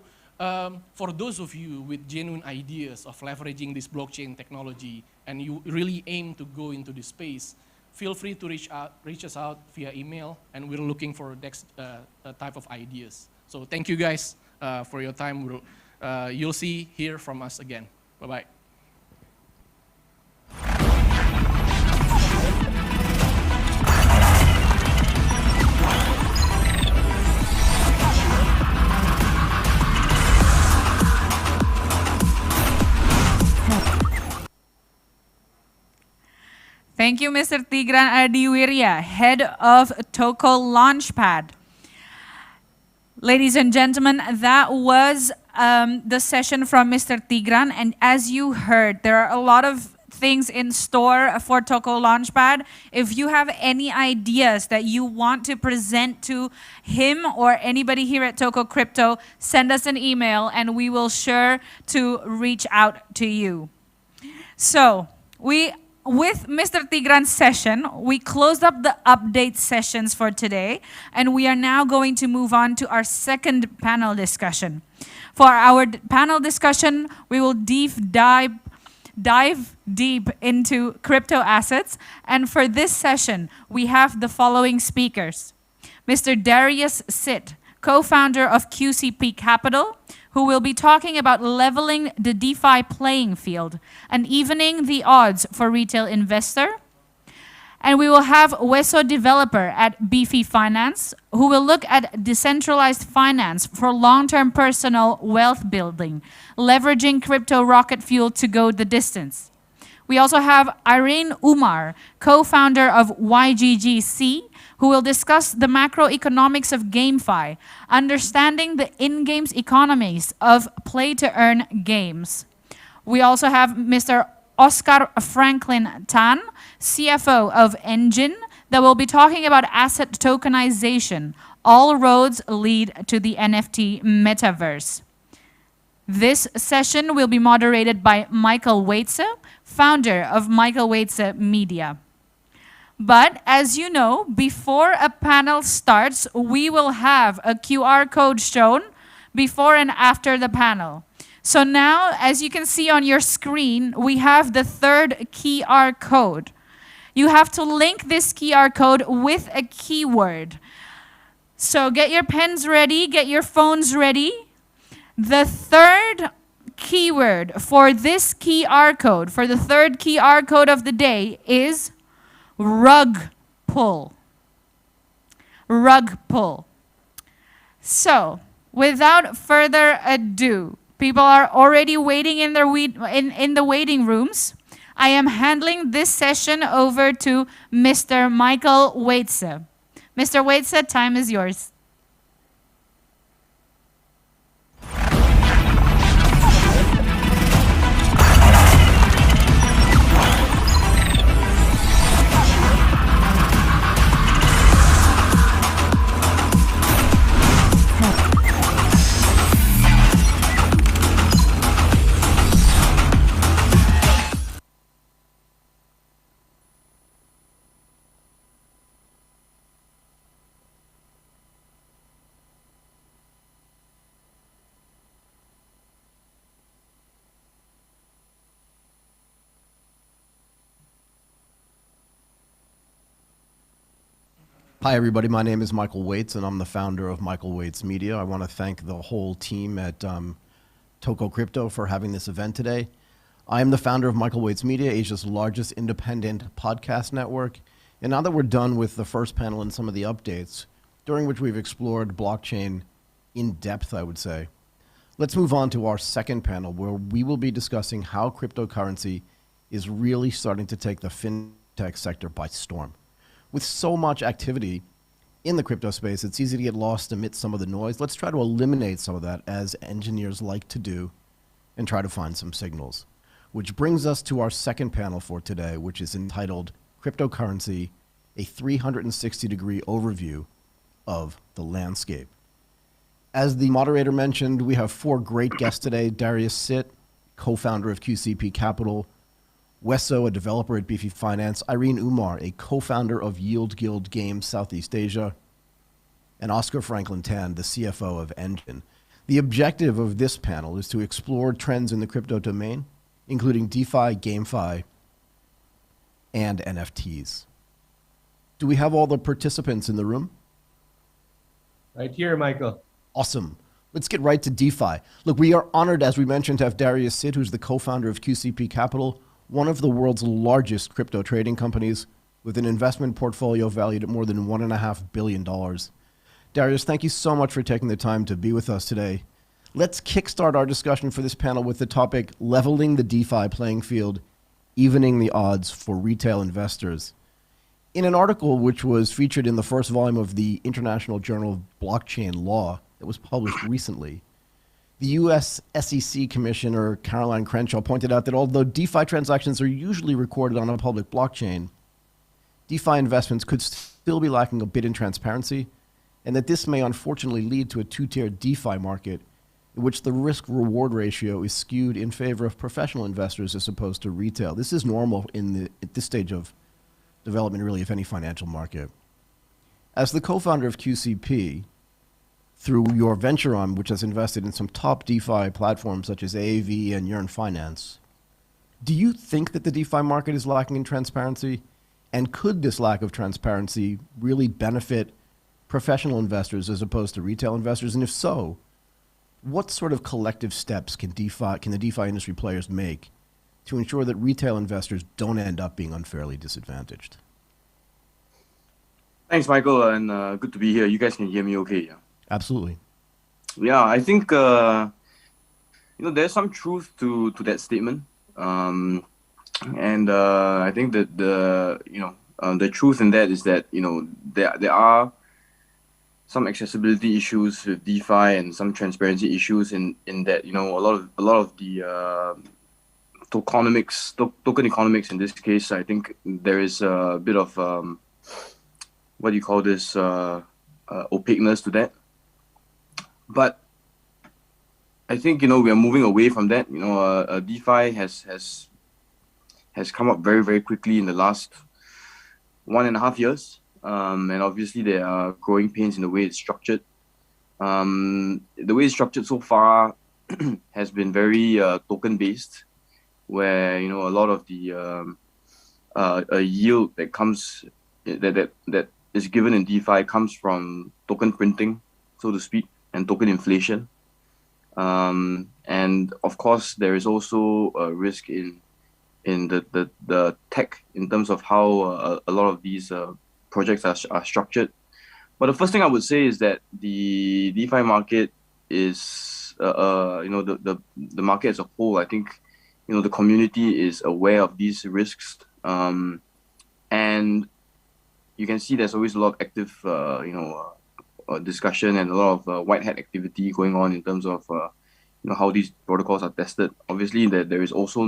for those of you with genuine ideas of leveraging this blockchain technology and you really aim to go into this space, feel free to reach us out via email, and we're looking for next type of ideas. So thank you guys for your time. You'll hear from us again. Bye-bye. Thank you, Mr. Tigran Adiwirya, head of Toko Launchpad. Ladies and gentlemen, that was the session from Mr. Tigran. And as you heard, there are a lot of things in store for Toko Launchpad. If you have any ideas that you want to present to him or anybody here at Tokocrypto, send us an email and we will sure to reach out to you. So with Mr. Tigran's session, we closed up the update sessions for today, and we are now going to move on to our second panel discussion. For our panel discussion, we will dive deep into crypto assets, and for this session, we have the following speakers. Mr. Darius Sit, co-founder of QCP Capital, who will be talking about leveling the DeFi playing field and evening the odds for retail investor. And we will have Weso developer at Beefy Finance, who will look at decentralized finance for long-term personal wealth building, leveraging crypto rocket fuel to go the distance. We also have Irene Umar, co-founder of YGGC, who will discuss the macroeconomics of GameFi, understanding the in-games economies of play-to-earn games. We also have Mr. Oscar Franklin Tan, CFO of Engine, that will be talking about asset tokenization. All roads lead to the NFT Metaverse. This session will be moderated by Michael Waitze, founder of Michael Waitze Media. But as you know, before a panel starts, we will have a QR code shown before and after the panel. So now, as you can see on your screen, we have the third QR code. You have to link this QR code with a keyword. So get your pens ready, get your phones ready. The third keyword for this QR code, for the third QR code of the day, is rug pull. Rug pull. So, without further ado, people are already waiting in the waiting rooms. I am handling this session over to Mr. Michael Waitze. Mr. Waitze, time is yours. Hi, everybody. My name is Michael Waitze, and I'm the founder of Michael Waitze Media. I want to thank the whole team at Tokocrypto for having this event today. I am the founder of Michael Waitze Media, Asia's largest independent podcast network. And now that we're done with the first panel and some of the updates, during which we've explored blockchain in depth, I would say, let's move on to our second panel, where we will be discussing how cryptocurrency is really starting to take the fintech sector by storm. With so much activity in the crypto space, it's easy to get lost amidst some of the noise. Let's try to eliminate some of that, as engineers like to do, and try to find some signals. Which brings us to our second panel for today, which is entitled Cryptocurrency, a 360-degree overview of the landscape. As the moderator mentioned, we have four great guests today. Darius Sit, co-founder of QCP Capital; Wesso, a developer at Beefy Finance; Irene Umar, a co-founder of Yield Guild Games Southeast Asia; and Oscar Franklin Tan, the CFO of Engine. The objective of this panel is to explore trends in the crypto domain, including DeFi, GameFi, and NFTs. Do we have all the participants in the room? Right here, Michael. Awesome. Let's get right to DeFi. Look, we are honored, as we mentioned, to have Darius Sit, who's the co-founder of QCP Capital, one of the world's largest crypto trading companies, with an investment portfolio valued at more than $1.5 billion. Darius, thank you so much for taking the time to be with us today. Let's kickstart our discussion for this panel with the topic, leveling the DeFi playing field, evening the odds for retail investors. In an article which was featured in the first volume of the International Journal of Blockchain Law that was published recently, the U.S. SEC Commissioner Caroline Crenshaw pointed out that although DeFi transactions are usually recorded on a public blockchain, DeFi investments could still be lacking a bit in transparency, and that this may unfortunately lead to a two-tiered DeFi market in which the risk-reward ratio is skewed in favor of professional investors as opposed to retail. This is normal at this stage of development, really, of any financial market. As the co-founder of QCP, through your venture arm, which has invested in some top DeFi platforms such as AAV and Yearn Finance, do you think that the DeFi market is lacking in transparency? And could this lack of transparency really benefit professional investors as opposed to retail investors? And if so, what sort of collective steps can the DeFi industry players make to ensure that retail investors don't end up being unfairly disadvantaged? Thanks, Michael, and good to be here. You guys can hear me okay? Yeah? Absolutely. Yeah, I think there's some truth to that statement, and I think that the truth in that is that there are some accessibility issues with DeFi and some transparency issues in that a lot of the token economics in this case, I think there is a bit of what do you call this opaqueness to that. But I think we are moving away from that. DeFi has come up very, very quickly in the last 1.5 years, and obviously there are growing pains in the way it's structured. The way it's structured so far has been very token based, where a lot of the a yield that comes that is given in DeFi comes from token printing, so to speak, and token inflation. And of course, there is also a risk in the tech in terms of how a lot of these projects are structured. But the first thing I would say is that the DeFi market is, the market as a whole. I think, the community is aware of these risks, and you can see there's always a lot of active, discussion and a lot of white hat activity going on in terms of, how these protocols are tested. Obviously, there is also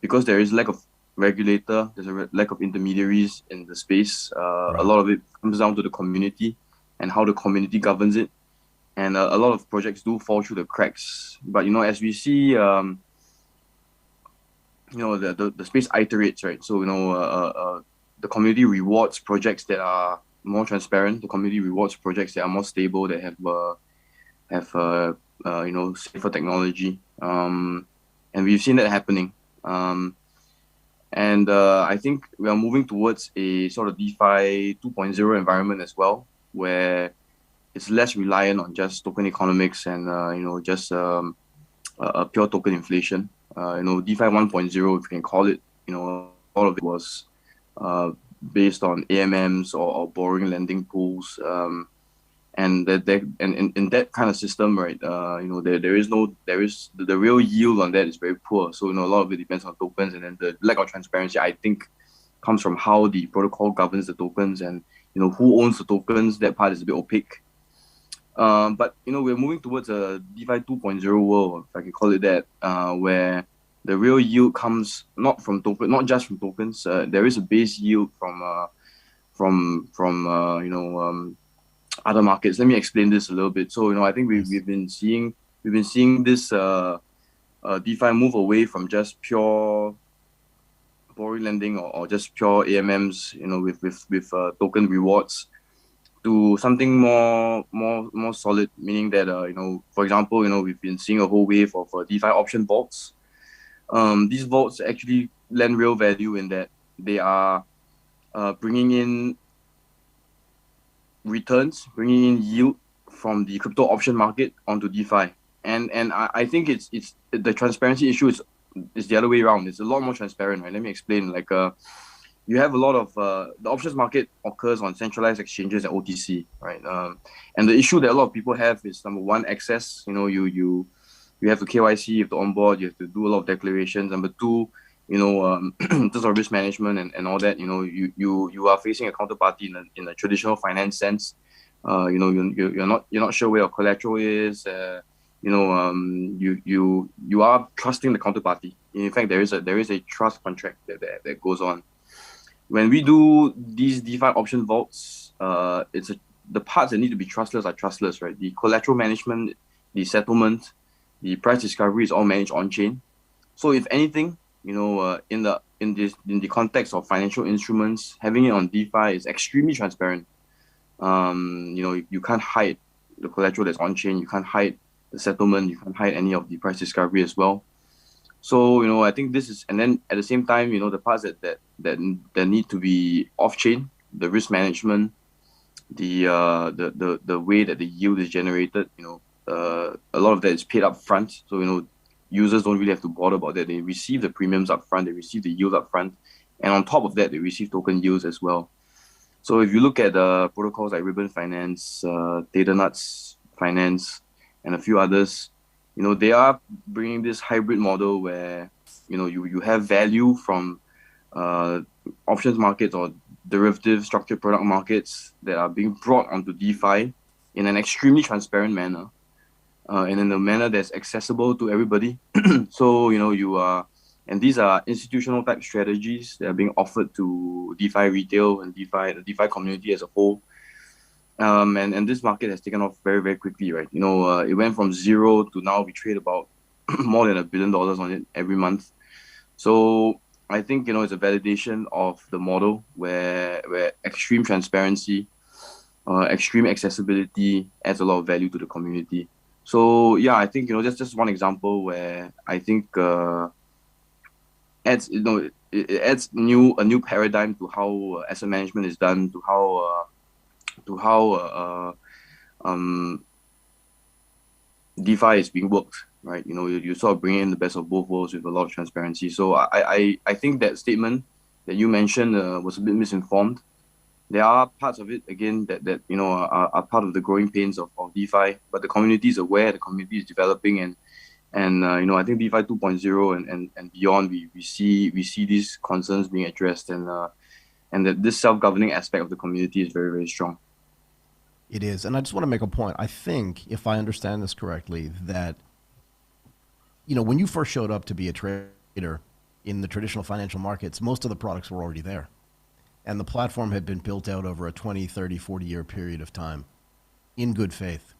because there is lack of regulator, there's a lack of intermediaries in the space. A lot of it comes down to the community and how the community governs it. And a lot of projects do fall through the cracks. But, as we see, the space iterates, right? So, the community rewards projects that are more transparent. The community rewards projects that are more stable, that have safer technology. And we've seen that happening. And I think we are moving towards a sort of DeFi 2.0 environment as well, where it's less reliant on just token economics and just a pure token inflation. DeFi 1.0, if you can call it, all of it was based on AMMs or borrowing lending pools, and in that kind of system, right? There is the real yield on that is very poor. So a lot of it depends on tokens, and then the lack of transparency, I think, comes from how the protocol governs the tokens, and who owns the tokens. That part is a bit opaque. But we're moving towards a DeFi 2.0 world, if I can call it that, where the real yield comes not just from tokens. There is a base yield from other markets. Let me explain this a little bit. So I think we've been seeing this DeFi move away from just pure borrowing lending or just pure AMMs, with token rewards, to something more solid. Meaning that for example, we've been seeing a whole wave of DeFi option vaults. These vaults actually lend real value in that they are bringing in returns, bringing in yield from the crypto option market onto DeFi. And I think it's the transparency issue is the other way around. It's a lot more transparent, right? Let me explain. Like you have a lot of the options market occurs on centralized exchanges and OTC, right? And the issue that a lot of people have is, number one, access. You have to KYC, you have to onboard, you have to do a lot of declarations. Number two, in terms of risk management and all that, you are facing a counterparty in a traditional finance sense. You're not sure where your collateral is. You are trusting the counterparty. In fact, there is a trust contract that goes on. When we do these DeFi option vaults, the parts that need to be trustless are trustless, right? The collateral management, the settlement, the price discovery is all managed on chain. So if anything, in the context of financial instruments, having it on DeFi is extremely transparent. You can't hide the collateral that's on chain. You can't hide the settlement. You can't hide any of the price discovery as well. So I think this is, and then at the same time, the parts that need to be off chain, the risk management, the way that the yield is generated, a lot of that is paid up front. So users don't really have to bother about that. They receive the premiums up front, they receive the yield up front, and on top of that, they receive token yields as well. So if you look at protocols like Ribbon Finance, Nuts Finance, and a few others, they are bringing this hybrid model where you have value from options markets or derivative structured product markets that are being brought onto DeFi in an extremely transparent manner, and in a manner that's accessible to everybody. So you are And these are institutional type strategies that are being offered to DeFi retail and the DeFi community as a whole. And this market has taken off very, very quickly, right? It went from zero to now we trade about more than $1 billion on it every month. So I think, it's a validation of the model where extreme transparency, extreme accessibility adds a lot of value to the community. So yeah, I think, that's just one example where I think adds, it adds a new paradigm to how asset management is done, to how DeFi is being worked, right? You sort of bring in the best of both worlds with a lot of transparency. So I think that statement that you mentioned was a bit misinformed. There are parts of it, again, that are part of the growing pains of DeFi, but the community is aware, the community is developing, and I think DeFi 2.0 and beyond, we see these concerns being addressed, and that this self-governing aspect of the community is very, very strong. It is. And I just want to make a point. I think, if I understand this correctly, that, when you first showed up to be a trader in the traditional financial markets, most of the products were already there. And the platform had been built out over a 20, 30, 40-year period of time in good faith.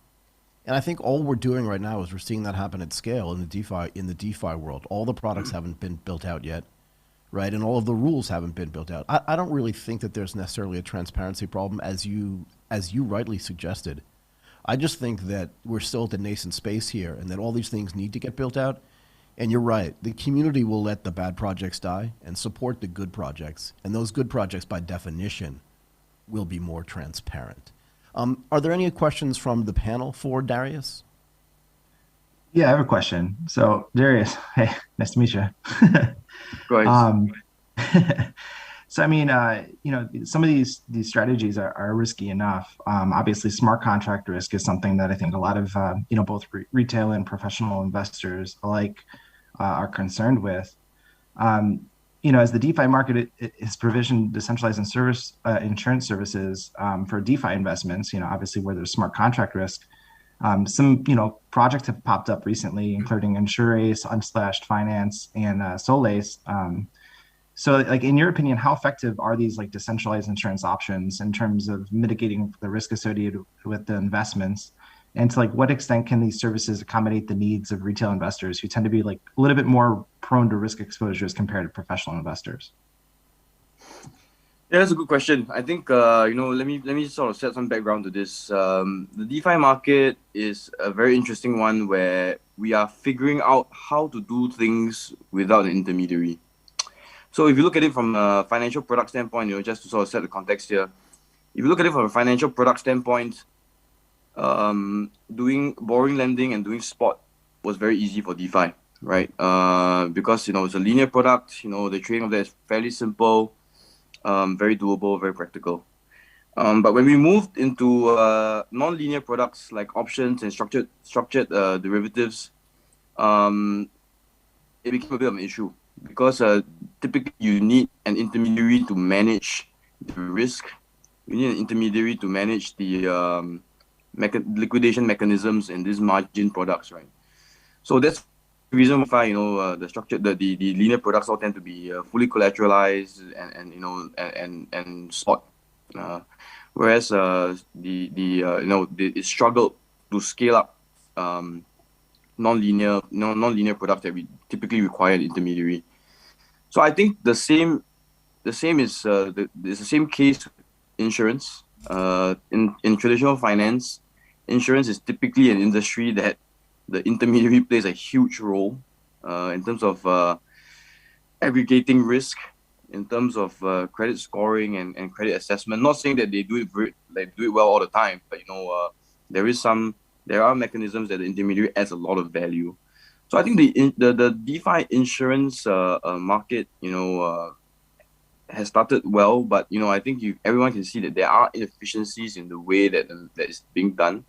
And I think all we're doing right now is we're seeing that happen at scale in the DeFi world. All the products haven't been built out yet, right? And all of the rules haven't been built out. I don't really think that there's necessarily a transparency problem, as you rightly suggested. I just think that we're still at the nascent space here, and that all these things need to get built out. And you're right, the community will let the bad projects die and support the good projects. And those good projects, by definition, will be more transparent. Are there any questions from the panel for Darius? Yeah, I have a question. So, Darius, hey, nice to meet you. Go ahead. So, I mean, some of these strategies are risky enough. Obviously, smart contract risk is something that I think a lot of, both retail and professional investors alike are concerned with. As the DeFi market is provisioned decentralized insurance services for DeFi investments, obviously where there's smart contract risk, some, projects have popped up recently, including Insurace, Unslashed Finance, and Solace. So, like, in your opinion, how effective are these decentralized insurance options in terms of mitigating the risk associated with the investments? And to what extent can these services accommodate the needs of retail investors who tend to be a little bit more prone to risk exposures compared to professional investors? Yeah, that's a good question. I think let me sort of set some background to this. The DeFi market is a very interesting one where we are figuring out how to do things without an intermediary. So if you look at it from a financial product standpoint, just to sort of set the context here, if you look at it from a financial product standpoint, doing borrowing, lending, and doing spot was very easy for DeFi, right? Because it's a linear product. The trading of that is fairly simple, very doable, very practical. But when we moved into non-linear products like options and structured derivatives, it became a bit of an issue because typically you need an intermediary to manage the risk. You need an intermediary to manage the liquidation mechanisms in these margin products, right? So that's the reason why the linear products all tend to be fully collateralized and spot, whereas it struggled to scale up non-linear products that we typically require an intermediary. So I think the same is the same case with insurance. In traditional finance, insurance is typically an industry that the intermediary plays a huge role in terms of aggregating risk, in terms of credit scoring and credit assessment. Not saying that they do it well all the time, but there are mechanisms that the intermediary adds a lot of value. So I think the DeFi insurance market, has started well, but I think everyone can see that there are inefficiencies in the way that is being done.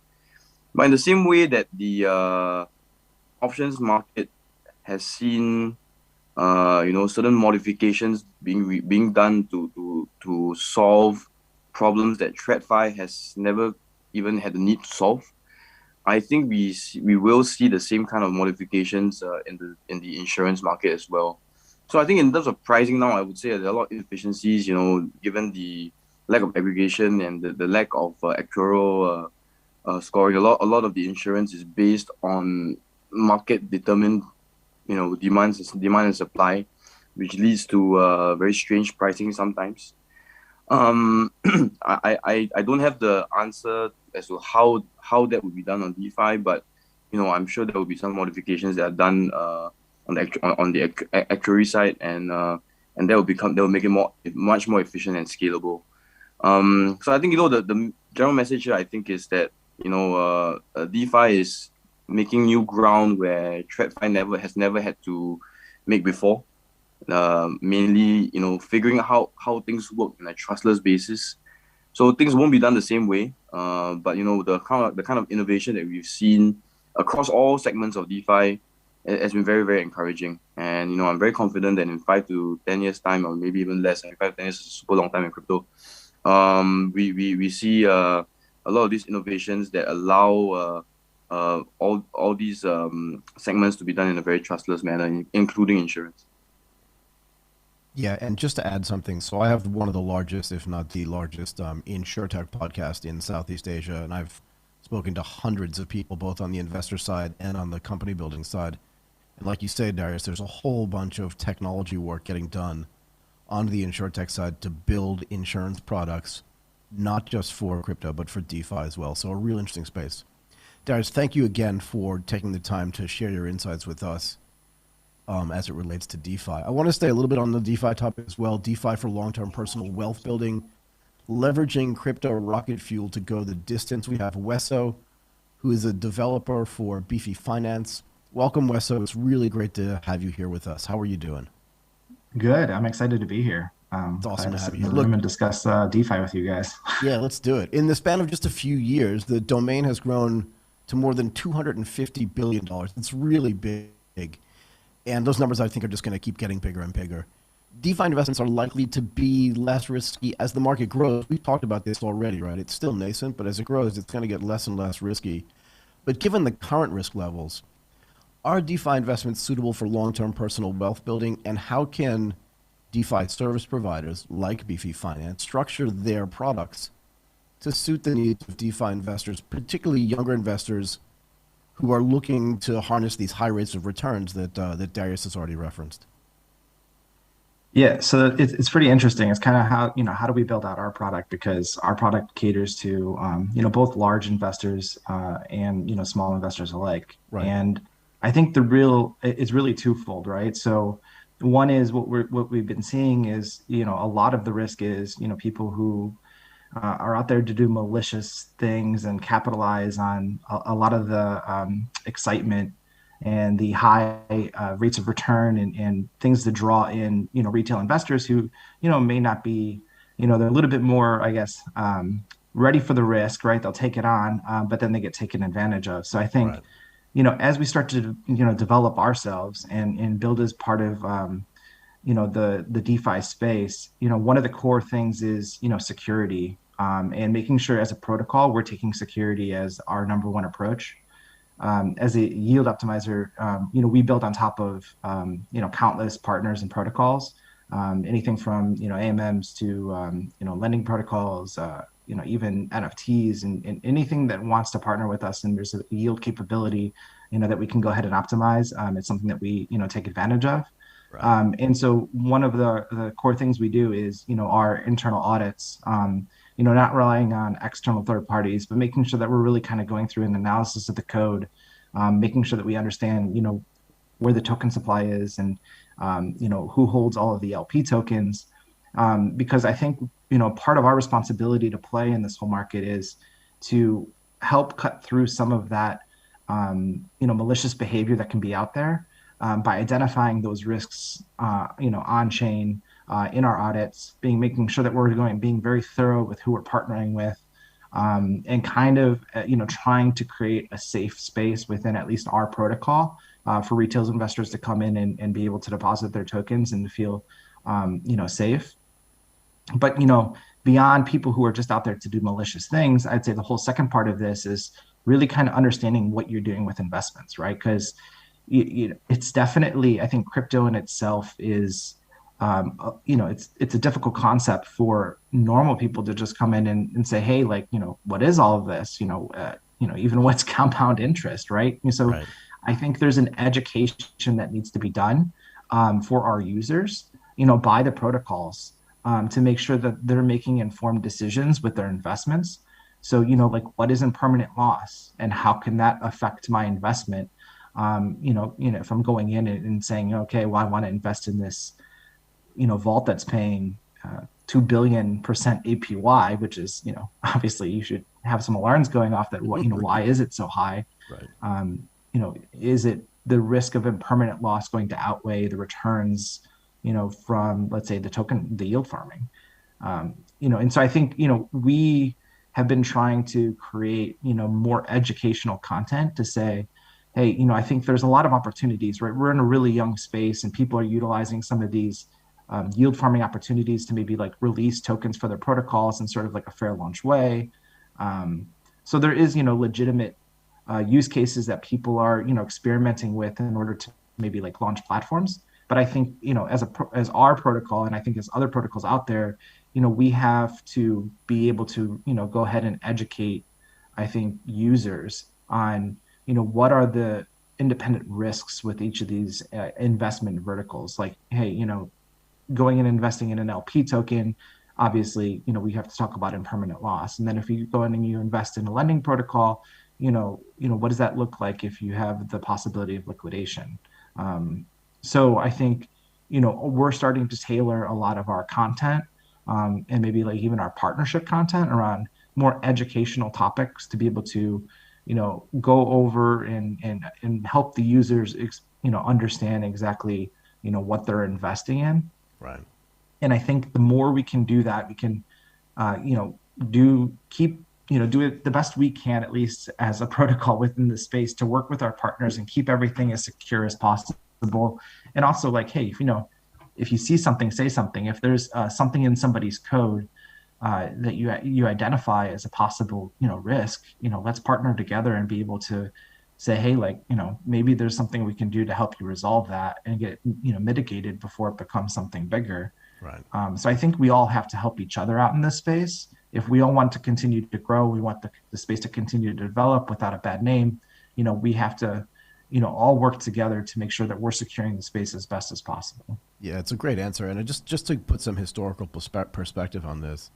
But in the same way that the options market has seen certain modifications being done to solve problems that TradFi has never even had the need to solve, I think we will see the same kind of modifications in the insurance market as well. So I think in terms of pricing now, I would say there are a lot of inefficiencies, given the lack of aggregation and the lack of actuarial scoring. A lot of the insurance is based on market determined, demand and supply, which leads to very strange pricing sometimes. I don't have the answer as to how that would be done on DeFi, but I'm sure there will be some modifications that are done on the actuary side, and that will make it much more efficient and scalable. So I think the general message here I think is that DeFi is making new ground where TradFi has never had to make before. Mainly, figuring out how things work on a trustless basis. So things won't be done the same way. But the kind of innovation that we've seen across all segments of DeFi has been very, very encouraging. And I'm very confident that in 5 to 10 years time, or maybe even less, 5 to 10 years is a super long time in crypto. We see a lot of these innovations that allow all these segments to be done in a very trustless manner, including insurance. Yeah, and just to add something, so I have one of the largest, if not the largest, insurtech podcast in Southeast Asia, and I've spoken to hundreds of people, both on the investor side and on the company building side. And like you say, Darius, there's a whole bunch of technology work getting done on the insurtech side to build insurance products, not just for crypto, but for DeFi as well. So a real interesting space. Darius, thank you again for taking the time to share your insights with us. As it relates to DeFi. I want to stay a little bit on the DeFi topic as well. DeFi for long-term personal wealth building, leveraging crypto rocket fuel to go the distance. We have Wesso, who is a developer for Beefy Finance. Welcome, Wesso. It's really great to have you here with us. How are you doing? Good. I'm excited to be here. It's awesome to have you. Look, and discuss DeFi with you guys. Yeah, let's do it. In the span of just a few years, the domain has grown to more than $250 billion. It's really big. And those numbers, I think, are just going to keep getting bigger and bigger. DeFi investments are likely to be less risky as the market grows. We've talked about this already, right? It's still nascent, but as it grows, it's going to get less and less risky. But given the current risk levels, are DeFi investments suitable for long-term personal wealth building? And how can DeFi service providers like Beefy Finance structure their products to suit the needs of DeFi investors, particularly younger investors who are looking to harness these high rates of returns that Darius has already referenced? Yeah, so it's pretty interesting. It's kind of how do we build out our product, because our product caters to both large investors and small investors alike. Right. And I think it's really twofold, right? So one is what we've been seeing is a lot of the risk is people who are out there to do malicious things and capitalize on a lot of the excitement and the high rates of return and things to draw in, retail investors who, may not be, they're a little bit more, I guess, ready for the risk, right? They'll take it on, but then they get taken advantage of. So I think, as we start to, develop ourselves and build as part of, the DeFi space, one of the core things is, security. And making sure as a protocol, we're taking security as our number one approach. As a yield optimizer, we build on top of, countless partners and protocols, anything from, AMMs to, lending protocols, even NFTs and anything that wants to partner with us. And there's a yield capability, that we can go ahead and optimize. It's something that we, take advantage of. Right. And so one of the core things we do is, our internal audits, not relying on external third parties, but making sure that we're really kind of going through an analysis of the code, making sure that we understand, where the token supply is and, who holds all of the LP tokens. Because I think, part of our responsibility to play in this whole market is to help cut through some of that, malicious behavior that can be out there by identifying those risks, on chain, in our audits, making sure that we're being very thorough with who we're partnering with, and kind of, trying to create a safe space within at least our protocol for retail investors to come in and be able to deposit their tokens and to feel, safe. But, beyond people who are just out there to do malicious things, I'd say the whole second part of this is really kind of understanding what you're doing with investments, right? Because, it's definitely, I think crypto in itself is, it's a difficult concept for normal people to just come in and say, hey, like, what is all of this? Even what's compound interest, right? And so Right. I think there's an education that needs to be done for our users, by the protocols, to make sure that they're making informed decisions with their investments. So, like, what is impermanent loss and how can that affect my investment? If I'm going in and saying, okay, well, I want to invest in this, vault that's paying 2 billion% APY, which is, obviously you should have some alarms going off that, why is it so high? Right. Is it the risk of impermanent loss going to outweigh the returns, from, let's say, the yield farming? And so I think, we have been trying to create, more educational content to say, hey, I think there's a lot of opportunities, right? We're in a really young space and people are utilizing some of these yield farming opportunities to maybe like release tokens for their protocols in sort of like a fair launch way. So there is, legitimate use cases that people are, experimenting with in order to maybe like launch platforms. But I think, as our protocol, and I think as other protocols out there, we have to be able to, go ahead and educate, I think, users on, what are the independent risks with each of these investment verticals. Like, hey, going and investing in an LP token, obviously, we have to talk about impermanent loss. And then if you go in and you invest in a lending protocol, what does that look like if you have the possibility of liquidation? So I think, we're starting to tailor a lot of our content, and maybe like even our partnership content around more educational topics to be able to, go over and help the users, understand exactly, what they're investing in. Right. And I think the more we can do that, we can, do it the best we can, at least as a protocol within the space, to work with our partners and keep everything as secure as possible. And also, like, hey, if you see something, say something. If there's something in somebody's code that you identify as a possible, risk, let's partner together and be able to say, hey, like, maybe there's something we can do to help you resolve that and get, mitigated before it becomes something bigger. Right. So I think we all have to help each other out in this space. If we all want to continue to grow, we want the space to continue to develop without a bad name, we have to, all work together to make sure that we're securing the space as best as possible. Yeah, it's a great answer. And just to put some historical perspective on this,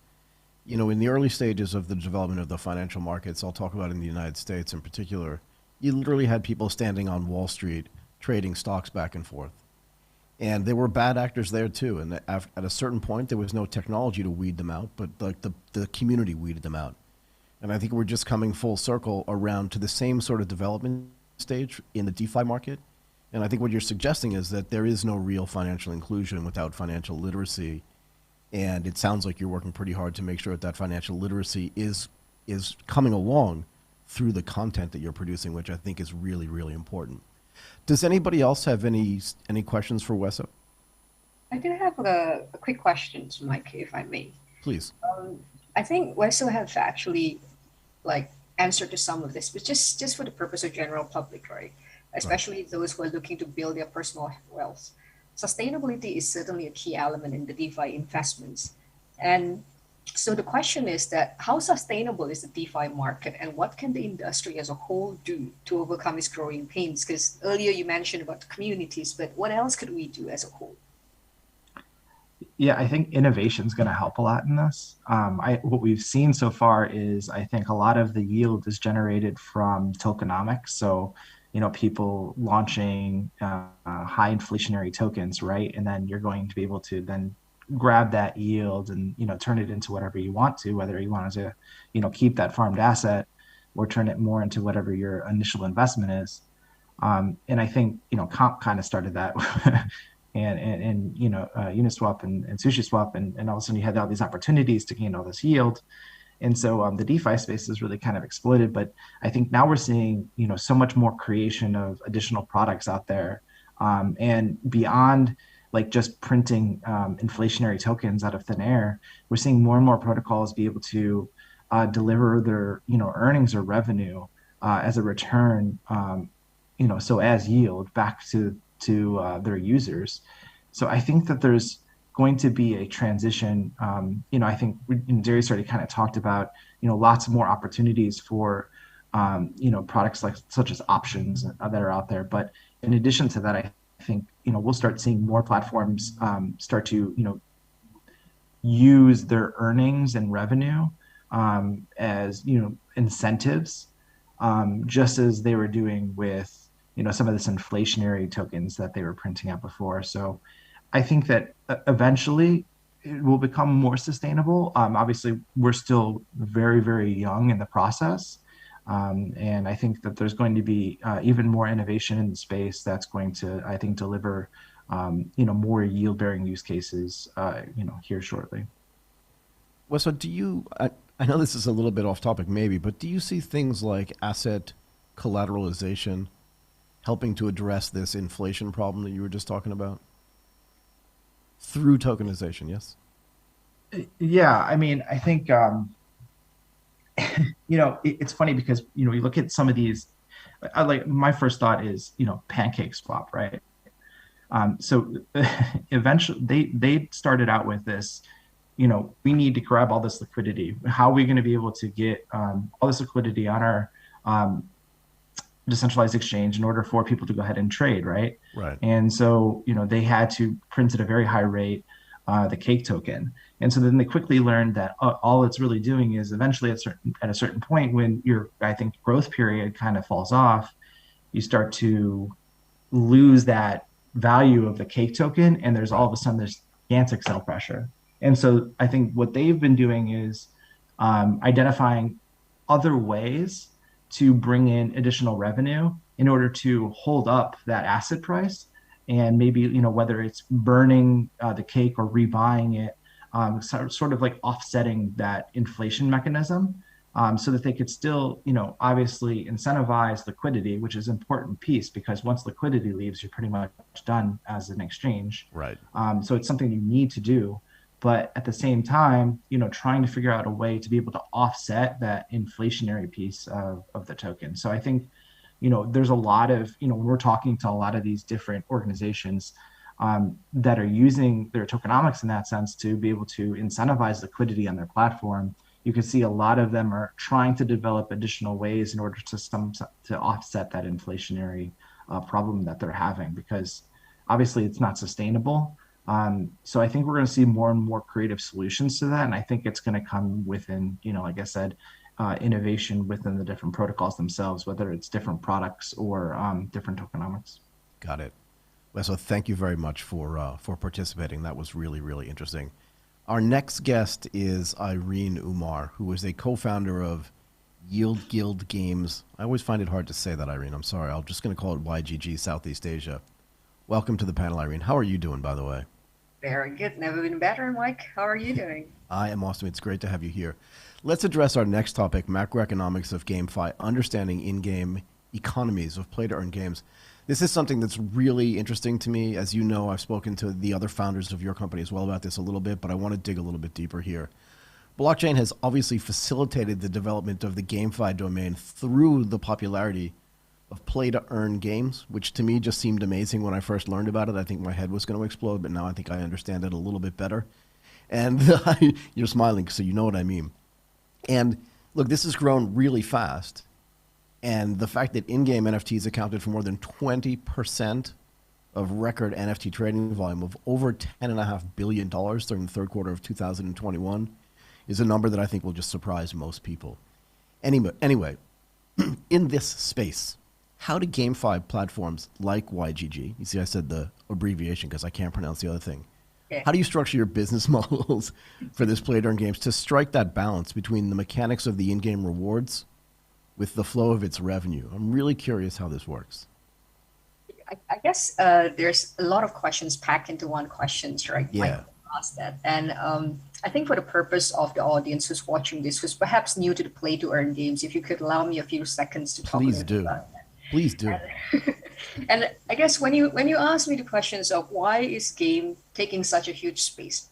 in the early stages of the development of the financial markets, I'll talk about in the United States in particular, you literally had people standing on Wall Street trading stocks back and forth. And there were bad actors there too. And at a certain point, there was no technology to weed them out, but like the community weeded them out. And I think we're just coming full circle around to the same sort of development stage in the DeFi market. And I think what you're suggesting is that there is no real financial inclusion without financial literacy. And it sounds like you're working pretty hard to make sure that financial literacy is coming along through the content that you're producing, which I think is really, really important. Does anybody else have any questions for Wesso? I do have a quick question to Mike, if I may. Please. I think Wesso have actually answered to some of this, but just for the purpose of general public, right? Especially those who are looking to build their personal wealth. Sustainability is certainly a key element in the DeFi investments. And so the question is that how sustainable is the DeFi market and what can the industry as a whole do to overcome its growing pains? Because earlier you mentioned about the communities, but what else could we do as a whole? Yeah, I think innovation is going to help a lot in this. What we've seen so far is I think a lot of the yield is generated from tokenomics. So, people launching high inflationary tokens, right? And then you're going to be able to then grab that yield and, turn it into whatever you want to, whether you want to, keep that farmed asset or turn it more into whatever your initial investment is. And I think, Comp kind of started that and Uniswap and SushiSwap, and all of a sudden you had all these opportunities to gain all this yield. And so the DeFi space is really kind of exploded, but I think now we're seeing, so much more creation of additional products out there. And beyond like just printing inflationary tokens out of thin air, we're seeing more and more protocols be able to deliver their, earnings or revenue as a return so as yield back to their users. So I think that there's going to be a transition. I think Darius already kind of talked about, lots more opportunities for, products such as options that are out there. But in addition to that, I think, we'll start seeing more platforms start to, use their earnings and revenue as, incentives, just as they were doing with, some of this inflationary tokens that they were printing out before. So I think that eventually it will become more sustainable. Obviously, we're still very, very young in the process. And I think that there's going to be even more innovation in the space that's going to, I think, deliver, more yield-bearing use cases, here shortly. Well, so do you, I know this is a little bit off topic maybe, but do you see things like asset collateralization helping to address this inflation problem that you were just talking about? Through tokenization, yes? Yeah, I mean, I think, it's funny because, you look at some of these, my first thought is, pancake swap, right? So eventually they started out with this, we need to grab all this liquidity. How are we going to be able to get all this liquidity on our decentralized exchange in order for people to go ahead and trade, right? Right. And so, they had to print at a very high rate the cake token. And so then they quickly learned that all it's really doing is eventually at a certain point when your, I think, growth period kind of falls off, you start to lose that value of the cake token, and there's all of a sudden this gigantic sell pressure. And so I think what they've been doing is identifying other ways to bring in additional revenue in order to hold up that asset price. And maybe, whether it's burning the cake or rebuying it, sort of like offsetting that inflation mechanism, so that they could still, obviously incentivize liquidity, which is an important piece because once liquidity leaves, you're pretty much done as an exchange. Right. So it's something you need to do. But at the same time, trying to figure out a way to be able to offset that inflationary piece of the token. So I think, there's a lot of, when we're talking to a lot of these different organizations that are using their tokenomics in that sense to be able to incentivize liquidity on their platform, you can see a lot of them are trying to develop additional ways in order to offset that inflationary problem that they're having, because obviously it's not sustainable. So I think we're going to see more and more creative solutions to that. And I think it's going to come within, like I said, innovation within the different protocols themselves, whether it's different products or different tokenomics. Got it. Well, so thank you very much for participating. That was really, really interesting. Our next guest is Irene Umar, who is a co-founder of Yield Guild Games. I always find it hard to say that, Irene. I'm sorry. I'm just going to call it YGG Southeast Asia. Welcome to the panel, Irene. How are you doing, by the way? Very good. Never been better, Mike. How are you doing? I am awesome. It's great to have you here. Let's address our next topic, macroeconomics of GameFi, understanding in-game economies of play-to-earn games. This is something that's really interesting to me. As you know, I've spoken to the other founders of your company as well about this a little bit, but I want to dig a little bit deeper here. Blockchain has obviously facilitated the development of the GameFi domain through the popularity of play-to-earn games, which to me just seemed amazing when I first learned about it. I think my head was going to explode, but now I think I understand it a little bit better. And you're smiling, so you know what I mean. And look, this has grown really fast. And the fact that in-game NFTs accounted for more than 20% of record NFT trading volume of over $10.5 billion during the third quarter of 2021 is a number that I think will just surprise most people. Anyway, in this space, how do GameFi platforms like YGG, you see I said the abbreviation because I can't pronounce the other thing, how do you structure your business models for this play-to-earn games to strike that balance between the mechanics of the in-game rewards with the flow of its revenue? I'm really curious how this works. I guess there's a lot of questions packed into one question, right? Yeah. Mike asked that. And I think for the purpose of the audience who's watching this, who's perhaps new to the play-to-earn games, if you could allow me a few seconds to talk Please do. about that. Please do. And I guess when you ask me the questions of why is game taking such a huge space,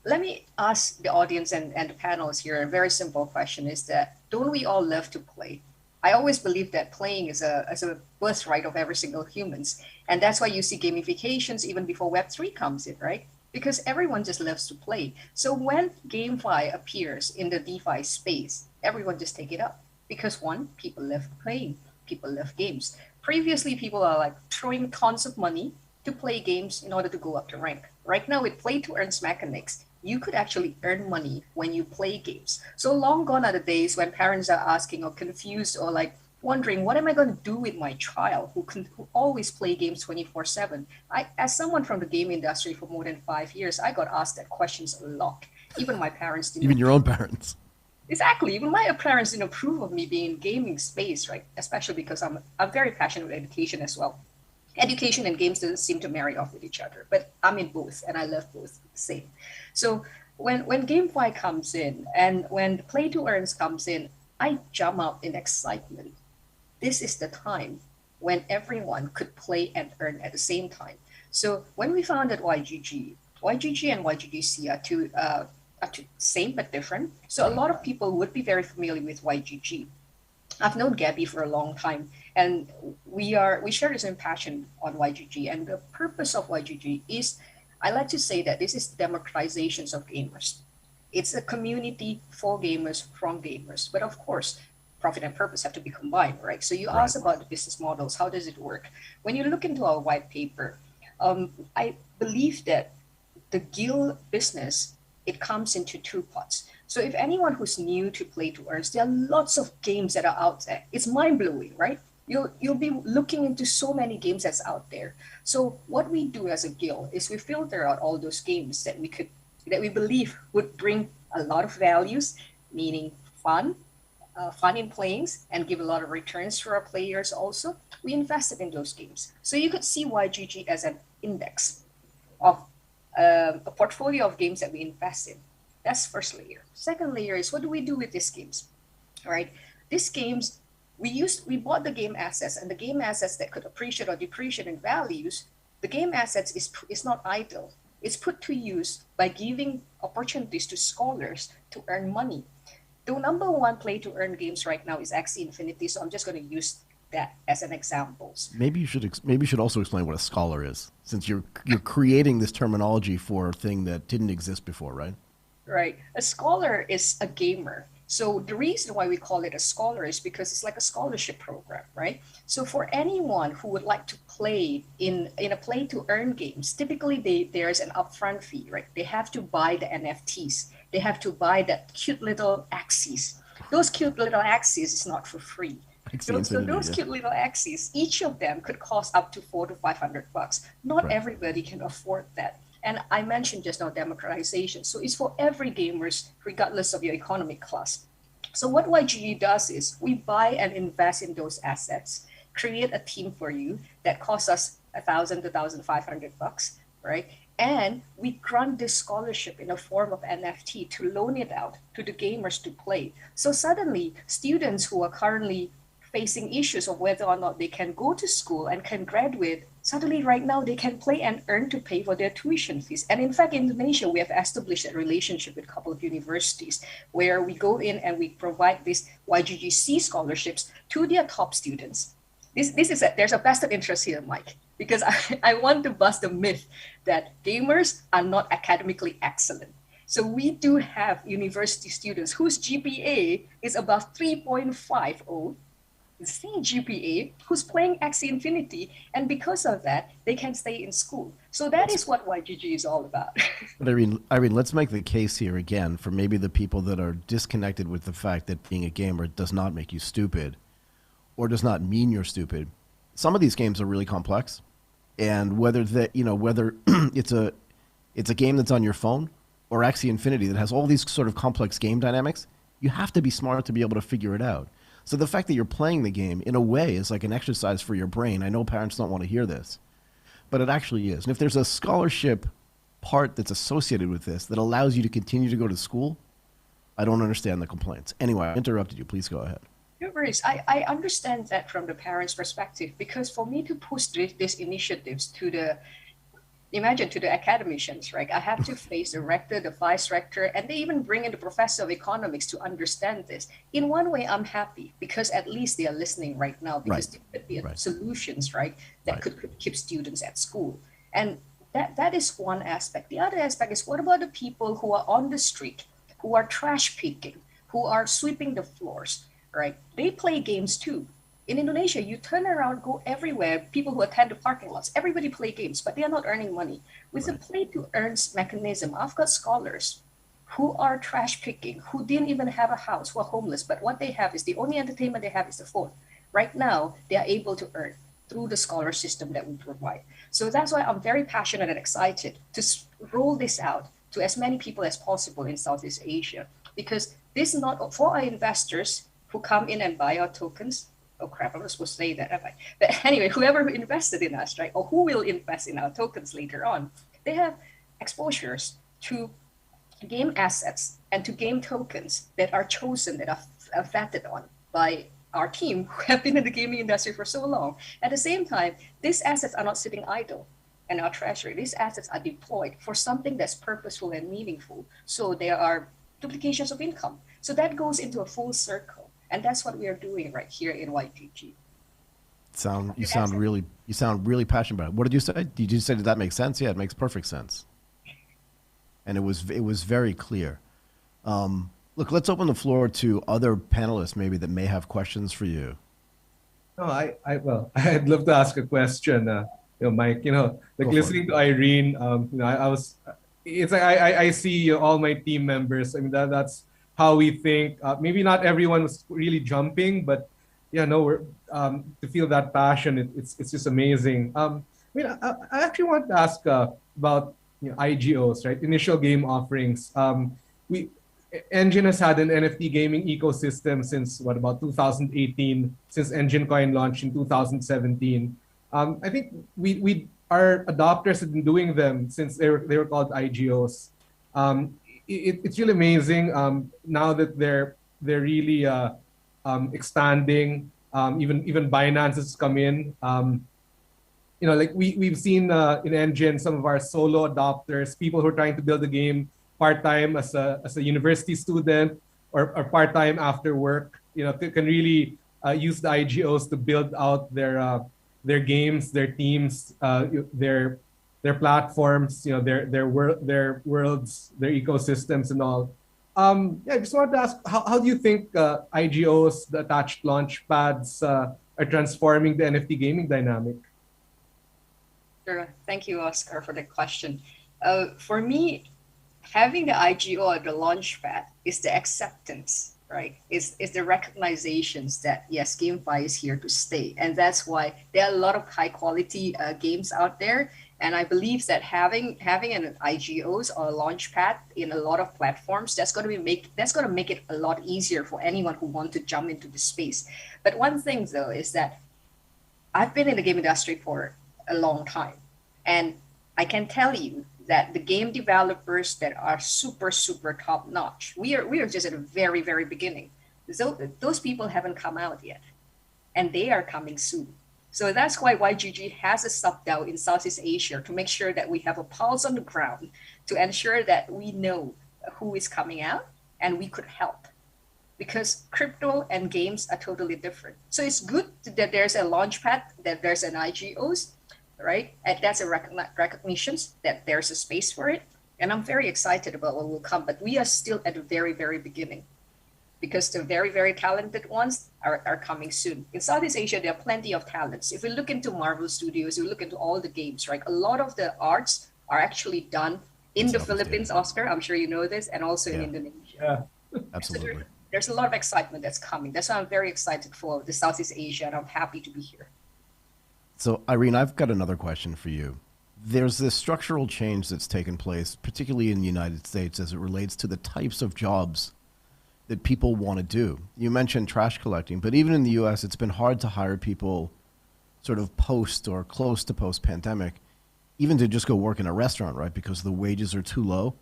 let me ask the audience and the panels here a very simple question is that don't we all love to play? I always believe that playing is a birthright of every single humans. And that's why you see gamifications even before Web3 comes in, right? Because everyone just loves to play. So when GameFi appears in the DeFi space, everyone just take it up. Because one, people love playing, people love games. Previously, people are like throwing tons of money to play games in order to go up the rank. Right now, with play to earn mechanics, you could actually earn money when you play games. So long gone are the days when parents are asking or confused or like wondering, what am I going to do with my child who always play games 24/7? As someone from the game industry for more than 5 years, I got asked that questions a lot. Even my parents didn't. Even your own parents. Exactly. Even my parents didn't approve of me being in gaming space, right? Especially because I'm very passionate with education as well. Education and games doesn't seem to marry off with each other, but I'm in both and I love both the same. So when GameFi comes in and when play to earns comes in, I jump up in excitement. This is the time when everyone could play and earn at the same time. So when we founded YGG and YGGC are two same but different. So a lot of people would be very familiar with YGG. I've known Gabby for a long time, and we share the same passion on YGG. And the purpose of YGG is, I like to say that this is democratizations of gamers. It's a community for gamers from gamers. But of course, profit and purpose have to be combined, right? So you asked about the business models. How does it work? When you look into our white paper, I believe that the guild business, it comes into two parts. So if anyone who's new to play to earns, there are lots of games that are out there. It's mind-blowing, right? You'll be looking into so many games that's out there. So what we do as a guild is we filter out all those games that we believe would bring a lot of values, meaning fun in playing and give a lot of returns for our players also. We invested in those games. So you could see YGG as an index of a portfolio of games that we invest in. That's first layer. Second layer is, what do we do with these games? All right, these games, we bought the game assets, and the game assets that could appreciate or depreciate in values, the game assets is not idle. It's put to use by giving opportunities to scholars to earn money. The number one play to earn games right now is Axie Infinity, so I'm just going to use that as an example. Maybe you should also explain what a scholar is, since you're creating this terminology for a thing that didn't exist before, right? Right. A scholar is a gamer. So the reason why we call it a scholar is because it's like a scholarship program, right? So for anyone who would like to play in a play to earn games, typically there's an upfront fee, right? They have to buy the NFTs. They have to buy that cute little Axies. Those cute little Axies is not for free. So those cute little Axies, each of them could cost up to $400 to $500. Not everybody can afford that. And I mentioned just now democratization. So it's for every gamers, regardless of your economic class. So what YGG does is we buy and invest in those assets, create a team for you that costs us $1,000 to $1,500, right? And we grant this scholarship in a form of NFT to loan it out to the gamers to play. So suddenly, students who are currently facing issues of whether or not they can go to school and can graduate, suddenly right now they can play and earn to pay for their tuition fees. And in fact, in Indonesia, we have established a relationship with a couple of universities where we go in and we provide these YGGC scholarships to their top students. There's a vested interest here, Mike, because I want to bust the myth that gamers are not academically excellent. So we do have university students whose GPA is above 3.50, the same GPA, who's playing Axie Infinity, and because of that, they can stay in school. So that is what YGG is all about. But Irene, let's make the case here again for maybe the people that are disconnected with the fact that being a gamer does not make you stupid, or does not mean you're stupid. Some of these games are really complex, and whether it's a game that's on your phone or Axie Infinity that has all these sort of complex game dynamics, you have to be smart to be able to figure it out. So the fact that you're playing the game, in a way, is like an exercise for your brain. I know parents don't want to hear this, but it actually is. And if there's a scholarship part that's associated with this that allows you to continue to go to school, I don't understand the complaints. Anyway, I interrupted you. Please go ahead. No worries. I understand that from the parents' perspective, because for me to push these initiatives to imagine to the academicians, right? I have to face the rector, the vice rector, and they even bring in the professor of economics to understand this. In one way, I'm happy because at least they are listening right now because there could be solutions, right, that could keep students at school. And that is one aspect. The other aspect is what about the people who are on the street, who are trash picking, who are sweeping the floors, right? They play games too. In Indonesia, you turn around, go everywhere, people who attend the parking lots, everybody play games, but they are not earning money. With the play to earn mechanism, I've got scholars who are trash picking, who didn't even have a house, who are homeless, but what they have is the only entertainment they have is the phone. Right now, they are able to earn through the scholar system that we provide. So that's why I'm very passionate and excited to roll this out to as many people as possible in Southeast Asia, because this is not for our investors who come in and buy our tokens. Oh crap, I'm not supposed to say that, am I? But anyway, whoever invested in us, right, or who will invest in our tokens later on, they have exposures to game assets and to game tokens that are chosen, that are vetted on by our team who have been in the gaming industry for so long. At the same time, these assets are not sitting idle in our treasury. These assets are deployed for something that's purposeful and meaningful. So there are duplications of income. So that goes into a full circle. And that's what we are doing right here in YGG. You sound really passionate about it. What did you say? Did you say that makes sense? Yeah, it makes perfect sense. And it was very clear. Look, let's open the floor to other panelists maybe that may have questions for you. No, I'd love to ask a question. Mike, listening to Irene, it's like I see all my team members. I mean, that's how we think. Maybe not everyone was really jumping, but we're to feel that passion. It's just amazing. I actually want to ask about IGOs, right? Initial game offerings. Engine has had an NFT gaming ecosystem since about 2018, since Engine Coin launched in 2017. I think we our adopters have been doing them since they were called IGOs. It's really amazing now that they're really expanding. Even Binance has come in. We've seen in Engine some of our solo adopters, people who are trying to build a game part-time as a university student or part-time after work, can really use the IGOs to build out their games, their teams, their platforms, their worlds, their ecosystems and all. I just wanted to ask, how do you think IGOs, the attached launch pads, are transforming the NFT gaming dynamic? Sure. Thank you, Oscar, for the question. For me, having the IGO or the launchpad is the acceptance, right? Is the recognizations that yes, GameFi is here to stay, and that's why there are a lot of high quality games out there. And I believe that having an IGOs or a launchpad in a lot of platforms, that's going to make it a lot easier for anyone who wants to jump into the space. But one thing though is that I've been in the game industry for a long time, and I can tell you that the game developers that are super top notch, we are just at the very beginning. So those people haven't come out yet, and they are coming soon. So that's why YGG has a sub-DAO in Southeast Asia to make sure that we have a pulse on the ground to ensure that we know who is coming out and we could help. Because crypto and games are totally different. So it's good that there's a launchpad, that there's an IGOs, right? And that's a recognition that there's a space for it. And I'm very excited about what will come, but we are still at the very beginning, because the very talented ones are coming soon. In Southeast Asia, there are plenty of talents. If we look into Marvel Studios, we look into all the games, right? A lot of the arts are actually done in the Philippines, Oscar, I'm sure you know this, and also in Indonesia. Yeah, absolutely. So there's a lot of excitement that's coming. That's why I'm very excited for the Southeast Asia, and I'm happy to be here. So Irene, I've got another question for you. There's this structural change that's taken place, particularly in the United States, as it relates to the types of jobs that people want to do. You mentioned trash collecting, but even in the US, it's been hard to hire people sort of post or close to post-pandemic, even to just go work in a restaurant, right? Because the wages are too low,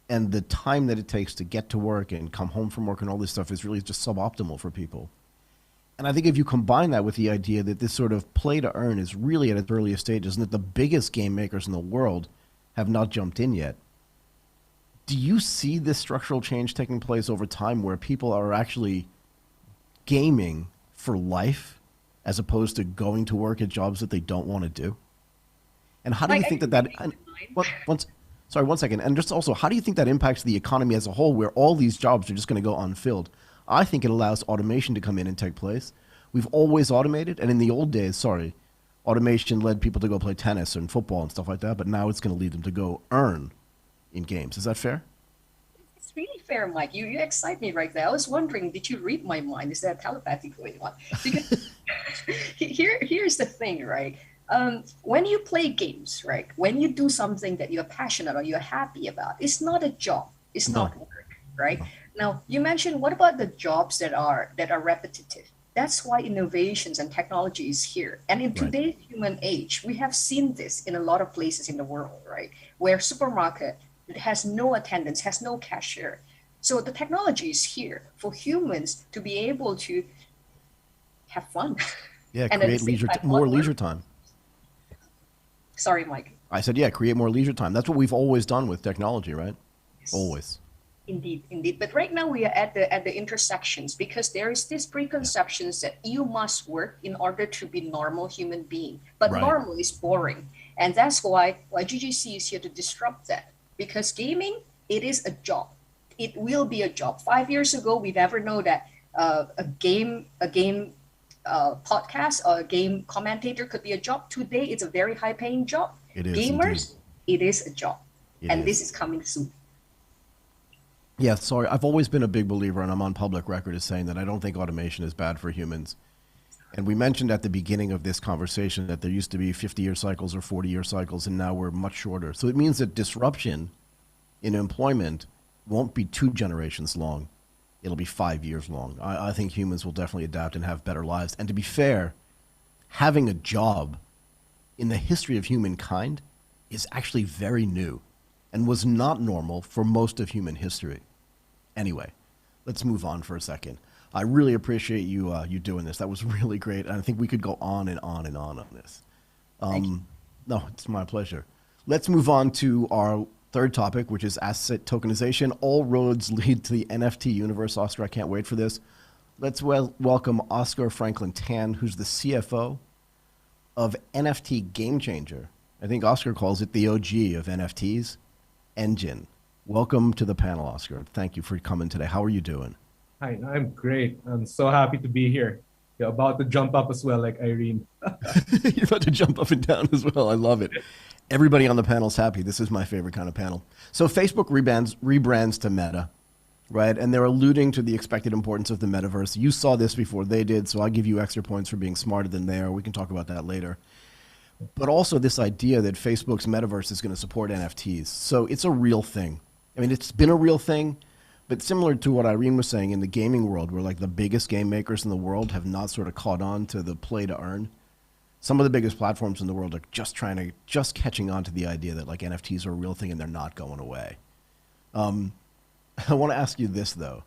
and the time that it takes to get to work and come home from work and all this stuff is really just suboptimal for people. And I think if you combine that with the idea that this sort of play to earn is really at its earliest stages and that the biggest game makers in the world have not jumped in yet, do you see this structural change taking place over time where people are actually gaming for life as opposed to going to work at jobs that they don't want to do? And how do you think sorry, one second. And just also, how do you think that impacts the economy as a whole where all these jobs are just going to go unfilled? I think it allows automation to come in and take place. We've always automated, and in the old days, automation led people to go play tennis and football and stuff like that, but now it's going to lead them to go earn in games. Is that fair? It's really fair, Mike. You excite me right there. I was wondering, did you read my mind? Is there telepathy going on? Because here's the thing, right? When you play games, right? When you do something that you're passionate or you're happy about, it's not a job. It's not work, right? Now, you mentioned, what about the jobs that are repetitive? That's why innovations and technology is here. And in today's human age, we have seen this in a lot of places in the world, right? Where supermarket has no attendance, has no cashier. So the technology is here for humans to be able to have fun. Yeah, and create more leisure time. Sorry, Mike. I said, yeah, create more leisure time. That's what we've always done with technology, right? Yes. Always. Indeed. But right now we are at the intersections because there is this preconceptions that you must work in order to be normal human being. But normal is boring. And that's why GGC is here to disrupt that. Because gaming, it is a job. It will be a job. 5 years ago, we never know that a game podcast or a game commentator could be a job. Today, it's a very high-paying job. It is, Gamers, it is a job. This is coming soon. Yeah, sorry. I've always been a big believer, and I'm on public record as saying that I don't think automation is bad for humans. And we mentioned at the beginning of this conversation that there used to be 50-year cycles or 40-year cycles, and now we're much shorter. So it means that disruption in employment won't be 2 generations long. It'll be 5 years long. I think humans will definitely adapt and have better lives. And to be fair, having a job in the history of humankind is actually very new and was not normal for most of human history. Anyway, let's move on for a second. I really appreciate you doing this. That was really great. And I think we could go on and on and on this. No, it's my pleasure. Let's move on to our third topic, which is asset tokenization. All roads lead to the NFT universe. Oscar, I can't wait for this. Let's welcome Oscar Franklin Tan, who's the CFO of NFT Game Changer. I think Oscar calls it the OG of NFTs, Engine. Welcome to the panel, Oscar. Thank you for coming today. How are you doing? Hi, I'm great. I'm so happy to be here. You're about to jump up as well, like Irene. You're about to jump up and down as well. I love it. Everybody on the panel is happy. This is my favorite kind of panel. So Facebook rebrands to Meta, right? And they're alluding to the expected importance of the metaverse. You saw this before they did, so I'll give you extra points for being smarter than they are. We can talk about that later. But also this idea that Facebook's metaverse is going to support NFTs. So it's a real thing. I mean, it's been a real thing, but similar to what Irene was saying in the gaming world, where like the biggest game makers in the world have not sort of caught on to the play to earn. Some of the biggest platforms in the world are just catching on to the idea that like NFTs are a real thing and they're not going away. I want to ask you this though.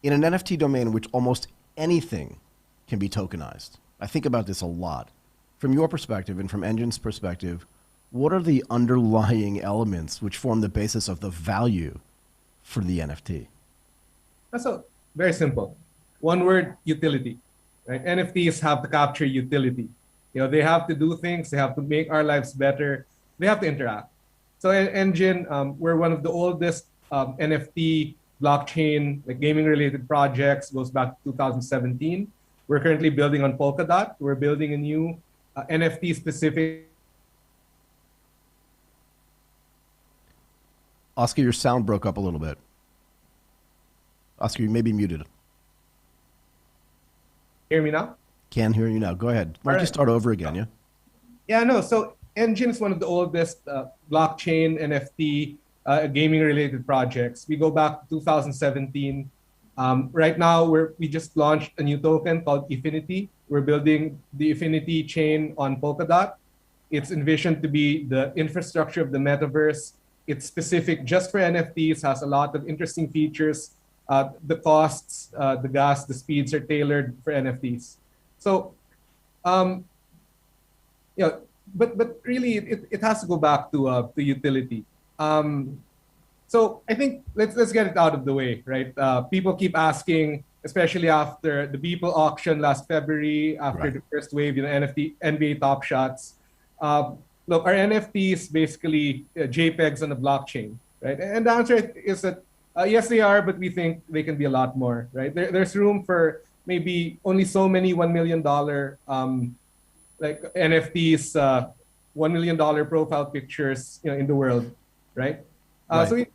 In an NFT domain in which almost anything can be tokenized, I think about this a lot. From your perspective and from Engine's perspective, what are the underlying elements which form the basis of the value for the NFT? That's very simple. One word, utility. Right? NFTs have to capture utility. You know, they have to do things. They have to make our lives better. They have to interact. So at Engine, we're one of the oldest NFT blockchain, like gaming-related projects. Goes back to 2017. We're currently building on Polkadot. We're building a new NFT-specific. Oscar, your sound broke up a little bit. Oscar, you may be muted. Hear me now? Can hear you now. Go ahead. Why don't you start over again, yeah? Yeah, no. So Engine is one of the oldest blockchain NFT gaming-related projects. We go back to 2017. Right now, we just launched a new token called Efinity. We're building the Efinity chain on Polkadot. It's envisioned to be the infrastructure of the metaverse. It's specific just for NFTs, has a lot of interesting features. The costs, the gas, the speeds are tailored for NFTs. So, you know, but really it has to go back to utility. So I think let's get it out of the way, right? People keep asking, especially after the Beeple auction last February, after the first wave, NFT NBA Top Shots. Look, are NFTs basically JPEGs on a blockchain, right? And the answer is that yes, they are, but we think they can be a lot more, right? There's room for maybe only so many $1 million like NFTs, $1 million profile pictures, in the world, right? So we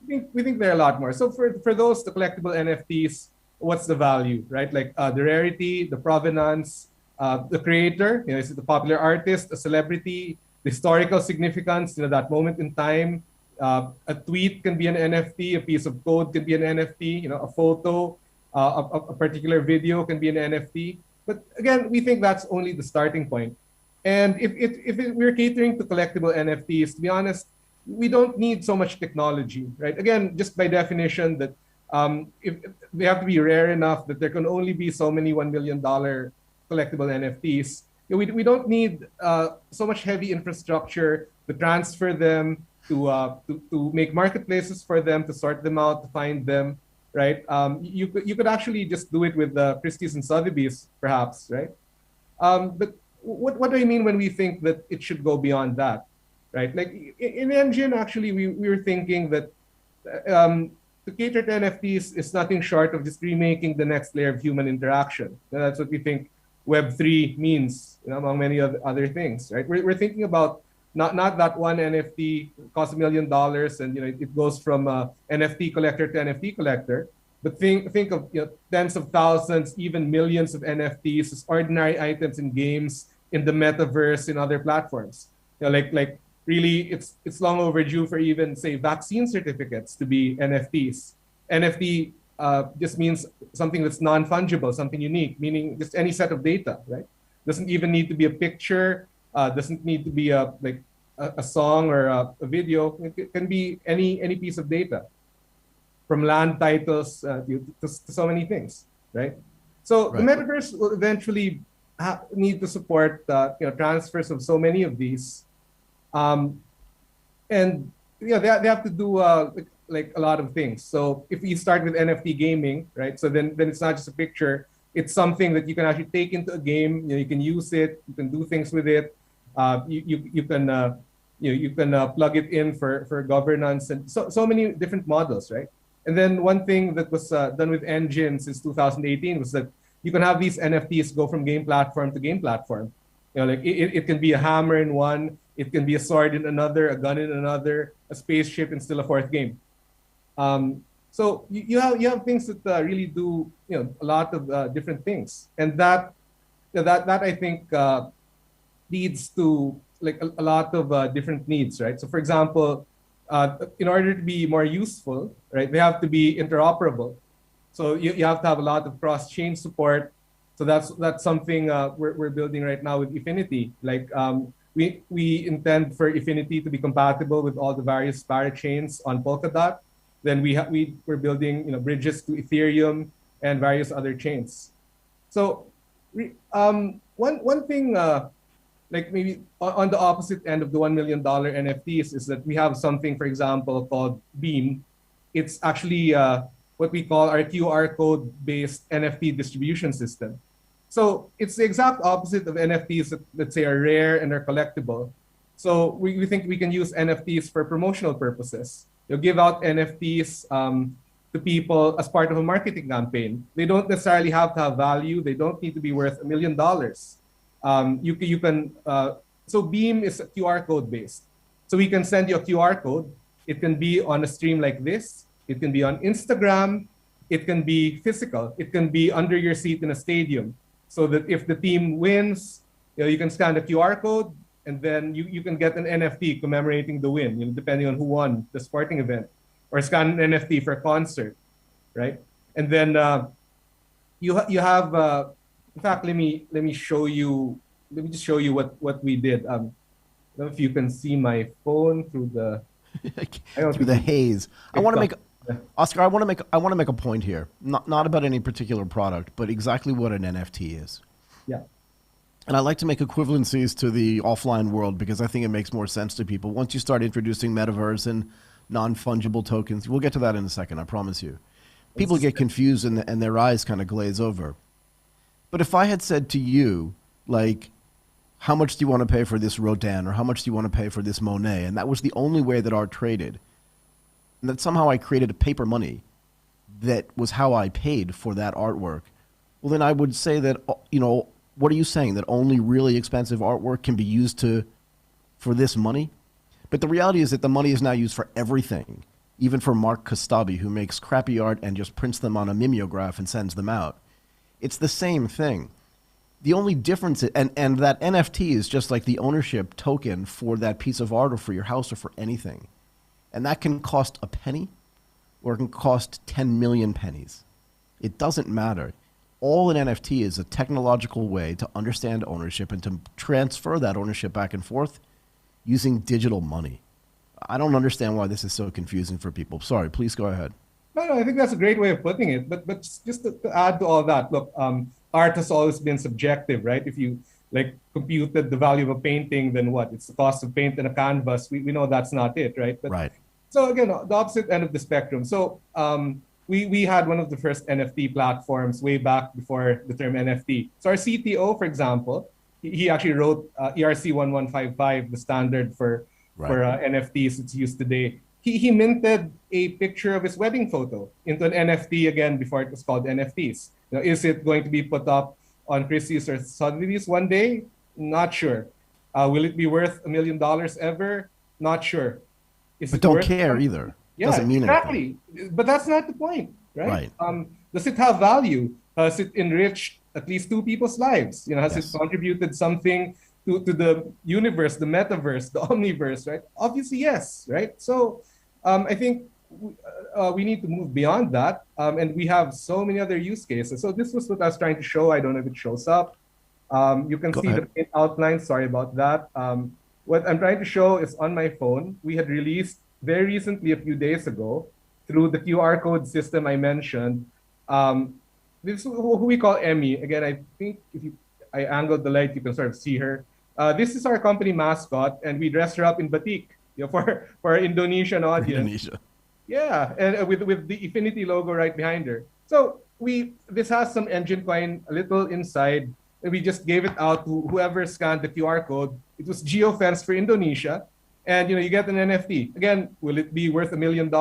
think there are a lot more. So for those, the collectible NFTs, what's the value, right? Like the rarity, the provenance, the creator, is it a popular artist, a celebrity, the historical significance, that moment in time. A tweet can be an NFT, a piece of code can be an NFT, a photo, a particular video can be an NFT. But again, we think that's only the starting point. And if we're catering to collectible NFTs, to be honest, we don't need so much technology, right? Again, just by definition, that if they have to be rare enough that there can only be so many $1 million collectible NFTs. We don't need so much heavy infrastructure to transfer them, to make marketplaces for them, to sort them out, to find them, right? You could actually just do it with Christie's and Sotheby's, perhaps, right? But what do I mean when we think that it should go beyond that, right? Like in Engine, actually, we were thinking that to cater to NFTs is nothing short of just remaking the next layer of human interaction. And that's what we think Web3 means, among many other things, right? We're thinking about not that one NFT costs $1 million and it goes from NFT collector to NFT collector, but think of tens of thousands, even millions of NFTs as ordinary items in games, in the metaverse, in other platforms. Like really, it's long overdue for even, say, vaccine certificates to be NFTs. NFT just means something that's non-fungible, something unique, meaning just any set of data, right? Doesn't even need to be a picture, doesn't need to be a song or a video. It can be any piece of data, from land titles to so many things, right? So the metaverse will eventually need to support transfers of so many of these, and they have to do like a lot of things. So if you start with NFT gaming, right? So then it's not just a picture; it's something that you can actually take into a game. You can use it, you can do things with it. You can plug it in for governance and so many different models, right? And then one thing that was done with Engine since 2018 was that you can have these NFTs go from game platform to game platform. Like it can be a hammer in one, it can be a sword in another, a gun in another, a spaceship in still a fourth game. So you have things that really do a lot of different things, and that I think leads to like a lot of different needs, right? So for example, in order to be more useful, right, they have to be interoperable. So you have to have a lot of cross-chain support. So that's something we're building right now with Efinity. Like we intend for Efinity to be compatible with all the various parachains on Polkadot. Then we're building bridges to Ethereum and various other chains. So one thing like maybe on the opposite end of the $1 million NFTs is that we have something, for example, called Beam. It's actually what we call our QR code-based NFT distribution system. So it's the exact opposite of NFTs that, let's say, are rare and are collectible. So we think we can use NFTs for promotional purposes. You give out NFTs to people as part of a marketing campaign. They don't necessarily have to have value. They don't need to be worth $1 million. You can so Beam is QR code based. So we can send you a QR code. It can be on a stream like this. It can be on Instagram. It can be physical. It can be under your seat in a stadium. So that if the team wins, you can scan the QR code, and then you can get an NFT commemorating the win, depending on who won the sporting event, or scan an NFT for a concert, right? And then you have. In fact, let me show you. Let me just show you what we did. I don't know if you can see my phone through the through the haze. I want to make Oscar. I want to make a point here. Not about any particular product, but exactly what an NFT is. Yeah. And I like to make equivalencies to the offline world because I think it makes more sense to people. Once you start introducing metaverse and non-fungible tokens, we'll get to that in a second, I promise you. People get confused and their eyes kind of glaze over. But if I had said to you, like, how much do you want to pay for this Rodin, or how much do you want to pay for this Monet? And that was the only way that art traded. And that somehow I created a paper money that was how I paid for that artwork. Well, then I would say that, you know, what are you saying? That only really expensive artwork can be used for this money? But the reality is that the money is now used for everything. Even for Mark Kostabi, who makes crappy art and just prints them on a mimeograph and sends them out. It's the same thing. The only difference, and that NFT is just like the ownership token for that piece of art or for your house or for anything. And that can cost a penny or it can cost 10 million pennies. It doesn't matter. All an NFT is a technological way to understand ownership and to transfer that ownership back and forth using digital money. I don't understand why this is so confusing for people. Sorry, please go ahead. No, I think that's a great way of putting it. But just to add to all that, look, art has always been subjective, right? If you like computed the value of a painting, then what? It's the cost of paint and a canvas. We know that's not it, right? But, right. So again, the opposite end of the spectrum. So we had one of the first NFT platforms way back before the term NFT. So our CTO, for example, he actually wrote ERC 1155, the standard for NFTs it's used today. He minted a picture of his wedding photo into an NFT again before it was called NFTs. Now, is it going to be put up on Christie's or Sotheby's one day? Not sure. Will it be worth $1 million ever? Not sure. But don't care either. Yeah, doesn't mean exactly. anything. But that's not the point, right? Does it have value? Has it enriched at least two people's lives? You know, has it contributed something to the universe, the metaverse, the omniverse, right? Obviously, yes, right? So I think we need to move beyond that. And we have so many other use cases. So this was what I was trying to show. I don't know if it shows up. You can see the main outline. Sorry about that. What I'm trying to show is on my phone. We had released very recently, a few days ago, through the QR code system I mentioned. This is who we call Emmy. Again, I think if I angled the light, you can sort of see her. This is our company mascot, and we dress her up in batik, you know, for our Indonesian audience. Indonesia. Yeah, and with the Infinity logo right behind her. So this has some engine coin a little inside, and we just gave it out to whoever scanned the QR code. It was geofenced for Indonesia, and you get an NFT. Again, will it be worth $1 million?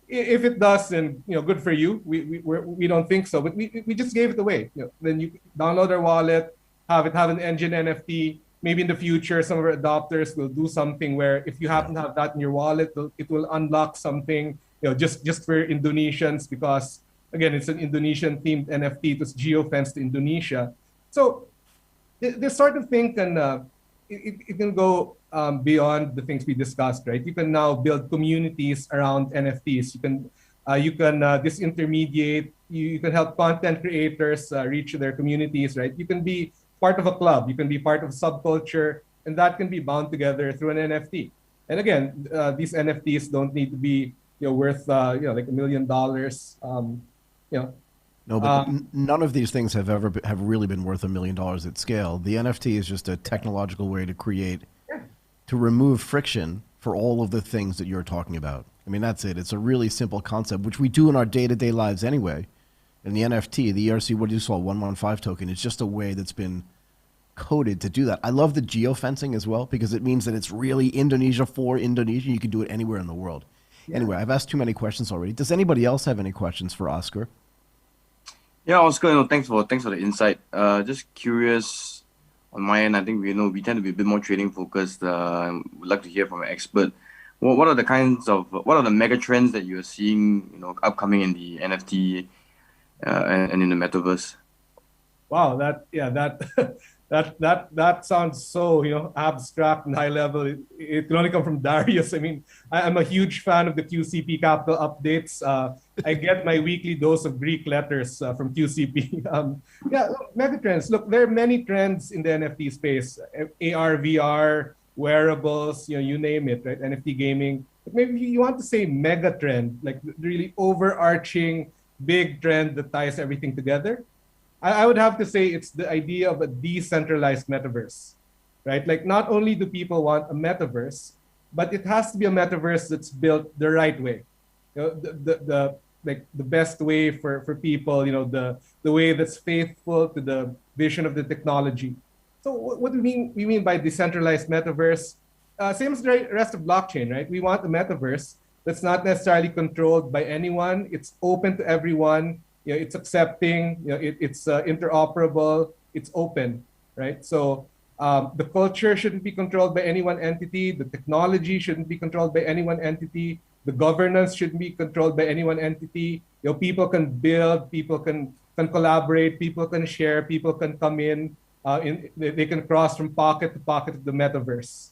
If it does, then good for you. We don't think so, but we just gave it away. Then you download our wallet, have an engine NFT. Maybe in the future, some of our adopters will do something where if you happen to have that in your wallet, it will unlock something, just for Indonesians, because again, it's an Indonesian themed NFT. It was geofenced to Indonesia. So this sort of thing can it can go beyond the things we discussed, right? You can now build communities around NFTs. You can disintermediate. You can help content creators reach their communities, right? You can be part of a club. You can be part of a subculture, and that can be bound together through an NFT. And again, these NFTs don't need to be worth like $1 million. No, but none of these things have really been worth $1 million at scale. The NFT is just a technological way to remove friction for all of the things that you're talking about. I mean, that's it. It's a really simple concept, which we do in our day-to-day lives anyway. And the NFT, the ERC, what do you call 115 token? It's just a way that's been coded to do that. I love the geofencing as well, because it means that it's really Indonesia for Indonesia. You can do it anywhere in the world. Yeah. Anyway, I've asked too many questions already. Does anybody else have any questions for Oscar? Yeah, Oscar, thanks for the insight. Just curious on my end. I think we tend to be a bit more trading focused. We'd like to hear from an expert. What are the mega trends that you're seeing, upcoming in the NFT and in the metaverse? Wow, that sounds so abstract and high level. It can only come from Darius. I mean, I'm a huge fan of the QCP Capital updates. I get my weekly dose of Greek letters from QCP. Megatrends. Look, there are many trends in the NFT space: AR, VR, wearables. You name it, right? NFT gaming. But maybe you want to say mega trend, like the really overarching big trend that ties everything together. I would have to say it's the idea of a decentralized metaverse, right? Like not only do people want a metaverse, but it has to be a metaverse that's built the right way. You know, the like the best way for people, you know, the way that's faithful to the vision of the technology. So what do we mean by decentralized metaverse? Same as the rest of blockchain, right? We want a metaverse that's not necessarily controlled by anyone. It's open to everyone. You know, it's accepting. You know, it's interoperable. It's open, right? So the culture shouldn't be controlled by any one entity. The technology shouldn't be controlled by any one entity. The governance shouldn't be controlled by any one entity. You know, people can build, people can collaborate, people can share, people can come in. They can cross from pocket to pocket of the metaverse.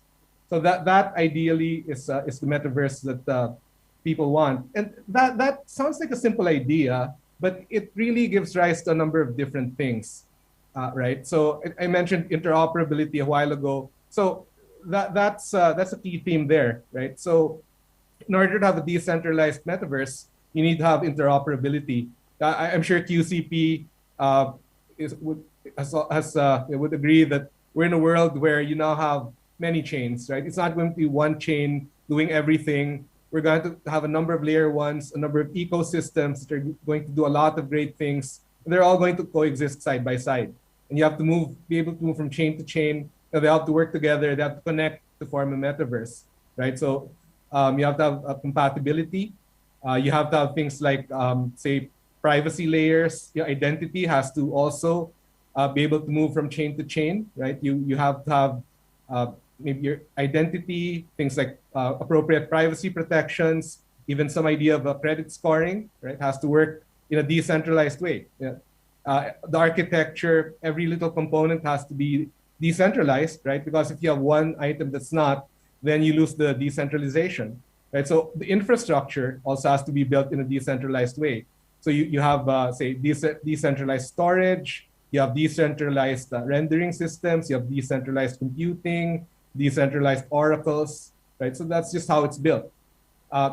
So that ideally is the metaverse that people want. And that sounds like a simple idea, but it really gives rise to a number of different things, right? So I mentioned interoperability a while ago. So that's a key theme there, right? So in order to have a decentralized metaverse, you need to have interoperability. I'm sure QCP would agree that we're in a world where you now have many chains, right? It's not going to be one chain doing everything. We're going to have a number of layer ones, a number of ecosystems that are going to do a lot of great things. And they're all going to coexist side by side. And you have to be able to move from chain to chain. They have to work together. They have to connect to form a metaverse, right? So you have to have a compatibility. You have to have things like, say, privacy layers. Your identity has to also be able to move from chain to chain, right? You have to have maybe your identity, things like appropriate privacy protections, even some idea of credit scoring, right? Has to work in a decentralized way. Yeah. The architecture, every little component has to be decentralized, right? Because if you have one item that's not, then you lose the decentralization, right? So the infrastructure also has to be built in a decentralized way. So you have, say, decentralized storage, you have decentralized rendering systems, you have decentralized computing, decentralized oracles, right? So that's just how it's built.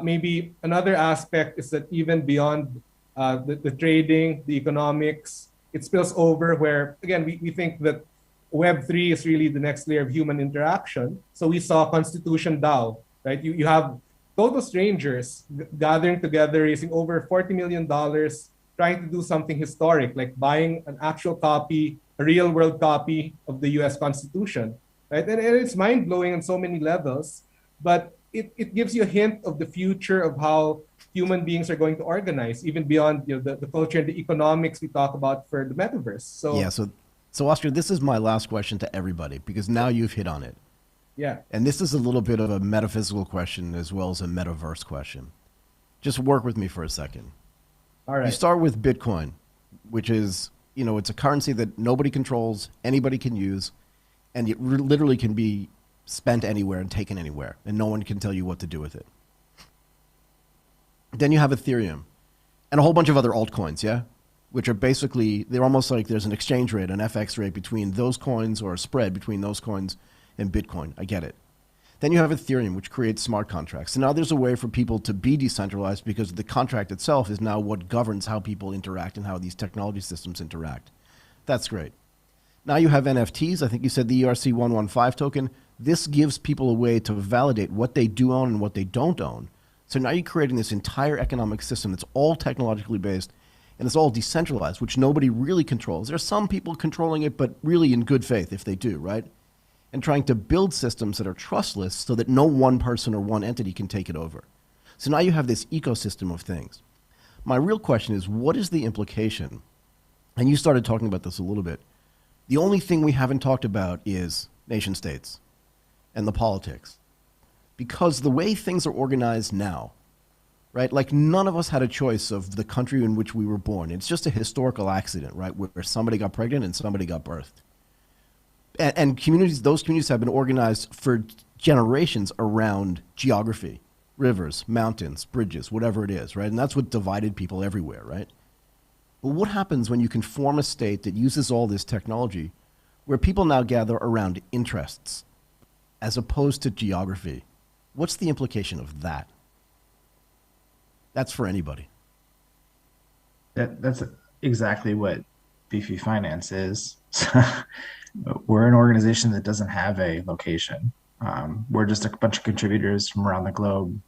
Maybe another aspect is that even beyond the trading, the economics, it spills over where, again, we think that Web3 is really the next layer of human interaction. So we saw Constitution DAO, right? You have total strangers gathering together, raising over $40 million, trying to do something historic, like buying an actual copy, a real world copy of the US Constitution, right? And it's mind-blowing on so many levels, but it gives you a hint of the future of how human beings are going to organize, even beyond, you know, the culture and the economics we talk about for the metaverse. So yeah, so Oscar, this is my last question to everybody, because now you've hit on it. Yeah. And this is a little bit of a metaphysical question as well as a metaverse question. Just work with me for a second. All right. You start with Bitcoin, which is, you know, it's a currency that nobody controls, anybody can use, and it literally can be spent anywhere and taken anywhere, and no one can tell you what to do with it. Then you have Ethereum and a whole bunch of other altcoins, yeah? Which are basically, they're almost like there's an exchange rate, an FX rate between those coins, or a spread between those coins and Bitcoin. I get it. Then you have Ethereum, which creates smart contracts. So now there's a way for people to be decentralized because the contract itself is now what governs how people interact and how these technology systems interact. That's great. Now you have NFTs. I think you said the ERC-115 token. This gives people a way to validate what they do own and what they don't own. So now you're creating this entire economic system that's all technologically based, and it's all decentralized, which nobody really controls. There are some people controlling it, but really in good faith if they do, right? And trying to build systems that are trustless so that no one person or one entity can take it over. So now you have this ecosystem of things. My real question is, what is the implication? And you started talking about this a little bit. The only thing we haven't talked about is nation states and the politics. Because the way things are organized now, right? Like none of us had a choice of the country in which we were born. It's just a historical accident, right? Where somebody got pregnant and somebody got birthed. And communities, those communities have been organized for generations around geography, rivers, mountains, bridges, whatever it is, right? And that's what divided people everywhere, right? But what happens when you can form a state that uses all this technology where people now gather around interests as opposed to geography? What's the implication of that? That's for anybody. That's exactly what DeFi Finance is we're an organization that doesn't have a location. We're just a bunch of contributors from around the globe,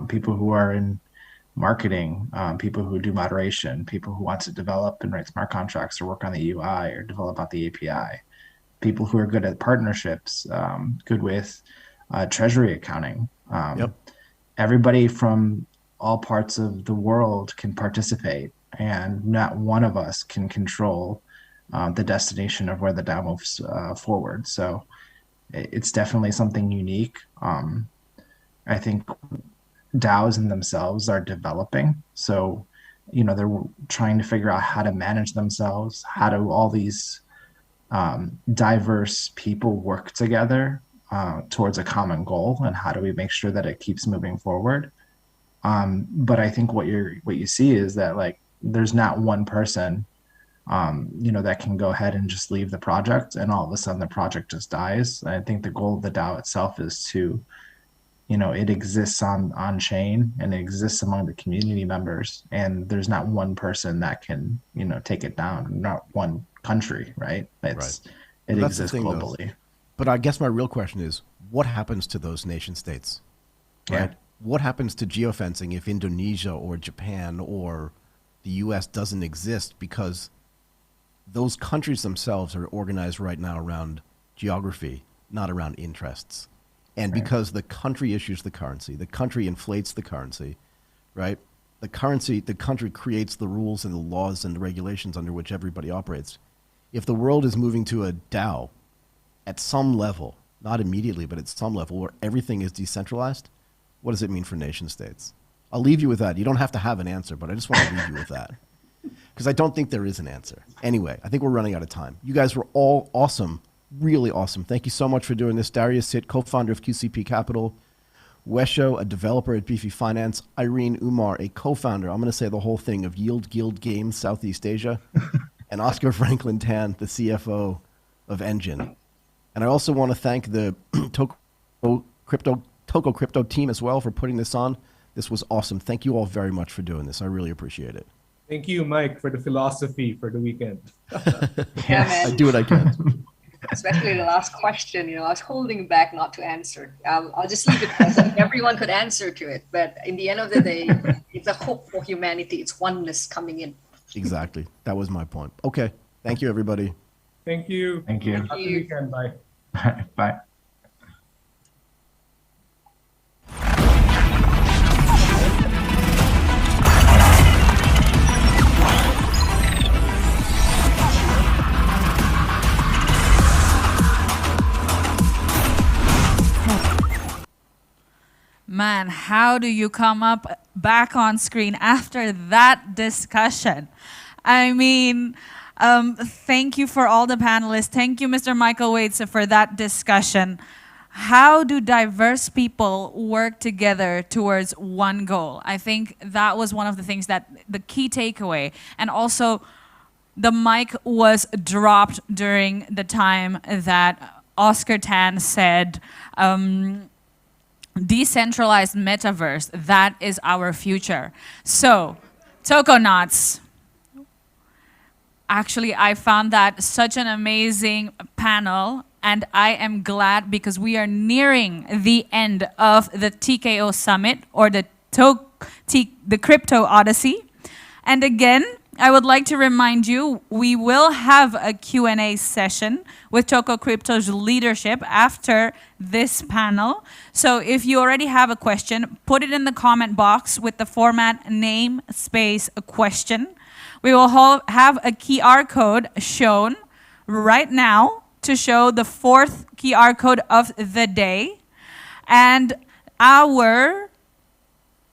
people who are in marketing, people who do moderation, people who want to develop and write smart contracts or work on the UI or develop out the API, people who are good at partnerships, good with treasury accounting. Everybody from all parts of the world can participate, and not one of us can control the destination of where the DAO moves forward. So it's definitely something unique. I think DAOs in themselves are developing. So, they're trying to figure out how to manage themselves. How do all these diverse people work together towards a common goal, and how do we make sure that it keeps moving forward? But I think what you see is that, like, there's not one person, that can go ahead and just leave the project and all of a sudden the project just dies. I think the goal of the DAO itself is to, it exists on chain and it exists among the community members, and there's not one person that can, take it down, not one country, right? It exists globally. But I guess my real question is, what happens to those nation states, right? Yeah. What happens to geofencing if Indonesia or Japan or the US doesn't exist? Because those countries themselves are organized right now around geography, not around interests. And because the country issues the currency, the country inflates the currency, right? The country creates the rules and the laws and the regulations under which everybody operates. If the world is moving to a DAO at some level, not immediately, but at some level where everything is decentralized, what does it mean for nation states? I'll leave you with that. You don't have to have an answer, but I just want to leave you with that, because I don't think there is an answer. Anyway, I think we're running out of time. You guys were all awesome, really awesome. Thank you so much for doing this. Darius Sit, co-founder of QCP Capital. Wesho, a developer at DeFi Finance. Irene Umar, a co-founder, I'm going to say the whole thing, of Yield Guild Games Southeast Asia. And Oscar Franklin Tan, the CFO of Engine. And I also want to thank the Tokocrypto team as well for putting this on. This was awesome. Thank you all very much for doing this. I really appreciate it. Thank you, Mike, for the philosophy for the weekend. Yes, I do what I can. Especially the last question, I was holding back not to answer. I'll just leave it because everyone could answer to it. But in the end of the day, it's a hope for humanity. It's oneness coming in. Exactly. That was my point. Okay. Thank you, everybody. Thank you. Thank you. Happy weekend. Bye. Bye. Man, how do you come up back on screen after that discussion? I mean, thank you for all the panelists. Thank you, Mr. Michael Waits, for that discussion. How do diverse people work together towards one goal? I think that was one of the things that the key takeaway. And also, the mic was dropped during the time that Oscar Tan said, decentralized metaverse, that is our future. So, Tokonauts, actually, I found that such an amazing panel, and I am glad because we are nearing the end of the T.K.O Summit, or the Kripto Odyssey. And again, I would like to remind you, we will have a Q&A session with Tokocrypto's leadership after this panel. So if you already have a question, put it in the comment box with the format name, space, a question. We will have a QR code shown right now to show the fourth QR code of the day. And our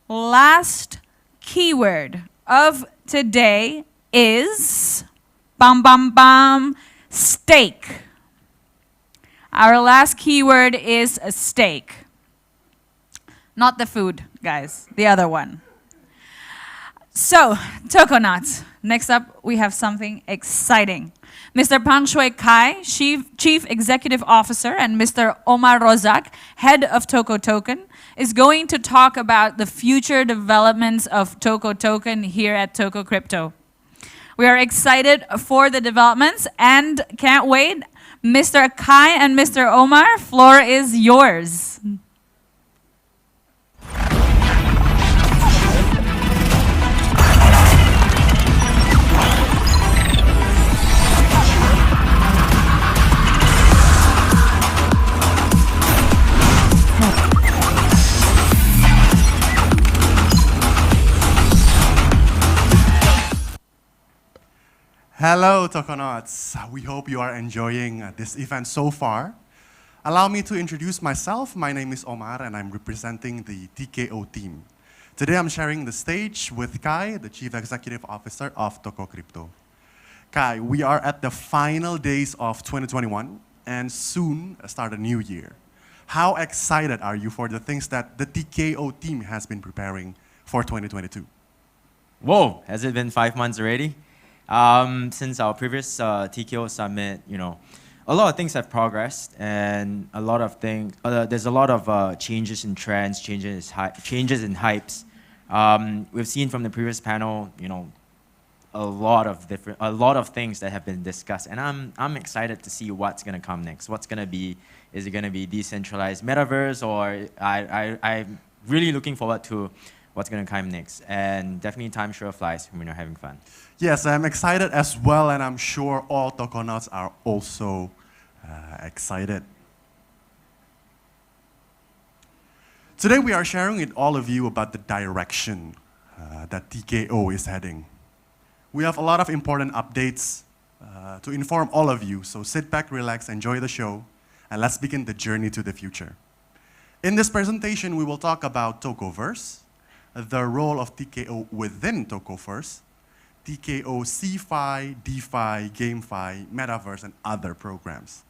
last keyword of today is steak. Our last keyword is a steak. Not the food, guys, the other one. So, Tokonauts, next up we have something exciting. Mr. Pang Shui Kai, Chief Executive Officer, and Mr. Omar Rozak, Head of Toko Token, is going to talk about the future developments of Toko Token here at Tokocrypto. We are excited for the developments and can't wait. Mr. Kai and Mr. Omar, floor is yours. Hello, Tokonauts. We hope you are enjoying this event so far. Allow me to introduce myself. My name is Omar, and I'm representing the T.K.O team. Today, I'm sharing the stage with Kai, the Chief Executive Officer of Tokocrypto. Kai, we are at the final days of 2021, and soon start a new year. How excited are you for the things that the T.K.O team has been preparing for 2022? Whoa, has it been 5 months already? Since our previous T.K.O Summit, a lot of things have progressed, and a lot of things. There's a lot of changes in trends, changes in hypes. We've seen from the previous panel, a lot of things that have been discussed, and I'm excited to see what's gonna come next. What's gonna be? Is it gonna be decentralized metaverse, or I'm really looking forward to what's going to come next. And definitely time sure flies when you're having fun. Yes, I'm excited as well, and I'm sure all Tokonauts are also excited. Today we are sharing with all of you about the direction that T.K.O is heading. We have a lot of important updates to inform all of you, so sit back, relax, enjoy the show, and let's begin the journey to the future. In this presentation, we will talk about Tokoverse, the role of T.K.O within Tokoverse, T.K.O CeFi, DeFi, GameFi, Metaverse, and other programs.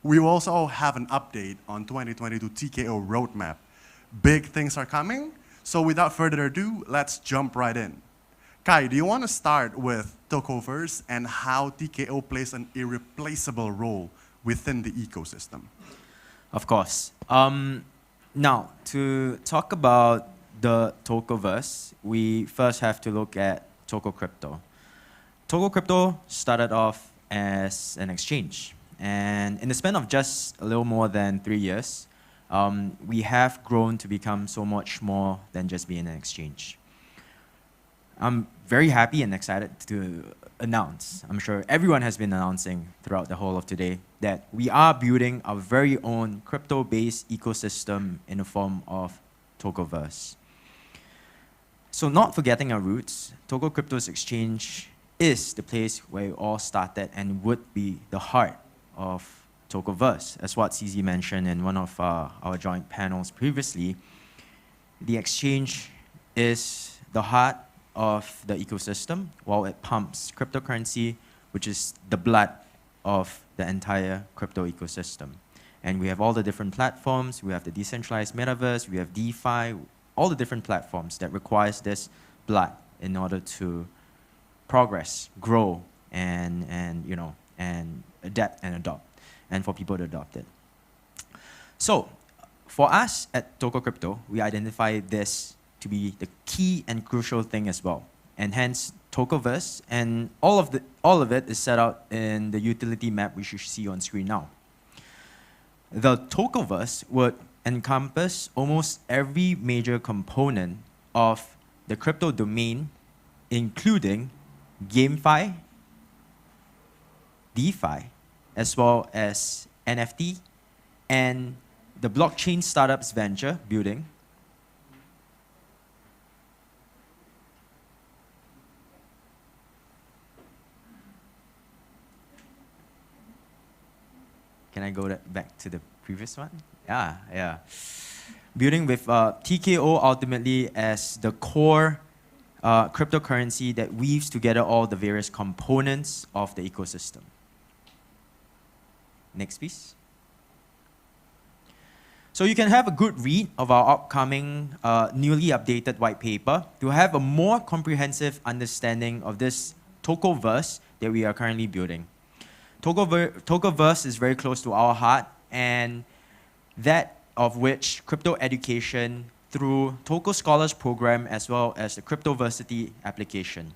We will also have an update on 2022 T.K.O roadmap. Big things are coming, so without further ado, let's jump right in. Kai, do you want to start with Tokoverse and how T.K.O plays an irreplaceable role within the ecosystem? Of course. Now, to talk about the Tokoverse, we first have to look at Tokocrypto. Tokocrypto started off as an exchange, and in the span of just a little more than 3 years, we have grown to become so much more than just being an exchange. I'm very happy and excited to announce, I'm sure everyone has been announcing throughout the whole of today, that we are building our very own crypto-based ecosystem in the form of Tokoverse. So not forgetting our roots, Tokocrypto's exchange is the place where it all started and would be the heart of Tokoverse. As what CZ mentioned in one of our joint panels previously, the exchange is the heart of the ecosystem while it pumps cryptocurrency, which is the blood of the entire crypto ecosystem. And we have all the different platforms, we have the decentralized metaverse, we have DeFi, all the different platforms that requires this blood in order to progress, grow, and adapt and adopt, and for people to adopt it. So, for us at Tokocrypto, we identify this to be the key and crucial thing as well, and hence Tokoverse, and all of it is set out in the utility map which you see on screen now. The Tokoverse would encompass almost every major component of the crypto domain, including GameFi, DeFi, as well as NFT, and the blockchain startups venture building. Can I go back to the previous one? Yeah. Building with T.K.O ultimately as the core cryptocurrency that weaves together all the various components of the ecosystem. Next, please. So you can have a good read of our upcoming newly updated white paper to have a more comprehensive understanding of this Tokoverse that we are currently building. Tokoverse is very close to our heart, and that of which crypto education through Toko Scholars Program as well as the Cryptoversity application.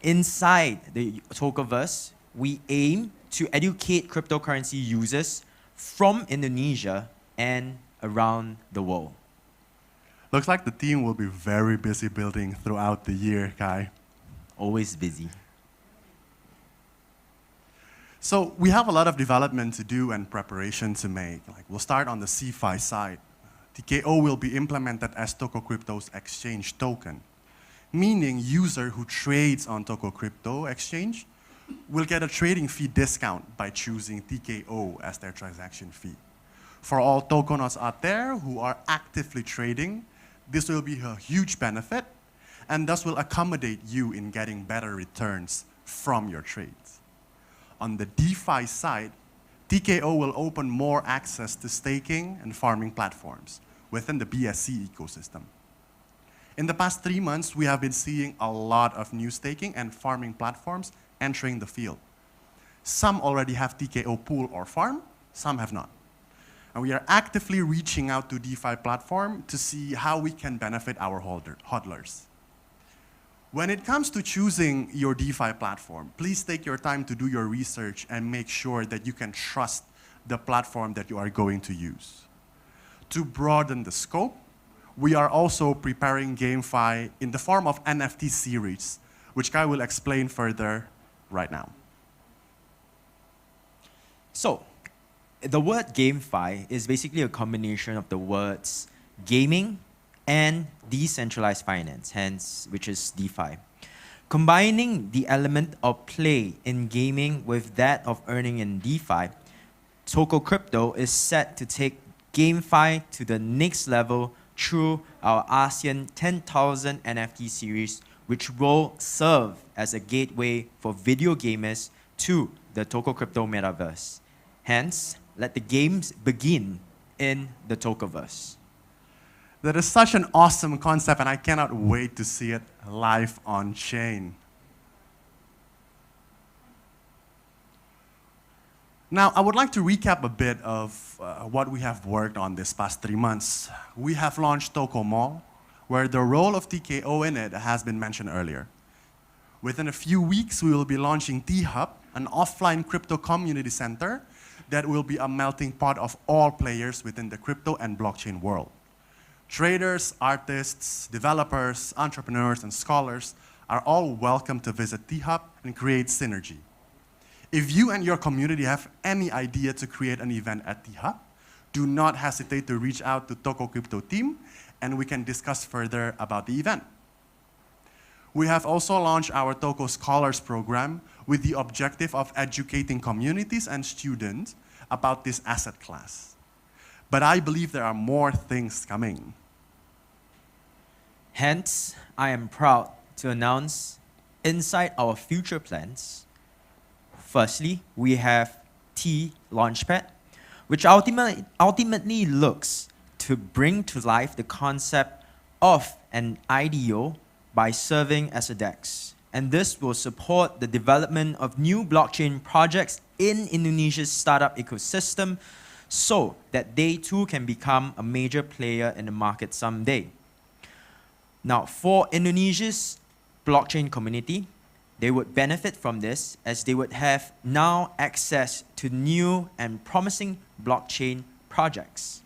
Inside the Tokoverse, we aim to educate cryptocurrency users from Indonesia and around the world. Looks like the team will be very busy building throughout the year, Kai. Always busy. So we have a lot of development to do and preparation to make. Like we'll start on the CeFi side. T.K.O will be implemented as Tokocrypto's exchange token, meaning user who trades on Tokocrypto exchange will get a trading fee discount by choosing T.K.O as their transaction fee. For all Tokonauts out there who are actively trading, this will be a huge benefit and thus will accommodate you in getting better returns from your trades. On the DeFi side, T.K.O will open more access to staking and farming platforms within the BSC ecosystem. In the past 3 months, we have been seeing a lot of new staking and farming platforms entering the field. Some already have T.K.O pool or farm, some have not. And we are actively reaching out to DeFi platform to see how we can benefit our hodlers. When it comes to choosing your DeFi platform, please take your time to do your research and make sure that you can trust the platform that you are going to use. To broaden the scope, we are also preparing GameFi in the form of NFT series, which Kai will explain further right now. So, the word GameFi is basically a combination of the words gaming and decentralized finance, hence which is DeFi. Combining the element of play in gaming with that of earning in DeFi, Tokocrypto is set to take GameFi to the next level through our ASEAN 10,000 NFT series, which will serve as a gateway for video gamers to the Tokocrypto Metaverse. Hence, let the games begin in the Tokoverse. That is such an awesome concept, and I cannot wait to see it live on chain. Now, I would like to recap a bit of what we have worked on this past 3 months. We have launched Toko Mall, where the role of T.K.O in it has been mentioned earlier. Within a few weeks, we will be launching T-Hub, an offline crypto community center that will be a melting pot of all players within the crypto and blockchain world. Traders, artists, developers, entrepreneurs, and scholars are all welcome to visit T-Hub and create synergy. If you and your community have any idea to create an event at T-Hub, do not hesitate to reach out to Tokocrypto team and we can discuss further about the event. We have also launched our Toko Scholars program with the objective of educating communities and students about this asset class. But I believe there are more things coming. Hence, I am proud to announce inside our future plans. Firstly, we have T Launchpad, which ultimately looks to bring to life the concept of an IDO by serving as a DEX. And this will support the development of new blockchain projects in Indonesia's startup ecosystem so that they too can become a major player in the market someday. Now, for Indonesia's blockchain community, they would benefit from this as they would have now access to new and promising blockchain projects.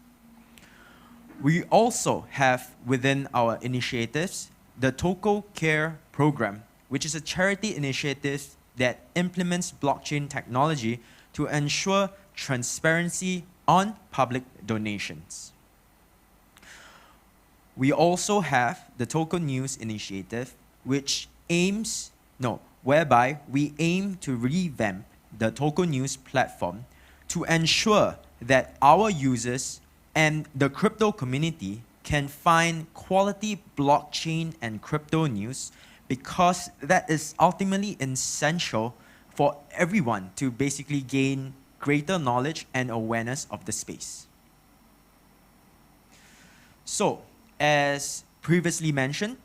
We also have within our initiatives the Toko Care program, which is a charity initiative that implements blockchain technology to ensure transparency on public donations. We also have the Toko News initiative, whereby we aim to revamp the Toko News platform to ensure that our users and the crypto community can find quality blockchain and crypto news, because that is ultimately essential for everyone to basically gain greater knowledge and awareness of the space. So, as previously mentioned,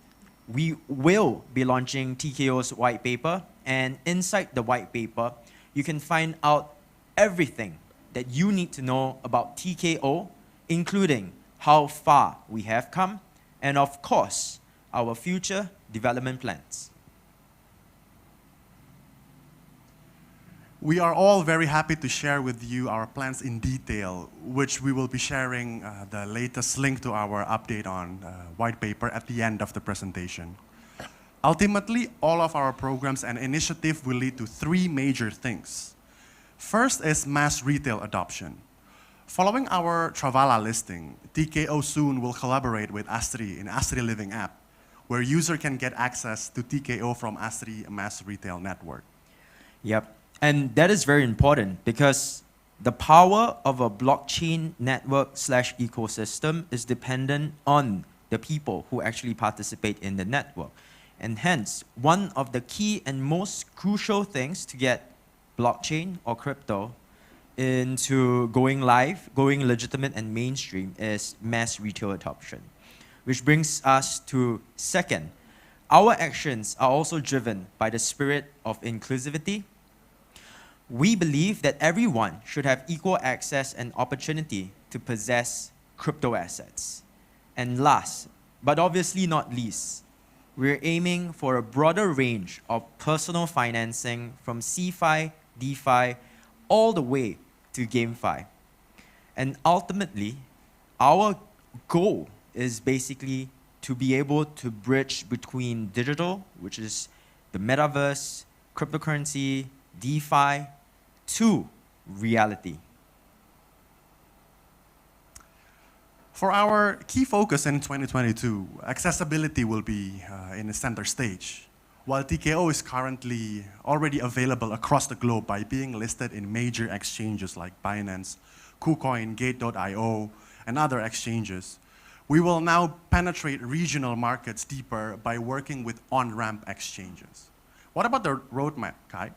we will be launching T.K.O's white paper, and inside the white paper, you can find out everything that you need to know about T.K.O, including how far we have come, and of course, our future development plans. We are all very happy to share with you our plans in detail, which we will be sharing the latest link to our update on white paper at the end of the presentation. Ultimately, all of our programs and initiatives will lead to three major things. First is mass retail adoption. Following our Travala listing, T.K.O soon will collaborate with Astri in Astri Living app, where user can get access to T.K.O from Astri mass retail network. Yep, and that is very important because the power of a blockchain network / ecosystem is dependent on the people who actually participate in the network. And hence, one of the key and most crucial things to get blockchain or crypto into going live, going legitimate and mainstream is mass retail adoption. Which brings us to second, our actions are also driven by the spirit of inclusivity. We believe that everyone should have equal access and opportunity to possess crypto assets. And last, but obviously not least, we're aiming for a broader range of personal financing from CeFi, DeFi, all the way to GameFi. And ultimately, our goal is basically to be able to bridge between digital, which is the metaverse, cryptocurrency, DeFi, to reality. For our key focus in 2022, accessibility will be in the center stage. While T.K.O is currently already available across the globe by being listed in major exchanges like Binance, KuCoin, Gate.io, and other exchanges, we will now penetrate regional markets deeper by working with on-ramp exchanges. What about the roadmap, Kai?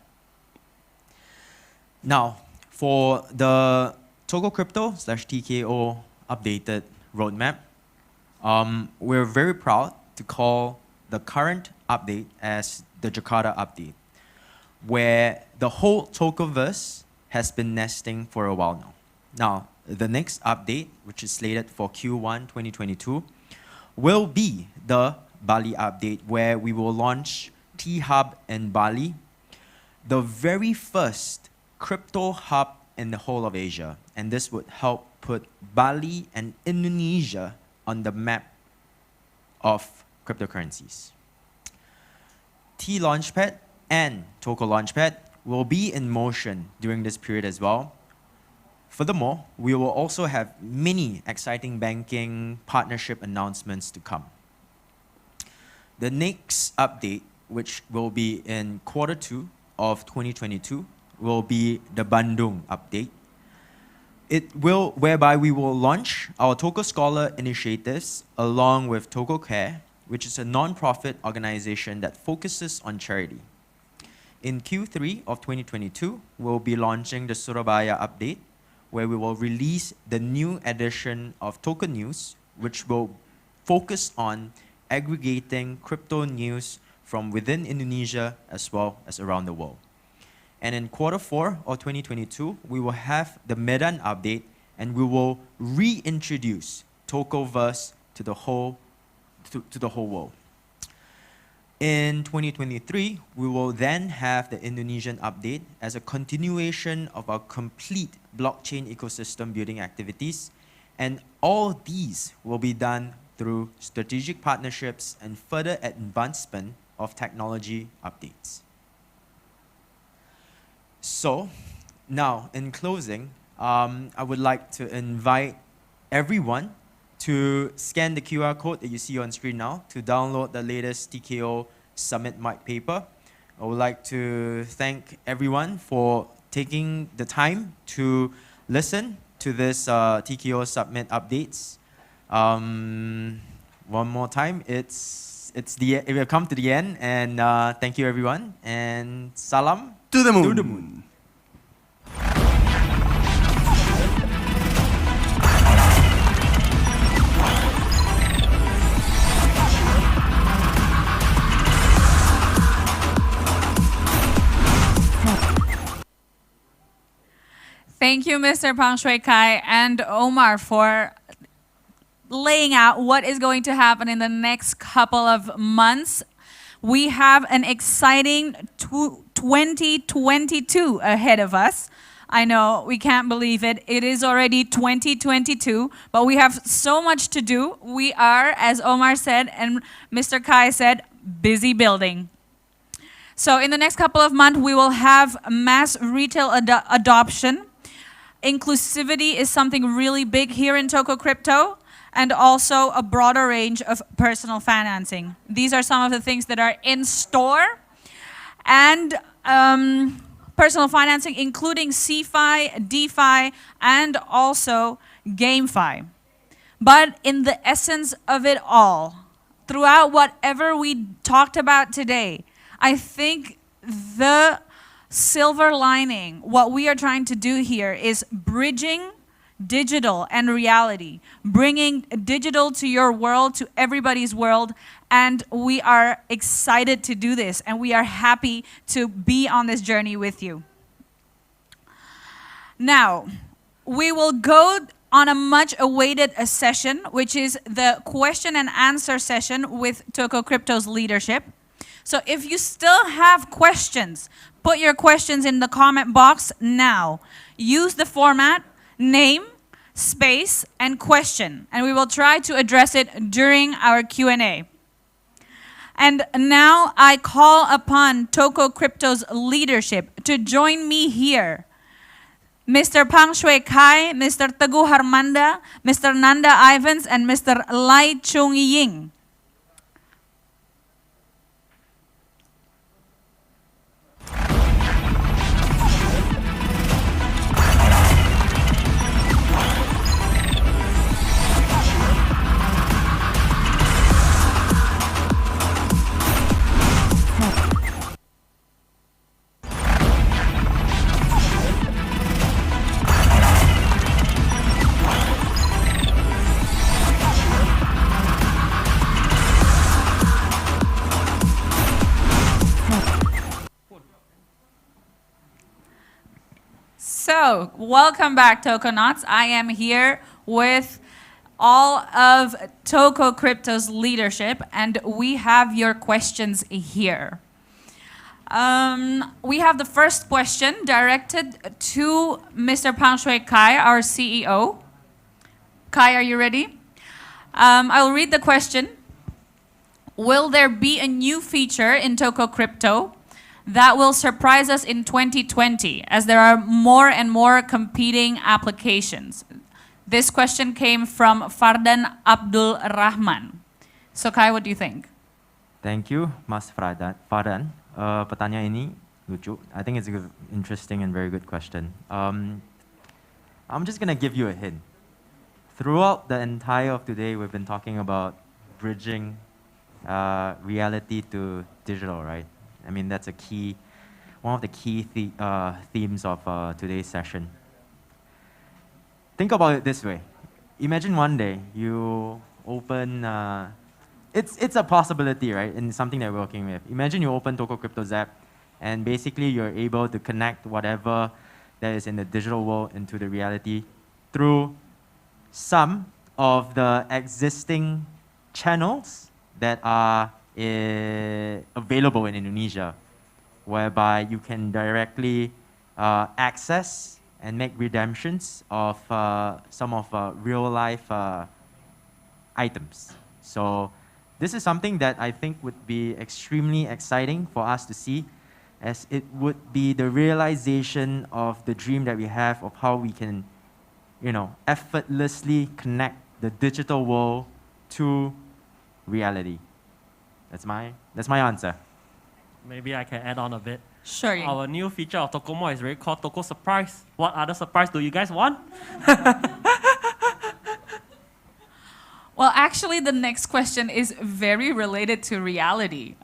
Now, for the Tokocrypto / T.K.O updated roadmap, we're very proud to call the current update as the Jakarta update, where the whole Tokoverse has been nesting for a while now. Now, the next update, which is slated for Q1 2022, will be the Bali update, where we will launch T-Hub in Bali, the very first crypto hub in the whole of Asia. And this would help put Bali and Indonesia on the map of cryptocurrencies. T-Launchpad and Toko Launchpad will be in motion during this period as well. Furthermore, we will also have many exciting banking partnership announcements to come. The next update, which will be in Q2 of 2022, will be the Bandung update. Whereby we will launch our Toko Scholar initiatives along with Toko Care, which is a non-profit organization that focuses on charity. In Q3 of 2022, we'll be launching the Surabaya update, where we will release the new edition of Toko News, which will focus on aggregating crypto news from within Indonesia as well as around the world. And in Q4 of 2022, we will have the Medan update, and we will reintroduce Tokoverse to the whole world. In 2023, we will then have the Indonesian update as a continuation of our complete blockchain ecosystem building activities. And all these will be done through strategic partnerships and further advancement of technology updates. So, now in closing, I would like to invite everyone to scan the QR code that you see on screen now to download the latest T.K.O Summit white paper. I would like to thank everyone for taking the time to listen to this T.K.O Summit updates. One more time, we have come to the end, and thank you everyone, and salam to the moon. To the moon. Thank you, Mr. Pang Shui Kai and Omar, for laying out what is going to happen in the next couple of months. We have an exciting 2022 ahead of us. I know we can't believe it. It is already 2022, but we have so much to do. We are, as Omar said and Mr. Kai said, busy building. So in the next couple of months, we will have mass retail adoption. Inclusivity is something really big here in Tokocrypto, and also a broader range of personal financing. These are some of the things that are in store. And personal financing, including CeFi, DeFi, and also GameFi. But in the essence of it all, throughout whatever we talked about today, I think the silver lining, what we are trying to do here is bridging digital and reality, bringing digital to your world, to everybody's world, and we are excited to do this, and we are happy to be on this journey with you. Now, we will go on a much awaited session, which is the question and answer session with Tokocrypto's leadership. So if you still have questions, put your questions in the comment box now. Use the format, name, space, and question, and we will try to address it during our Q&A. And now I call upon Tokocrypto's leadership to join me here. Mr. Pang Shui Kai, Mr. Teguh Harmanda, Mr. Nanda Ivans, and Mr. Lai Chung Ying. So, welcome back, Tokonauts. I am here with all of Tokocrypto's leadership, and we have your questions here. We have the first question directed to Mr. Pang Shui Kai, our CEO. Kai, are you ready? I will read the question. Will there be a new feature in Tokocrypto that will surprise us in 2020 as there are more and more competing applications? This question came from Fardan Abdul Rahman. So Kai, what do you think? Thank you, Mas Fardan. Pertanyaan ini lucu. I think it's an interesting and very good question. I'm just going to give you a hint. Throughout the entire of today, we've been talking about bridging reality to digital, right? I mean, that's one of the key themes of today's session. Think about it this way. Imagine one day you open, it's a possibility, right? And something that we're working with. Imagine you open Tokocrypto's app, and basically you're able to connect whatever that is in the digital world into the reality through some of the existing channels that are available in Indonesia, whereby you can directly access and make redemptions of some of real life items. So this is something that I think would be extremely exciting for us to see, as it would be the realization of the dream that we have of how we can, effortlessly connect the digital world to reality. That's my answer. Maybe I can add on a bit. Sure. Our new feature of Tokomo is very called Toko Surprise. What other surprise do you guys want? Well, actually, the next question is very related to reality.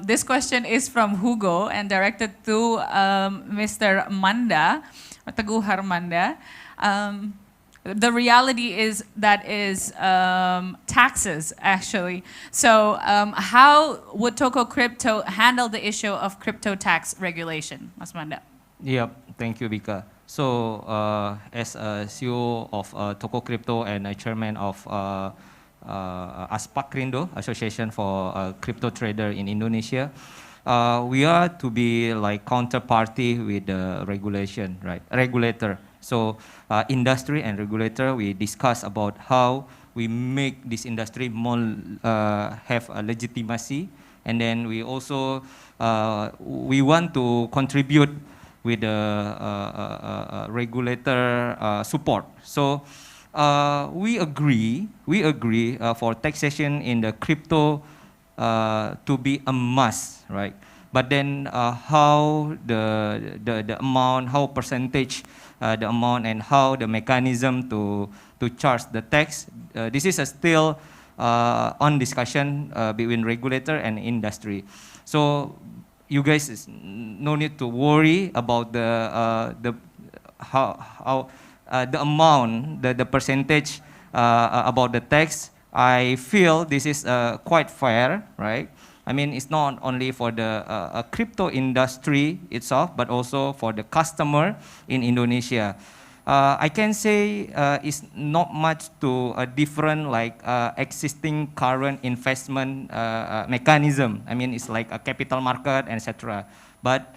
This question is from Hugo and directed to Mr. Manda, Teguh Harmanda. The reality is taxes, actually. So how would Tokocrypto handle the issue of crypto tax regulation, Mas Manda? Yep, thank you, Bika. So as a CEO of Tokocrypto and a chairman of ASPAC Krindo, Association for Crypto Trader in Indonesia, we are to be like counterparty with the regulation, right? Regulator. So industry and regulator, we discuss about how we make this industry more have a legitimacy, and then we also we want to contribute with the regulator support. So we agree for taxation in the crypto to be a must, right? But then how the amount, how percentage the amount, and how the mechanism to charge the tax, this is still on discussion between regulator and industry. So you guys no need to worry about the how the amount, the percentage about the tax. I feel this is quite fair, right? I mean, it's not only for the crypto industry itself, but also for the customer in Indonesia. I can say it's not much to a different like existing current investment mechanism. I mean, it's like a capital market, etc. But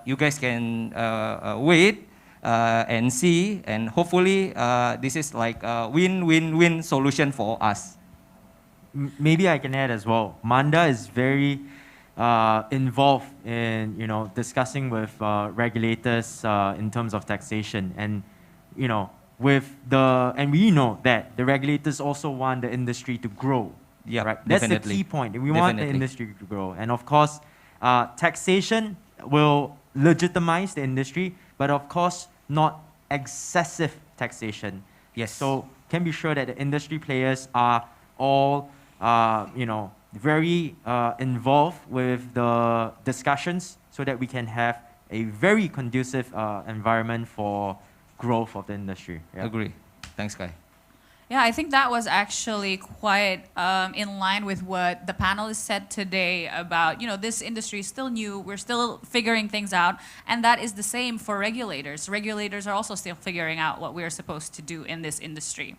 you guys can wait and see, and hopefully this is like a win-win-win solution for us. Maybe I can add as well. Manda is very involved in discussing with regulators in terms of taxation, and and we know that the regulators also want the industry to grow. Yeah, right. That's definitely. the key point. We want the industry to grow, and of course, taxation will legitimize the industry, but of course not excessive taxation. Yes. So can be sure that the industry players are all very involved with the discussions, so that we can have a very conducive environment for growth of the industry. Yeah. Agree. Thanks, Kai. Yeah, I think that was actually quite in line with what the panelists said today about, this industry is still new, we're still figuring things out, and that is the same for regulators. Regulators are also still figuring out what we're supposed to do in this industry.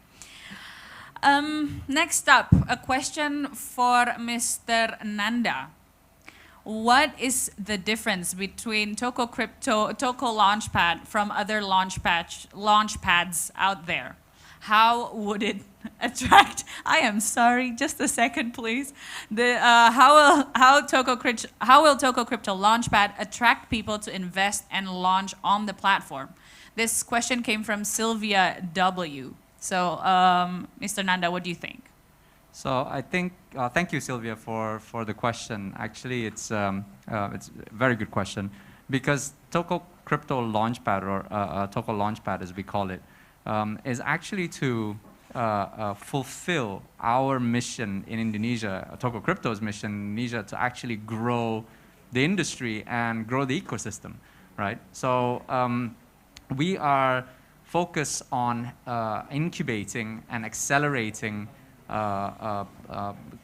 Next up, a question for Mr. Nanda. What is the difference between Tokocrypto, Toko Launchpad from other launchpads out there? How would it attract? I am sorry, just a second, please. How will Tokocrypto Launchpad attract people to invest and launch on the platform? This question came from Sylvia W. So, Mr. Nanda, what do you think? So I think, thank you, Sylvia, for the question. Actually, it's a very good question, because Tokocrypto Launchpad, or Toko Launchpad as we call it, is actually to fulfill our mission in Indonesia, Tokocrypto's mission in Indonesia, to actually grow the industry and grow the ecosystem, right? So we are focused on incubating and accelerating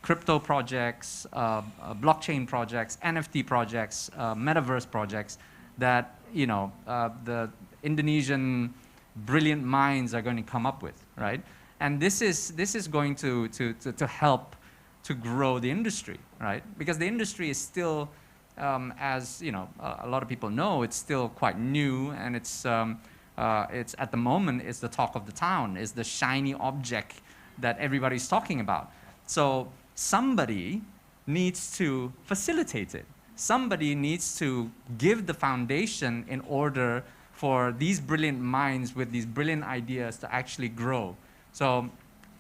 crypto projects, blockchain projects, NFT projects, Metaverse projects that the Indonesian brilliant minds are going to come up with, right? And this is going to help to grow the industry, right? Because the industry is still, as a lot of people know, it's still quite new, and it's at the moment it's the talk of the town, is the shiny object that everybody's talking about. So somebody needs to facilitate it. Somebody needs to give the foundation in order for these brilliant minds with these brilliant ideas to actually grow. So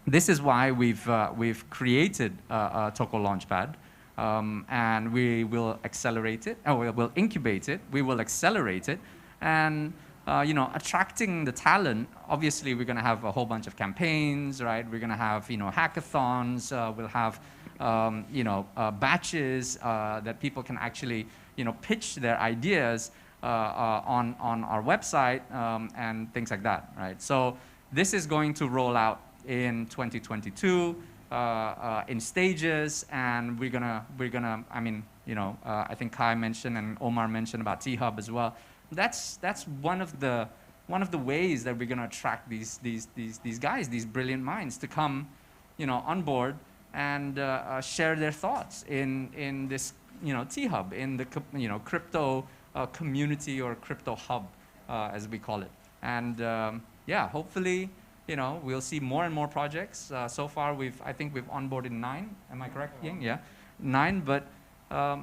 this is why we've created a Toko Launchpad, and we will accelerate it, or we'll incubate it, we will accelerate it, and attracting the talent. Obviously, we're going to have a whole bunch of campaigns, right? We're going to have hackathons. We'll have batches that people can actually pitch their ideas on our website and things like that, right? So this is going to roll out in 2022 in stages, and we're gonna. I mean, I think Kai mentioned and Omar mentioned about T-Hub as well. That's one of the ways that we're gonna attract these guys, these brilliant minds, to come, on board and share their thoughts in this T-Hub, in the crypto community or crypto hub, as we call it. And yeah, hopefully, we'll see more and more projects. So far, I think we've onboarded 9. Am I correct, Ying? Yeah, 9. But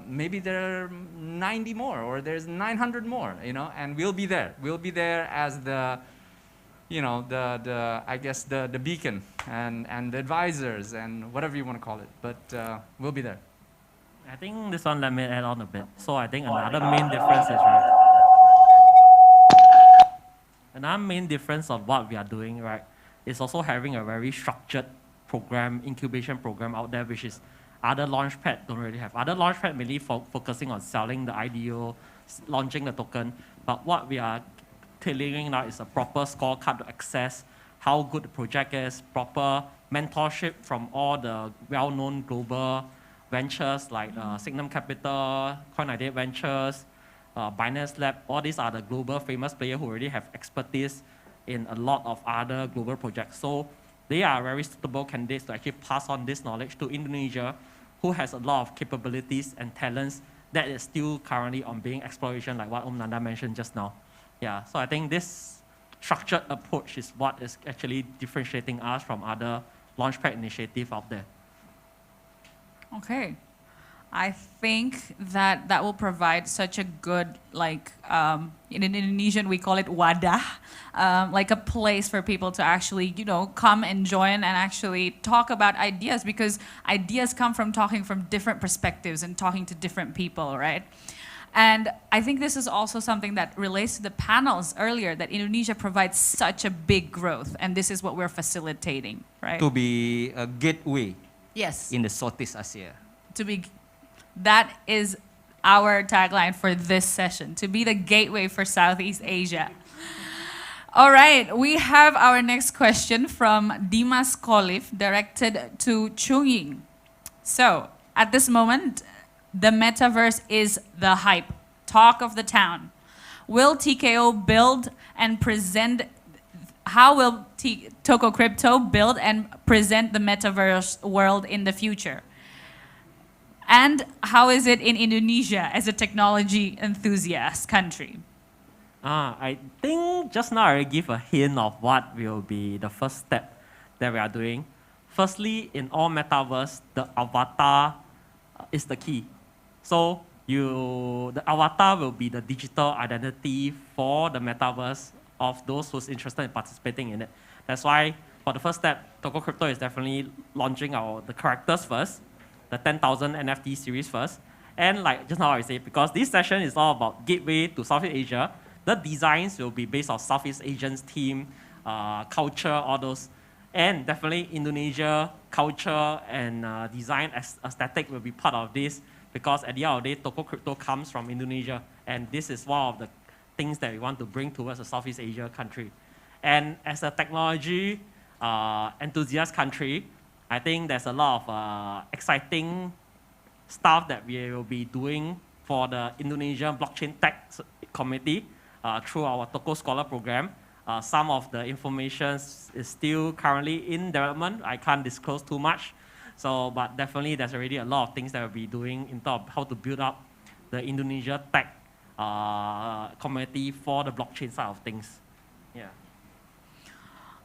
maybe there are 90 more, or there's 900 more. And we'll be there. We'll be there as the I guess the beacon and the advisors and whatever you want to call it. But we'll be there. I think this one, let me add on a bit. So I think another main difference is, another main difference of what we are doing, right, is also having a very structured program, incubation program out there, which is other launchpad don't really have. Other launchpad mainly focusing on selling the IDO, launching the token. But what we are tailoring now is a proper scorecard to assess how good the project is, proper mentorship from all the well-known global ventures like Signum Capital, Coin98 Ventures, Binance Lab. All these are the global famous players who already have expertise in a lot of other global projects. So they are very suitable candidates to actually pass on this knowledge to Indonesia, who has a lot of capabilities and talents that is still currently on being exploration, like what Nanda mentioned just now. Yeah, so I think this structured approach is what is actually differentiating us from other launchpad initiatives out there. Okay. I think that will provide such a good, in Indonesian we call it wadah, like a place for people to actually, come and join and actually talk about ideas, because ideas come from talking from different perspectives and talking to different people, right? And I think this is also something that relates to the panels earlier, that Indonesia provides such a big growth, and this is what we're facilitating, right? To be a gateway. Yes. In the Southeast Asia. That is our tagline for this session, to be the gateway for Southeast Asia. All right, we have our next question from Dimas Kolif, directed to Chung Ying. So, at this moment, the metaverse is the hype, talk of the town. Will TKO build and present, how will Tokocrypto build and present the metaverse world in the future? And how is it in Indonesia as a technology enthusiast country? I think just now I give a hint of what will be the first step that we are doing. Firstly, in all metaverse, the avatar is the key. So the avatar will be the digital identity for the metaverse of those who's interested in participating in it. That's why for the first step, Tokocrypto is definitely launching the characters first, the 10,000 NFT series first. And like just now I say, because this session is all about gateway to Southeast Asia, the designs will be based on Southeast Asians theme, culture, all those. And definitely Indonesia culture and design aesthetic will be part of this, because at the end of the day, Tokocrypto comes from Indonesia. And this is one of the things that we want to bring towards a Southeast Asia country. And as a technology enthusiast country, I think there's a lot of exciting stuff that we will be doing for the Indonesian blockchain tech community through our Toko Scholar program. Some of the information is still currently in development. I can't disclose too much. But definitely there's already a lot of things that we'll be doing in terms of how to build up the Indonesia tech community for the blockchain side of things. Yeah.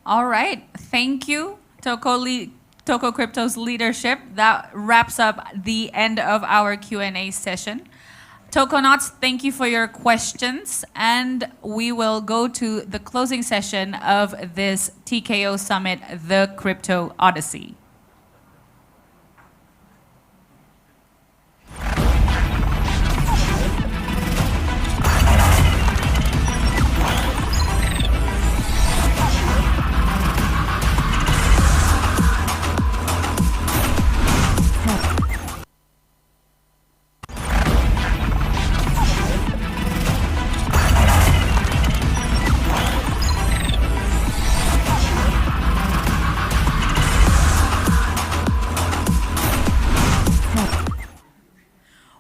All right. Thank you, Tokocrypto's leadership. That wraps up the end of our Q&A session. Tokonauts, thank you for your questions. And we will go to the closing session of this T.K.O Summit, the Kripto Odyssey.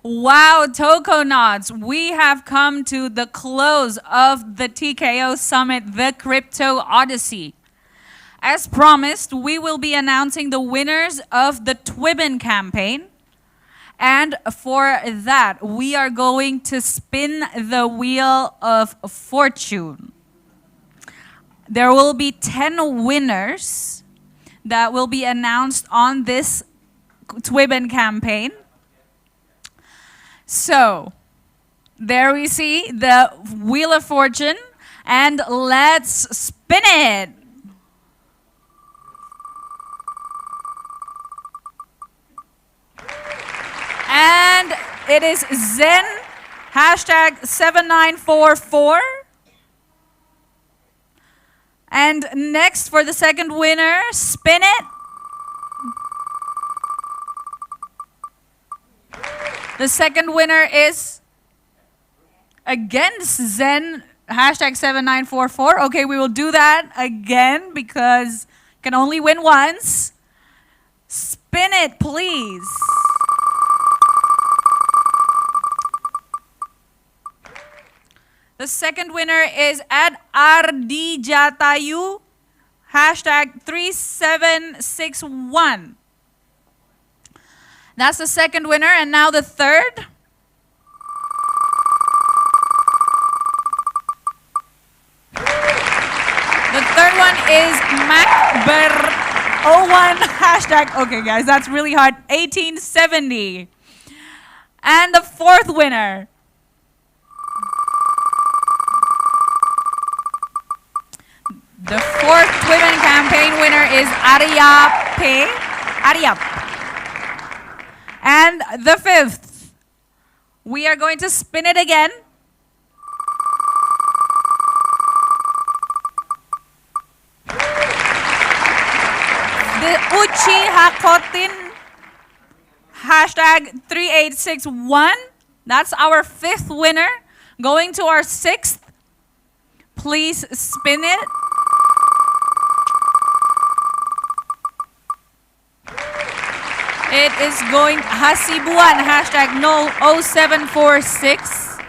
Wow, Tokonauts, we have come to the close of the T.K.O Summit, the Kripto Odyssey. As promised, we will be announcing the winners of the Twibbon campaign And for that, we are going to spin the wheel of fortune. There will be 10 winners that will be announced on this Twiben campaign. So, there we see the Wheel of Fortune, and let's spin it. And it is Zen, hashtag 7944. And next for the second winner, spin it. The second winner is again Zen, hashtag 7944. Okay, we will do that again because you can only win once. Spin it, please. The second winner is at Ardijatayu, hashtag 3761. That's the second winner, and now the third. The third one is MacBer01, hashtag, okay guys, that's really hard, 1870. And the fourth winner. The fourth Twiben campaign winner is Aryap. And the fifth, we are going to spin it again. The Uchi Hakotin, hashtag 3861. That's our fifth winner. Going to our sixth. Please spin it. It is going Hasibuan, hashtag 0746.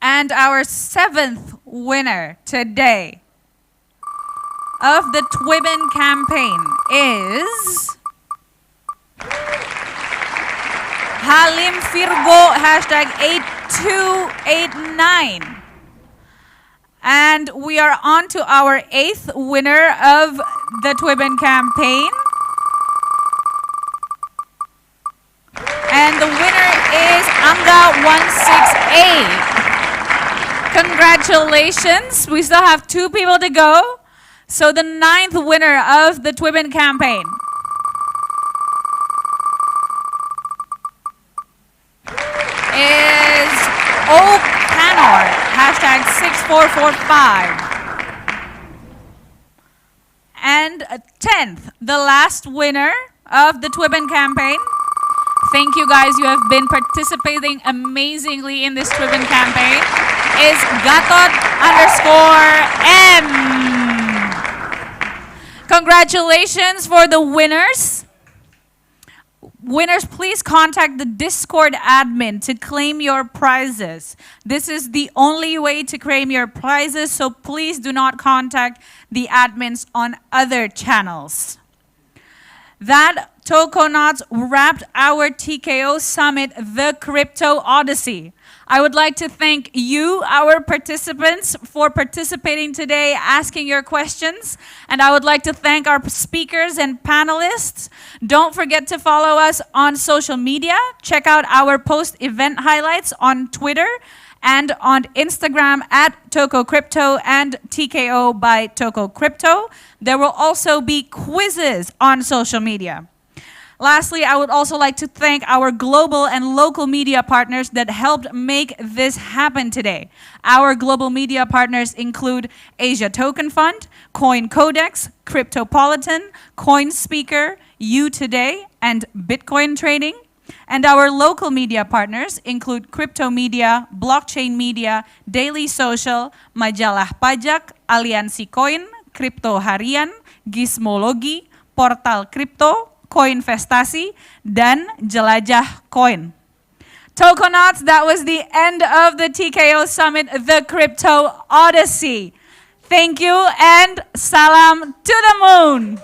And our seventh winner today of the Twiben campaign is Halim Firgo, hashtag 8289. And we are on to our eighth winner of the Twiben campaign. And the winner is Anga168. Congratulations. We still have 2 people to go. So the ninth winner of the Twiben campaign is O'Canor, hashtag 6445. And 10th, the last winner of the Twiben campaign. Thank you guys, you have been participating amazingly in this Twiben campaign, is Gatot_M. Congratulations for the winners. Winners, please contact the Discord admin to claim your prizes. This is the only way to claim your prizes, so please do not contact the admins on other channels. That Tokonauts wrapped our T.K.O Summit, the Kripto Odyssey. I would like to thank you, our participants, for participating today, asking your questions. And I would like to thank our speakers and panelists. Don't forget to follow us on social media. Check out our post-event highlights on Twitter and on Instagram at Tokocrypto and TKO by Tokocrypto. There will also be quizzes on social media. Lastly, I would also like to thank our global and local media partners that helped make this happen today. Our global media partners include Asia Token Fund, Coin Codex, Cryptopolitan, Coin Speaker, You Today, and Bitcoin Trading. And our local media partners include Crypto Media, Blockchain Media, Daily Social, Majalah Pajak, Aliansi Coin, Crypto Harian, Gizmologi, Portal Crypto, Koinvestasi, dan Jelajah Coin. Tokonauts, that was the end of the T.K.O Summit, the Kripto Odyssey. Thank you and salam to the moon.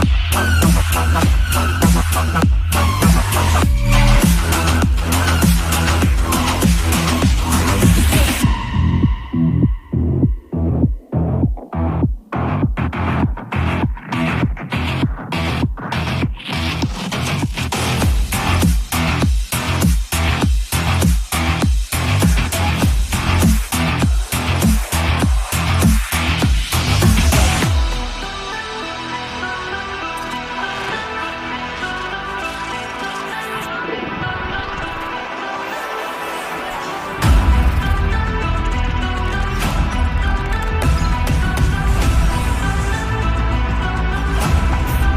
come.